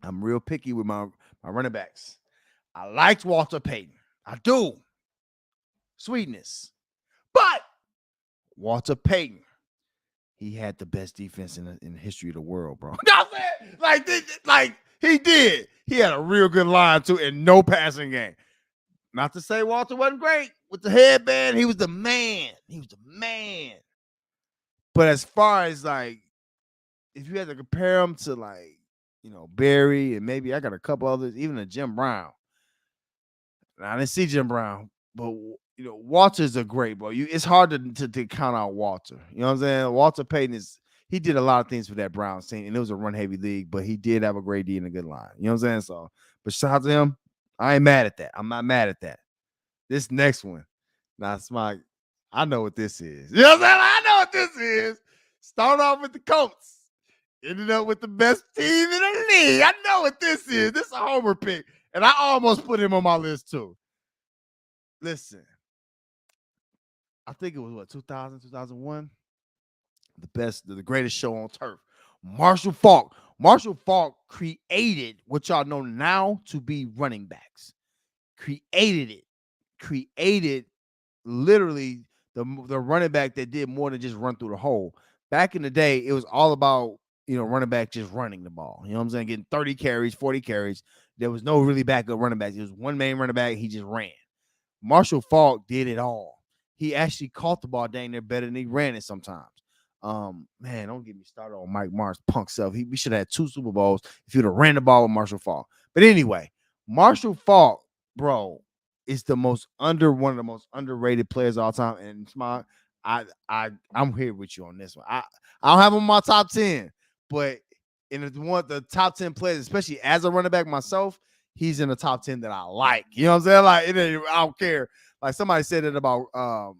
I'm real picky with my running backs. I liked Walter Payton. I do. Sweetness. But Walter Payton, he had the best defense in the history of the world, bro. like he did. He had a real good line too, and no passing game. Not to say Walter wasn't great with the headband. He was the man. But as far as like, if you had to compare him to like, Barry and maybe I got a couple others, even a Jim Brown. Now, I didn't see Jim Brown, but Walter's a great bro. It's hard to count out Walter. You know what I'm saying? Walter Payton he did a lot of things for that Browns team, and it was a run heavy league, but he did have a great D and a good line. You know what I'm saying? So, but shout out to him. I ain't mad at that. I'm not mad at that. This next one, now Smart, I know what this is. You know what I'm saying? I know what this is. Start off with the Colts. Ended up with the best team in the league. I know what this is. This is a homer pick. And I almost put him on my list too. Listen, I think it was 2000, 2001? The greatest show on turf. Marshall Faulk. Marshall Faulk created what y'all know now to be running backs. Created literally the running back that did more than just run through the hole. Back in the day, it was all about, running back just running the ball. You know what I'm saying? Getting 30 carries, 40 carries. There was no really backup running backs. It was one main running back. He just ran. Marshall Faulk did it all. He actually caught the ball dang near better than he ran it sometimes. Man, don't get me started on Mike Martz punk self. We should have had 2 Super Bowls if you'd have ran the ball with Marshall Faulk. But anyway, Marshall Faulk, bro, is one of the most underrated players of all time. And Smart, I'm here with you on this one. I don't have him on my top 10, but in the top 10 players, especially as a running back myself, he's in the top 10 that I like. You know what I'm saying? Like, I don't care. Like somebody said it about I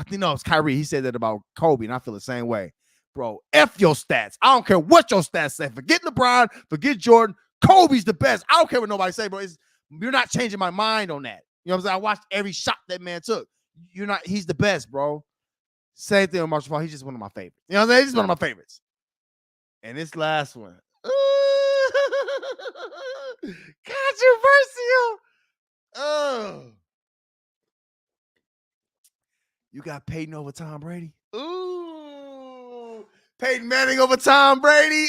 think it's Kyrie. He said that about Kobe, and I feel the same way. Bro, F your stats. I don't care what your stats say. Forget LeBron, forget Jordan. Kobe's the best. I don't care what nobody say, bro. You're not changing my mind on that. You know what I'm saying? I watched every shot that man took. He's the best, bro. Same thing with Marshall Faulk. He's just one of my favorites. You know what I'm saying? He's one of my favorites. And this last one. Controversial. You got Peyton over Tom Brady? Ooh. Peyton Manning over Tom Brady?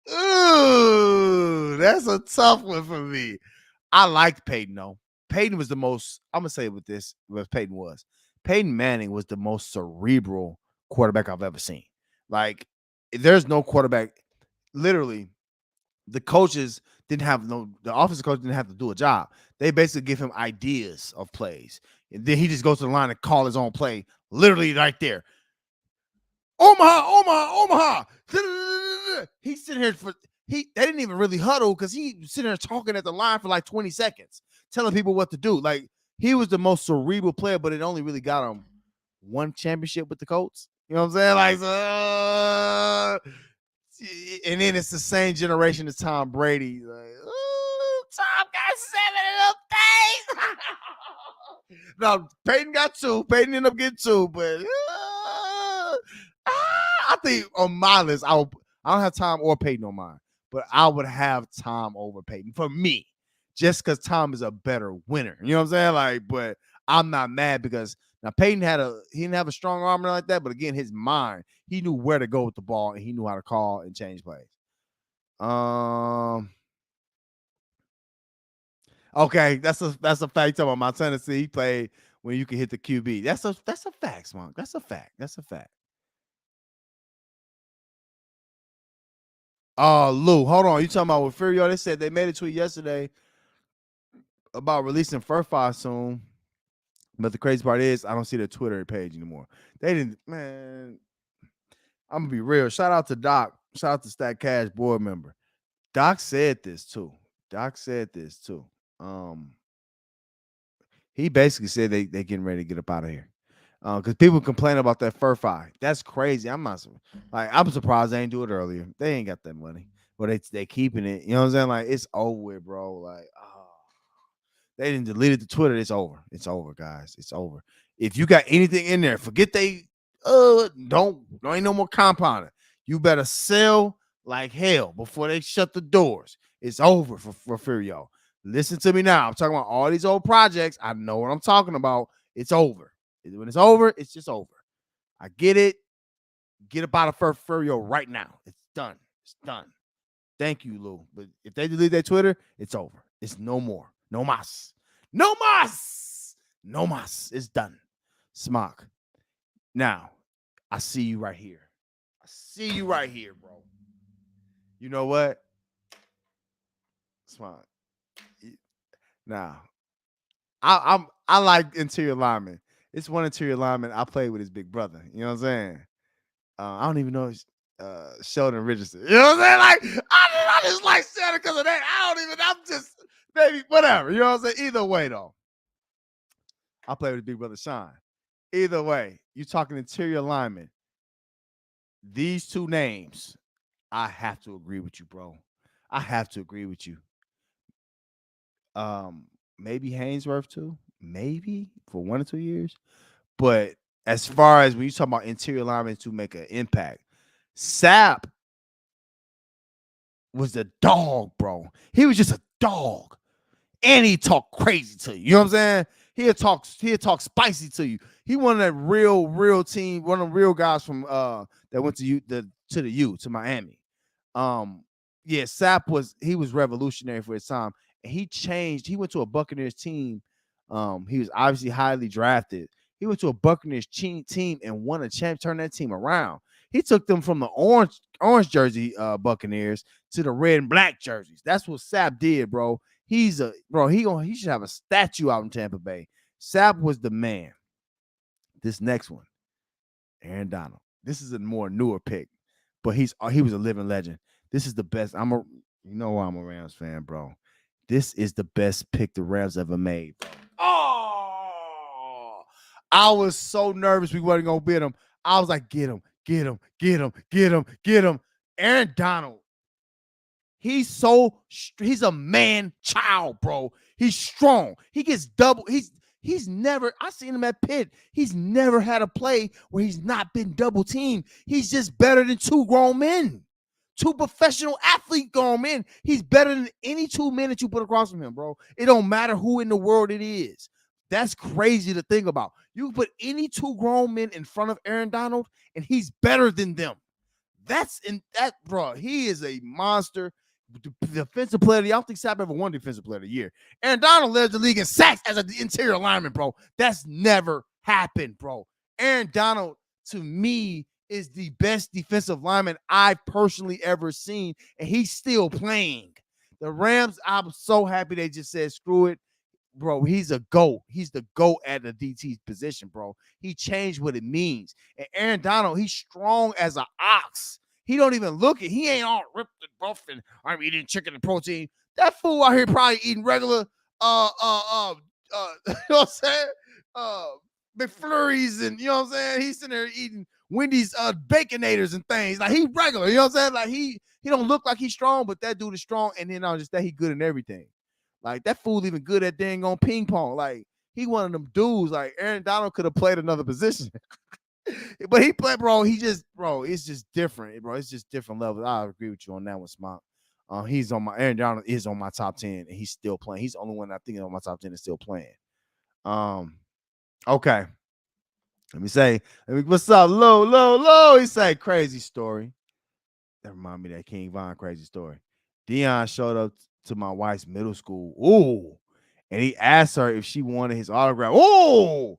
Ooh. That's a tough one for me. I liked Peyton, though. Peyton was the most, I'm going to say with this, what Peyton was. Peyton Manning was the most cerebral quarterback I've ever seen. Like, there's no quarterback, literally, the coaches didn't have the offensive coach didn't have to do a job. They basically give him ideas of plays. And then he just goes to the line and call his own play, literally right there. Omaha. He's sitting here they didn't even really huddle because he was sitting there talking at the line for like 20 seconds, telling people what to do. Like, he was the most cerebral player, but it only really got him one championship with the Colts. You know what I'm saying? Like, and then it's the same generation as Tom Brady. Like, Tom got 7 of them things. No, Peyton got 2. Peyton ended up getting 2, but I think on my list, I don't have Tom or Peyton on mine, but I would have Tom over Peyton for me, just because Tom is a better winner. You know what I'm saying? Like, but I'm not mad because now Peyton he didn't have a strong arm like that, but again, his mind, he knew where to go with the ball and he knew how to call and change plays. Okay, that's a fact. Talking about my Tennessee, he played when you can hit the QB. That's a fact, Smunk. That's a fact. That's a fact. Oh, Lou, hold on. You talking about with Furio? They said they made a tweet yesterday about releasing Furfi soon. But the crazy part is, I don't see their Twitter page anymore. They didn't, man. I'm gonna be real. Shout out to Doc. Shout out to Stack Cash board member. Doc said this too. He basically said they getting ready to get up out of here. Because people complain about that Furfi. That's crazy. I'm surprised they ain't do it earlier. They ain't got that money, but they keeping it. You know what I'm saying? Like, it's over with, bro. Like, they didn't delete it to Twitter. It's over. It's over, guys. It's over. If you got anything in there, forget don't ain't no more compounding. You better sell like hell before they shut the doors. It's over for Furio. Listen to me now. I'm talking about all these old projects. I know what I'm talking about. It's over. When it's over, it's just over. I get it. Get up out of Furio right now. It's done. It's done. Thank you, Lou. But if they delete their Twitter, it's over. It's no more. No mas. No mas. No mas. It's done. Smock. Now, I see you right here. I see you right here, bro. You know what? Smock. Now, I like interior linemen. It's one interior lineman I played with his big brother. You know what I'm saying? I don't even know Sheldon Richardson. You know what I'm saying? Like, I just like Sheldon because of that. I'm just maybe whatever. You know what I'm saying? Either way, though, I played with his big brother Sean. Either way, you talking interior lineman. These two names, I have to agree with you, bro. I have to agree with you. Maybe Hainsworth too. Maybe for 1 or 2 years. But as far as when you talk about interior linemen to make an impact, Sapp was the dog, bro. He was just a dog. And he talked crazy to you. You know what I'm saying? He'll talk spicy to you. He one of that real team, one of the real guys from that went to Miami. Yeah, Sapp was revolutionary for his time. And he changed. He went to a Buccaneers team. He was obviously highly drafted. He went to a Buccaneers team and won a champ, turned that team around. He took them from the orange jersey Buccaneers to the red and black jerseys. That's what Sapp did, bro. He should have a statue out in Tampa Bay. Sapp was the man. This next one, Aaron Donald. This is a more newer pick, but he was a living legend. This is the best. I'm a Rams fan, bro. This is the best pick the Rams ever made, bro. Oh, I was so nervous we wasn't gonna beat him. I was like, get him. Aaron Donald. He's a man child, bro. He's strong. He gets double. He's never, I seen him at Pitt. He's never had a play where he's not been double teamed. He's just better than 2 grown men. 2 professional athlete grown men. He's better than any 2 men that you put across from him, bro. It don't matter who in the world it is. That's crazy to think about. You can put any 2 grown men in front of Aaron Donald, and he's better than them. Bro. He is a monster. Defensive player of the year. I don't think Sapp ever won defensive player of the year. Aaron Donald led the league in sacks as an interior lineman, bro. That's never happened, bro. Aaron Donald, to me, is the best defensive lineman I've personally ever seen, and he's still playing. The Rams, I'm so happy they just said, screw it. Bro, he's a GOAT. He's the GOAT at the DT position, bro. He changed what it means. And Aaron Donald, he's strong as an ox. He don't even look it. He ain't all ripped and buff and I'm eating chicken and protein. That fool out here probably eating regular you know what I'm saying? McFlurries and you know what I'm saying? He's sitting there eating Wendy's baconators and things. Like he regular, you know what I'm saying? Like he don't look like he's strong, but that dude is strong, and then not just that, he good in everything. Like that fool even good at dang on ping pong. Like he one of them dudes. Like Aaron Donald could have played another position, but he played, bro. He just, bro, it's just different, bro. It's just different levels. I agree with you on that one, Smart. He's on my Aaron Donald is on my top 10, and he's still playing. He's the only one I think is on my top 10 is still playing. Okay. What's up, low? He say crazy story. That remind me of that King Von crazy story. Dion showed up to my wife's middle school. Ooh. And he asked her if she wanted his autograph. Ooh.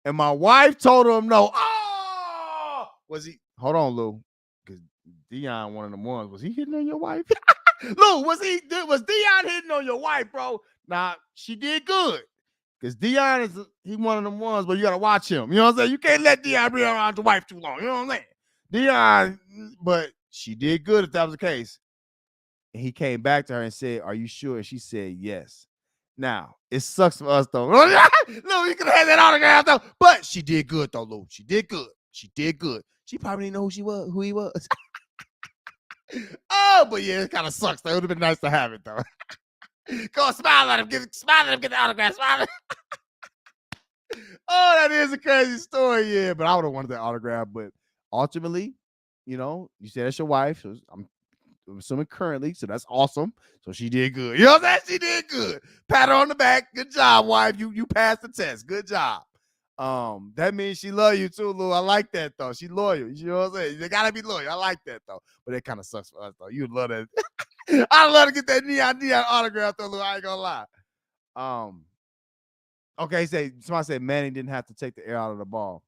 And my wife told him no. Oh, was he? Hold on, Lou. Because Dion, one of them ones. Was he hitting on your wife? Lou, was Dion hitting on your wife, bro? Nah, she did good. Because Dion he one of them ones, but you gotta watch him. You know what I'm saying? You can't let Dion be around your wife too long. You know what I'm saying? Dion, but she did good if that was the case. And he came back to her and said, "Are you sure?" And she said, "Yes." Now, it sucks for us though. Lou, you could have had that autograph though. But she did good though, Lou. She did good. She probably didn't know who he was. Oh, but yeah, it kind of sucks though. It would have been nice to have it though. Go on, smile at him, get the autograph, smile at him. Oh, that is a crazy story, yeah. But I would have wanted that autograph. But ultimately, you know, you said that's your wife. So I'm assuming currently, so that's awesome. So she did good. You know what I'm saying? She did good. Pat her on the back. Good job, wife. You passed the test. Good job. That means she love you too, Lou. I like that though. She loyal. You know what I'm saying? They gotta be loyal. I like that though. But it kind of sucks for us though. You'd love that. I'd love to get that neon autograph though, Lou. I ain't gonna lie. Okay, somebody said Manning didn't have to take the air out of the ball.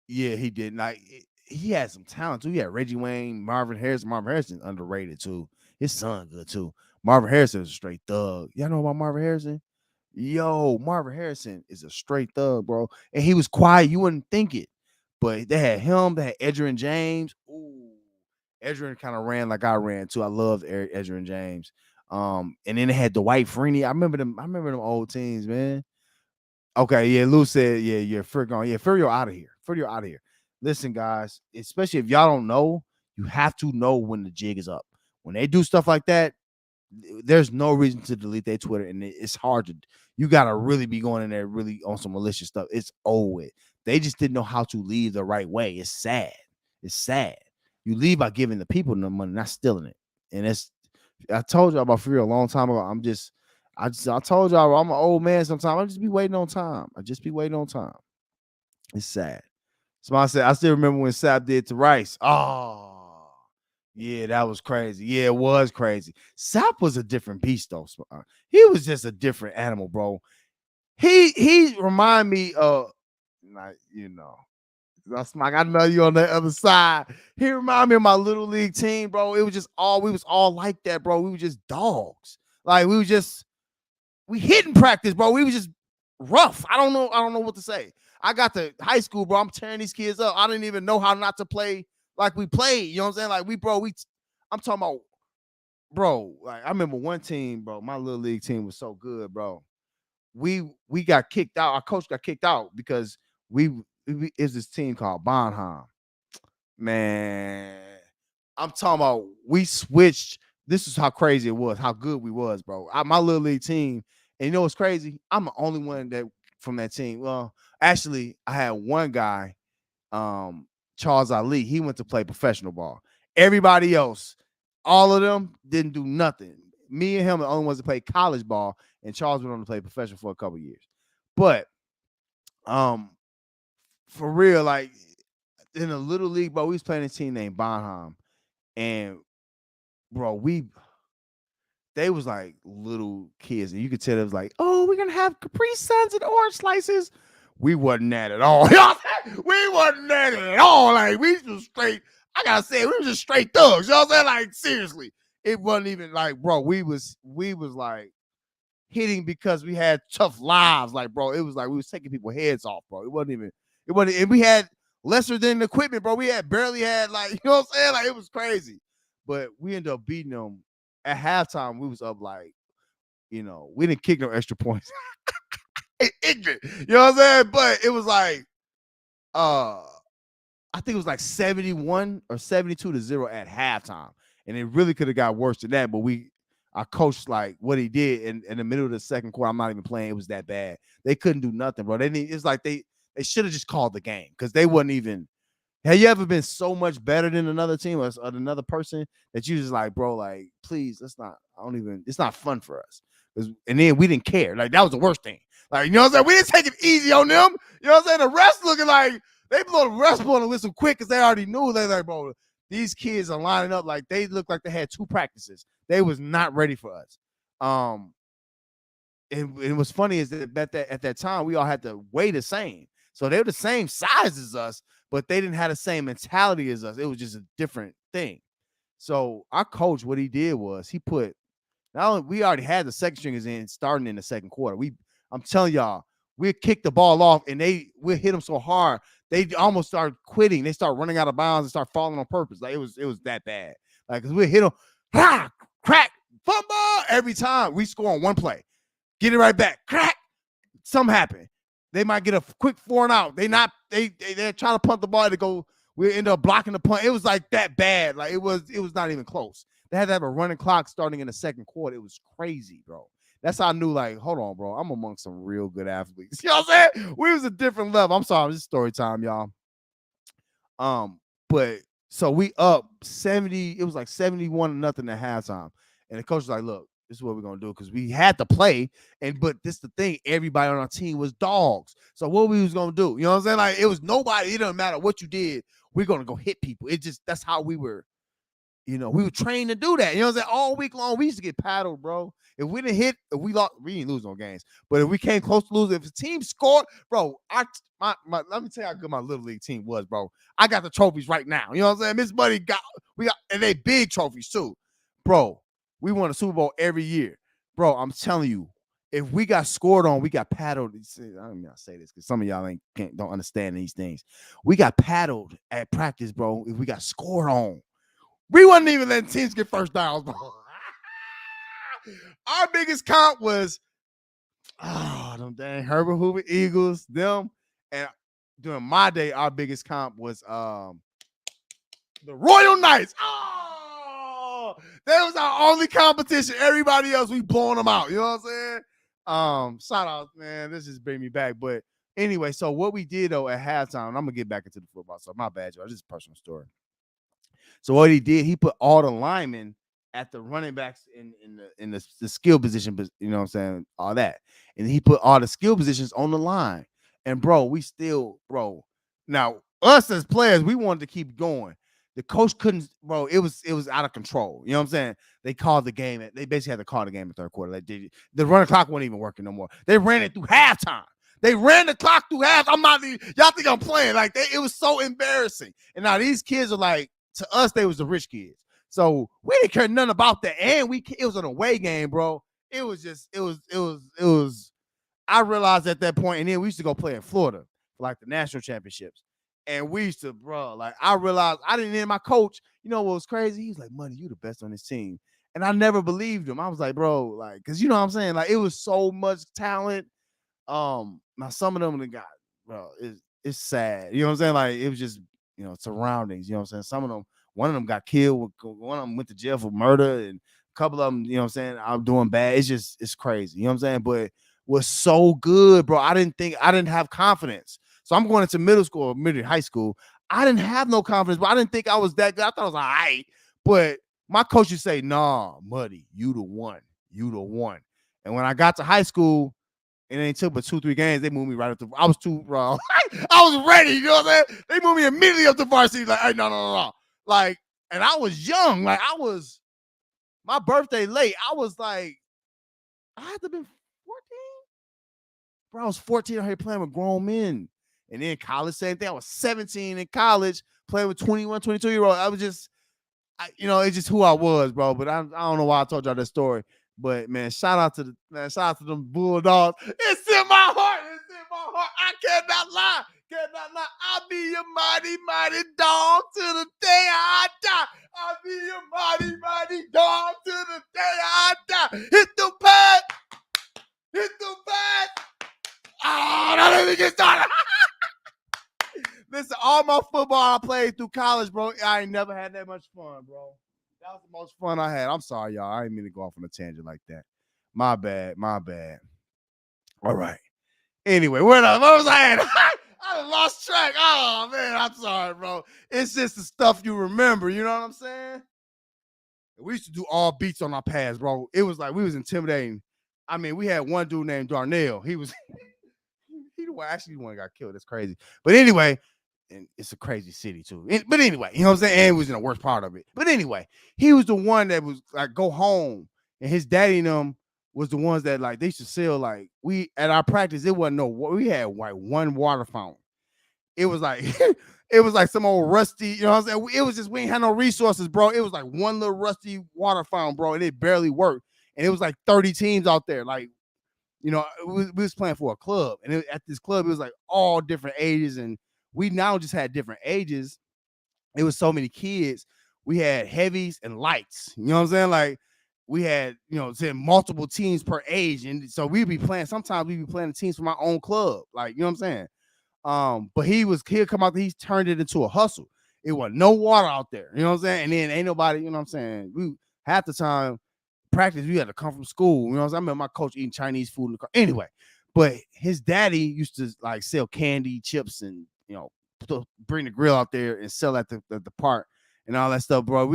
Yeah, he did. Like he had some talent too. He had Reggie Wayne, Marvin Harrison. Marvin Harrison underrated too. His son good too. Marvin Harrison is a straight thug. Y'all know about Marvin Harrison? Yo, Marvin Harrison is a straight thug, bro. And he was quiet. You wouldn't think it. But they had him. They had Edgerrin James. Ooh. Edgerrin kind of ran like I ran too. I loved Edgerrin James. And then they had Dwight Freeney. I remember them old teams, man. Okay, yeah, Lou said, yeah, you're Furgon. Yeah, Furio out of here. Furio out of here. Listen, guys, especially if y'all don't know, you have to know when the jig is up. When they do stuff like that, there's no reason to delete their Twitter, and it's hard to. You gotta really be going in there really on some malicious stuff. It's over with. They just didn't know how to leave the right way. It's sad. It's sad. You leave by giving the people the money, not stealing it. And I told y'all about Furio a long time ago. I told y'all I'm an old man sometimes. I just be waiting on time. It's sad. Somebody said, I still remember when Sap did to Rice. Oh, yeah, that was crazy. Yeah, it was crazy. Sap was a different beast, though. He was just a different animal, bro. He remind me of, like, you know, that's my, I know you on the other side. He remind me of my little league team, bro. It was just we was all like that, bro. We were just dogs. Like we hit in practice, bro. We was just rough. I don't know what to say. I got to high school, bro. I'm tearing these kids up. I didn't even know how not to play like we played. You know what I'm saying? Like I'm talking about, bro. Like I remember one team, bro. My little league team was so good, bro. We got kicked out. Our coach got kicked out because is this team called Bonham. Man, I'm talking about we switched. This is how crazy it was, how good we was, bro. My little league team, and you know what's crazy? I'm the only one that from that team. Well, actually, I had one guy, Charles Ali. He went to play professional ball. Everybody else, all of them didn't do nothing. Me and him are the only ones that played college ball, and Charles went on to play professional for a couple years. But for real, like in a little league, bro, we was playing a team named Bonham, and bro, they was like little kids, and you could tell it was like, oh, we're gonna have Capri Suns and orange slices. We wasn't that at all. We wasn't that at all. Like, we was straight, I gotta say, we was just straight thugs. You know what I'm saying? Like, seriously. It wasn't even like, bro, we was like hitting because we had tough lives. Like, bro, it was like we was taking people's heads off, bro. It wasn't, and we had lesser than equipment, bro. We barely had, like, you know what I'm saying? Like, it was crazy. But we ended up beating them at halftime. We was up like, we didn't kick no extra points. Ignorant. You know what I'm saying? But it was like, I think it was like 71 or 72-0 at halftime. And it really could have got worse than that. But our coach, like, what he did in the middle of the second quarter, I'm not even playing. It was that bad. They couldn't do nothing, bro. It's like they should have just called the game because they wasn't even. Have you ever been so much better than another team or another person that you just like, bro, like, please, let's not. It's not fun for us. And then we didn't care. Like, that was the worst thing. Like, you know what I'm saying? We didn't take it easy on them. You know what I'm saying? The rest looking like they blow the rest on the whistle quick because they already knew. They like, bro, these kids are lining up like they look like they had 2 practices. They was not ready for us. And what's funny is that at that time we all had to weigh the same. So they were the same size as us, but they didn't have the same mentality as us. It was just a different thing. So our coach, what he did was he put, not only we already had the second stringers in starting in the second quarter. I'm telling y'all, we kick the ball off and we hit them so hard they almost start quitting. They start running out of bounds and start falling on purpose. Like, it was that bad. Like, cause we hit them, crack, fumble every time. We score on one play, get it right back, crack. Something happened. They might get a quick 4 and out. They're trying to punt the ball to go. We end up blocking the punt. It was like that bad. Like, it was not even close. They had to have a running clock starting in the second quarter. It was crazy, bro. That's how I knew, like, hold on, bro. I'm among some real good athletes. You know what I'm saying? We was a different level. I'm sorry. This is story time, y'all. But so we up 70. It was like 71-0 at halftime. And the coach was like, look, this is what we're going to do because we had to play. But this is the thing. Everybody on our team was dogs. So what we was going to do, you know what I'm saying? Like, it was nobody. It doesn't matter what you did. We're going to go hit people. That's how we were. We were trained to do that. You know what I'm saying? All week long, we used to get paddled, bro. If we didn't hit, if we lost, we didn't lose no games. But if we came close to losing, if the team scored, bro, let me tell you how good my little league team was, bro. I got the trophies right now. You know what I'm saying? Miss Buddy and they big trophies too, bro. We won a Super Bowl every year, bro. I'm telling you, if we got scored on, we got paddled. I don't mean to say this because some of y'all don't understand these things. We got paddled at practice, bro. If we got scored on. We wasn't even letting teams get first downs, bro. Our biggest comp was, them dang Herbert Hoover Eagles, them. And during my day, our biggest comp was the Royal Knights. Oh, that was our only competition. Everybody else, we blowing them out. You know what I'm saying? Shout out, man. This just bring me back. But anyway, so what we did though at halftime, I'm gonna get back into the football. So my bad, y'all. This is a personal story. So what he did, he put all the linemen at the running backs in the skill position, you know what I'm saying, all that. And he put all the skill positions on the line. And bro, now us as players, we wanted to keep going. The coach couldn't, bro. It was out of control. You know what I'm saying? They called the game. They basically had to call the game in the third quarter. The running clock wasn't even working no more. They ran it through halftime. They ran the clock through half. Y'all think I'm playing? Like, it was so embarrassing. And now these kids are like, to us, they was the rich kids. So we didn't care nothing about that. And it was an away game, bro. It was. I realized at that point, and then we used to go play in Florida for like the national championships. And we used to, bro, like, I realized I didn't hear my coach. You know what was crazy? He was like, Money, you the best on this team. And I never believed him. I was like, bro, like, because you know what I'm saying? Like, it was so much talent. Now some of them got, bro, it's sad. You know what I'm saying? Like, it was just, surroundings. You know what I'm saying? Some of them, one of them got killed. One of them went to jail for murder, and a couple of them, you know what I'm saying, I'm doing bad. It's crazy. You know what I'm saying? But was so good, bro. I didn't have confidence. So I'm going into middle school or high school. I didn't have no confidence, but I didn't think I was that good. I thought I was all right. But my coach would say, nah, Muddy, you the one. You the one. And when I got to high school, it ain't took but 2-3 games. They moved me right up to. I was too, bro. I was ready. You know what I'm saying? They moved me immediately up to varsity. Like, hey, no. Like, and I was young. Like, my birthday late. I was like, I had to be 14. Bro, I was 14 out here playing with grown men. And then college, same thing. I was 17 in college, playing with 21, 22-year-old. I was just, it's just who I was, bro. But I don't know why I told y'all that story. But man, shout out to them Bulldogs. It's in my heart. It's in my heart. I cannot lie. I'll be your mighty, mighty dog to the day I die. I'll be your mighty, mighty dog to the day I die. Hit the pad. Oh, now let me get started. Listen, all my football I played through college, bro, I ain't never had that much fun, bro. That was the most fun I had. I'm sorry, y'all. I didn't mean to go off on a tangent like that. My bad. All right. Anyway, what was I at? I lost track. Oh, man, I'm sorry, bro. It's just the stuff you remember. You know what I'm saying? We used to do all beats on our pads, bro. It was like we was intimidating. I mean, we had one dude named Darnell. He was actually the one that got killed. That's crazy. But anyway, and it's a crazy city too. But anyway, you know what I'm saying? And he was in the worst part of it. But anyway, he was the one that was like go home, and his daddy and them was the ones that like they used to sell like we at our practice. It wasn't we had like one water fountain. It was like it was like some old rusty, you know what I'm saying? It was just we ain't had no resources, bro. It was like one little rusty water fountain, bro, and it barely worked. And it was like 30 teams out there, like. You know, we was playing for a club, and at this club, it was like all different ages, and we now just had different ages. It was so many kids. We had heavies and lights. You know what I'm saying? Like we had, saying multiple teams per age, and so we'd be playing. Sometimes we'd be playing the teams from our own club, like you know what I'm saying. But he'll come out there. He's turned it into a hustle. It was no water out there. You know what I'm saying? And then ain't nobody. You know what I'm saying? We half the time. Practice, we had to come from school. You know what I'm saying? I remember my coach eating Chinese food in the car. Anyway, but his daddy used to like sell candy, chips, and bring the grill out there and sell at the park and all that stuff, bro.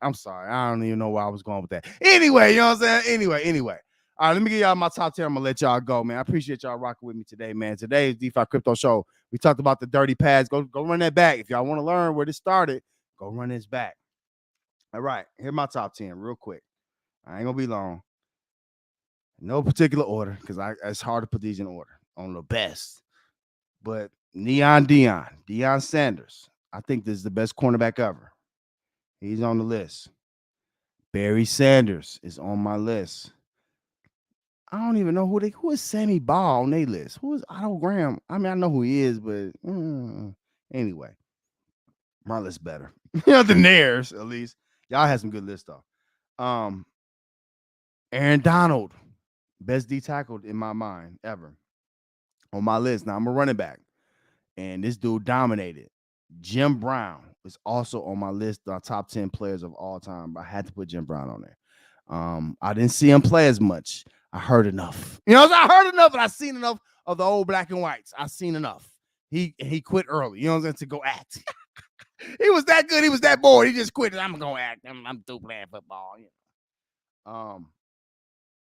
I'm sorry, I don't even know where I was going with that. Anyway, you know what I'm saying? Anyway. All right, let me get y'all my top 10. I'm gonna let y'all go, man. I appreciate y'all rocking with me today, man. Today is DeFi Crypto Show. We talked about the dirty pads. Go run that back. If y'all want to learn where this started, go run this back. All right, here's my top 10 real quick. I ain't gonna be long. No particular order, because it's hard to put these in order on the best. But Deion Sanders. I think this is the best cornerback ever. He's on the list. Barry Sanders is on my list. I don't even know who is Sammy Ball on their list. Who is Otto Graham? I mean, I know who he is, but anyway, my list better. Than theirs, at least. Y'all had some good lists though. Aaron Donald, best D tackle in my mind ever. On my list. Now I'm a running back. And this dude dominated. Jim Brown is also on my list, the top 10 players of all time. But I had to put Jim Brown on there. I didn't see him play as much. I heard enough. I heard enough, and I seen enough of the old black and whites. I seen enough. He quit early, you know what I'm saying, to go act. He was that good. He was that bored. He just quit. I'm going to act. I'm through playing football.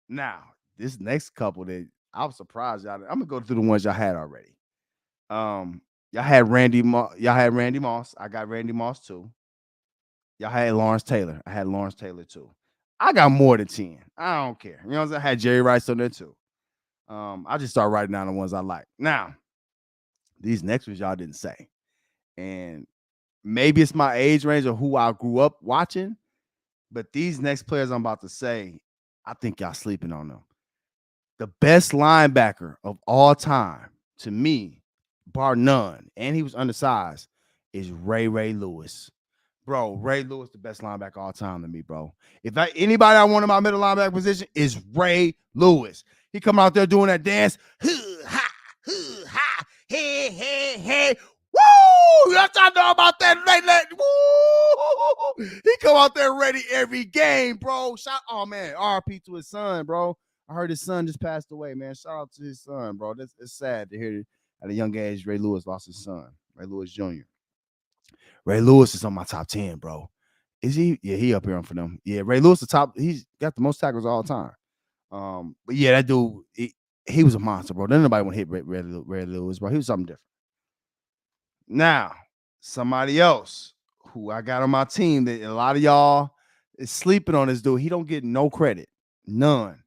Now, this next couple that I was surprised y'all. I'm gonna go through the ones y'all had already. Y'all had Randy Moss. I got Randy Moss too. Y'all had Lawrence Taylor. I had Lawrence Taylor too. I got more than 10. I don't care. You know what I'm saying? I had Jerry Rice on there too. I just start writing down the ones I like. Now, these next ones y'all didn't say. And maybe it's my age range or who I grew up watching. But these next players I'm about to say, I think y'all sleeping on them. The best linebacker of all time, to me, bar none, and he was undersized, is Ray Lewis. Bro, Ray Lewis, the best linebacker of all time to me, bro. If anybody I want in my middle linebacker position is Ray Lewis. He come out there doing that dance. Ha, hey, hey, hey. Woo! Y'all know about that. Woo! He come out there ready every game, bro. Oh, man, RP to his son, bro. I heard his son just passed away, man. Shout out to his son, bro. It's sad to hear at a young age Ray Lewis lost his son, Ray Lewis Jr. Ray Lewis is on my top 10, bro. Is he? Yeah, he up here for them. Yeah, Ray Lewis, he's got the most tackles all time. But yeah, that dude, he was a monster, bro. Then nobody want to hit Ray Lewis, bro. He was something different. Now, somebody else who I got on my team that a lot of y'all is sleeping on this dude. He don't get no credit, none.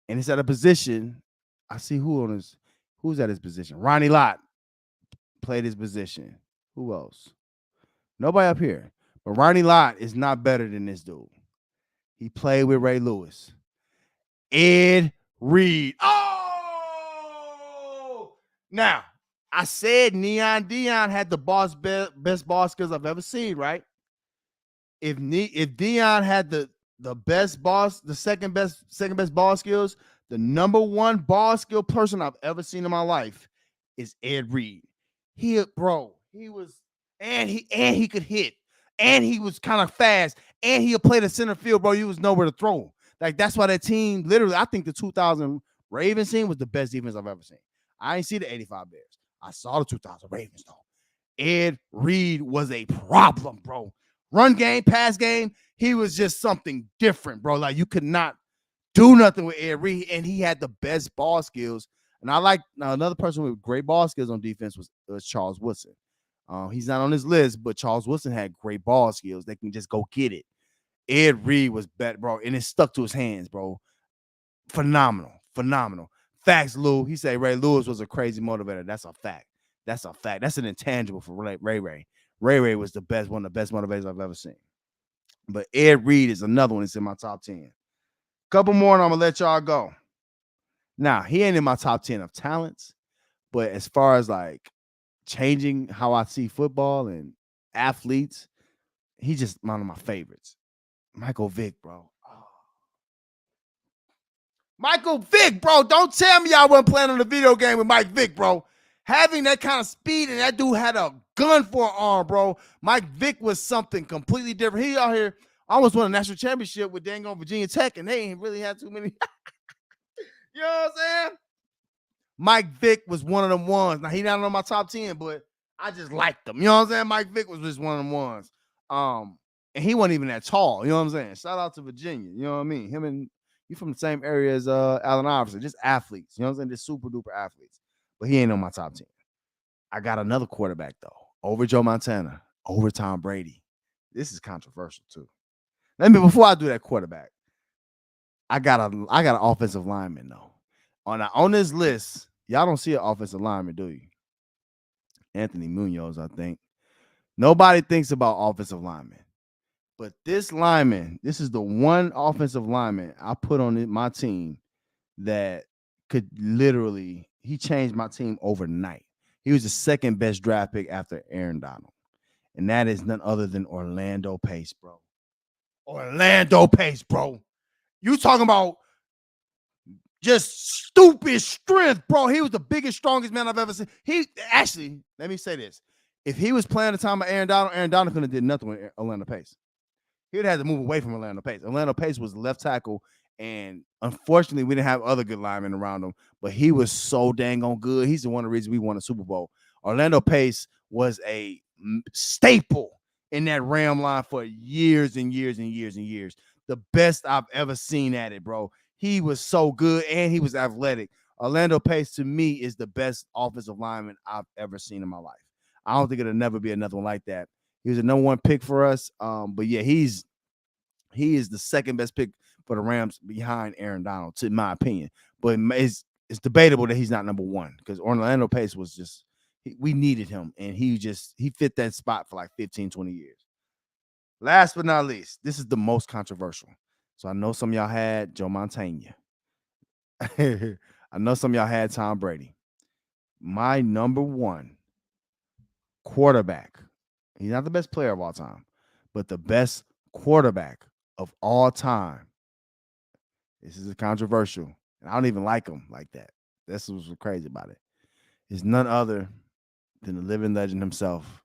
And it's at a position. I see who's at his position. Ronnie Lott. played his position. Who else? Nobody up here. But Ronnie Lott is not better than this dude. He played with Ray Lewis. Ed Reed. Oh! Now, I said Neon Dion had the best ball skills I've ever seen, right? If Dion had the best boss, the second best ball skills, the number one ball skill person I've ever seen in my life is Ed Reed. He was, and he could hit, and he was kind of fast, and he'll play the center field, bro. He was nowhere to throw. Like, that's why that team, literally, I think the 2000 Ravens team was the best defense I've ever seen. I ain't see the 85 Bears. I saw the 2000 Ravens, though. Ed Reed was a problem, bro. Run game, pass game, he was just something different, bro. Like, you could not do nothing with Ed Reed, and he had the best ball skills. And I like, now another person with great ball skills on defense was Charles Woodson. He's not on this list, but Charles Woodson had great ball skills. They can just go get it. Ed Reed was better, bro, and it stuck to his hands, bro. Phenomenal. Facts, Lou. He said Ray Lewis was a crazy motivator. That's a fact. That's an intangible for Ray Ray. Ray was one of the best motivators I've ever seen. But Ed Reed is another one that's in my top 10. Couple more and I'm going to let y'all go. Now, he ain't in my top 10 of talents, but as far as like changing how I see football and athletes, he's just one of my favorites. Michael Vick, bro. Oh. Michael Vick, bro. Don't tell me I wasn't playing on the video game with Mike Vick, bro. Having that kind of speed, and that dude had a gun for an arm, bro. Mike Vick was something completely different. He out here almost won a national championship with dang on Virginia Tech, and they ain't really had too many. You know what I'm saying? Mike Vick was one of them ones. Now, he not on my top 10, but I just liked him. You know what I'm saying? Mike Vick was just one of them ones. And he wasn't even that tall. You know what I'm saying? Shout out to Virginia. You know what I mean? Him and you from the same area as Allen Iverson. Just athletes. You know what I'm saying? Just super duper athletes. But he ain't on my top 10. I got another quarterback, though. Over Joe Montana. Over Tom Brady. This is controversial, too. Before I do that quarterback, I got an offensive lineman, though. On this list, y'all don't see an offensive lineman, do you? Anthony Munoz, I think. Nobody thinks about offensive linemen. But this lineman, this is the one offensive lineman I put on my team that could literally, he changed my team overnight. He was the second best draft pick after Aaron Donald. And that is none other than Orlando Pace, bro. Orlando Pace, bro. You talking about just stupid strength, bro. He was the biggest, strongest man I've ever seen. Let me say this. If he was playing the time of Aaron Donald couldn't have did nothing with Orlando Pace. He would have had to move away from Orlando Pace. Orlando Pace was left tackle, and unfortunately, we didn't have other good linemen around him, but he was so dang on good. He's the one of the reasons we won a Super Bowl. Orlando Pace was a staple in that Ram line for years and years and years and years. The best I've ever seen at it, bro. He was so good, and he was athletic. Orlando Pace, to me, is the best offensive lineman I've ever seen in my life. I don't think it'll never be another one like that. He was a number one pick for us. But yeah, he is the second best pick for the Rams behind Aaron Donald, in my opinion. But it's debatable that he's not number one because Orlando Pace was just, we needed him, and he fit that spot for like 15, 20 years. Last but not least, this is the most controversial. So I know some of y'all had Joe Montana. I know some of y'all had Tom Brady. My number one quarterback, he's not the best player of all time, but the best quarterback of all time. This is controversial, and I don't even like him like that. That's what's crazy about it. It's none other than the living legend himself,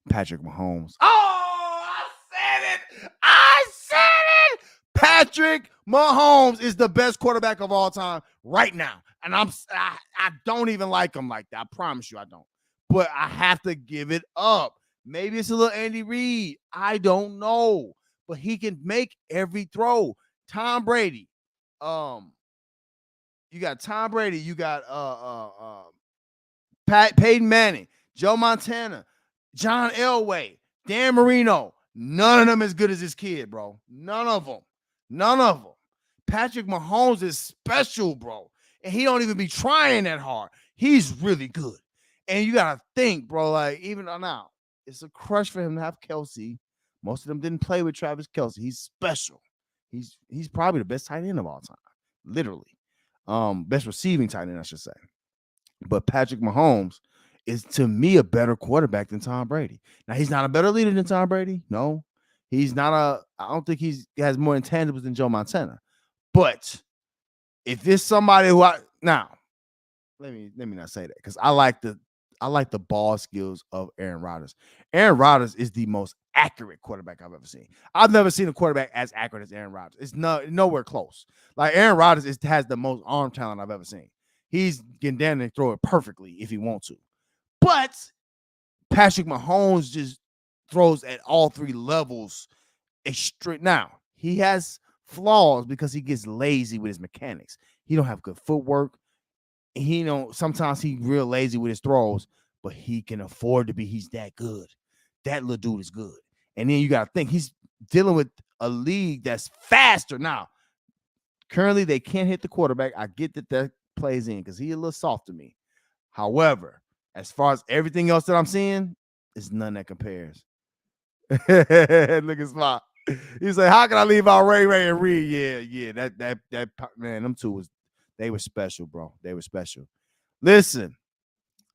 Patrick Mahomes. Oh, I said it. Patrick Mahomes is the best quarterback of all time right now, and I don't even like him like that. I promise you, I don't. But I have to give it up. Maybe it's a little Andy Reid. I don't know. But he can make every throw. Tom Brady. You got Tom Brady. You got Peyton Manning, Joe Montana, John Elway, Dan Marino. None of them as good as this kid, bro. None of them. Patrick Mahomes is special, bro. And he don't even be trying that hard. He's really good. And you gotta think, bro, like even now, it's a crush for him to have Kelsey. Most of them didn't play with Travis Kelsey. He's special. He's probably the best tight end of all time, literally. Best receiving tight end, I should say. But Patrick Mahomes is, to me, a better quarterback than Tom Brady. Now, he's not a better leader than Tom Brady. No, he's not I don't think he has more intangibles than Joe Montana. But if it's somebody who let me not say that, because I like the ball skills of Aaron Rodgers. Aaron Rodgers is the most accurate quarterback I've ever seen. I've never seen a quarterback as accurate as Aaron Rodgers. It's nowhere close. Like Aaron Rodgers has the most arm talent I've ever seen. He's getting down and throw it perfectly if he wants to. But Patrick Mahomes just throws at all three levels. Now, he has flaws because he gets lazy with his mechanics. He don't have good footwork. Sometimes he's real lazy with his throws, but he can afford to be. He's that good. That little dude is good. And then you got to think he's dealing with a league that's faster now. Currently, they can't hit the quarterback. I get that plays in because he's a little soft to me. However, as far as everything else that I'm seeing, it's none that compares. Look at Smart. He's like, how can I leave out Ray and Reed? Yeah. That man, them two they were special, bro. They were special. Listen,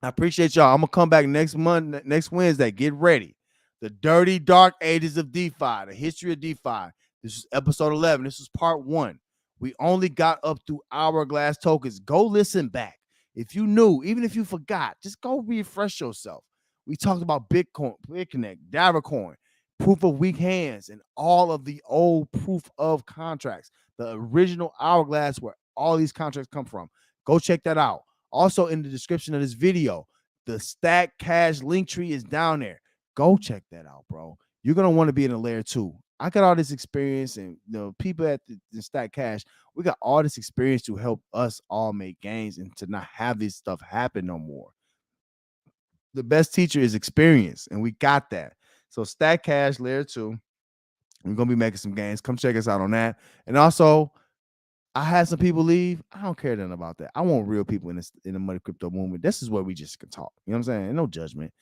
I appreciate y'all. I'm gonna come back next Wednesday. Get ready. The dirty, dark ages of DeFi, the history of DeFi. This is episode 11. This is part 1. We only got up through hourglass tokens. Go listen back. If you knew, even if you forgot, just go refresh yourself. We talked about Bitcoin, BitConnect, Davicoin, proof of weak hands, and all of the old proof of contracts. The original hourglass where all these contracts come from. Go check that out. Also in the description of this video, the Stack Cash link tree is down there. Go check that out, bro. You're going to want to be in a layer 2. I got all this experience, and people at the Stack Cash, we got all this experience to help us all make gains and to not have this stuff happen no more. The best teacher is experience, and we got that. So Stack Cash layer 2, we're going to be making some gains. Come check us out on that. And also, I had some people leave. I don't care nothing about that. I want real people in the Muddy Crypto movement. This is where we just can talk. You know what I'm saying? No judgment.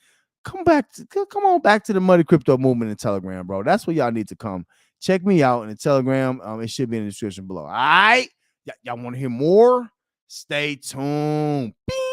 Come on back to the Muddy Crypto movement in Telegram, bro. That's where y'all need to come. Check me out in the Telegram. It should be in the description below. All right. Y'all want to hear more? Stay tuned. Beep.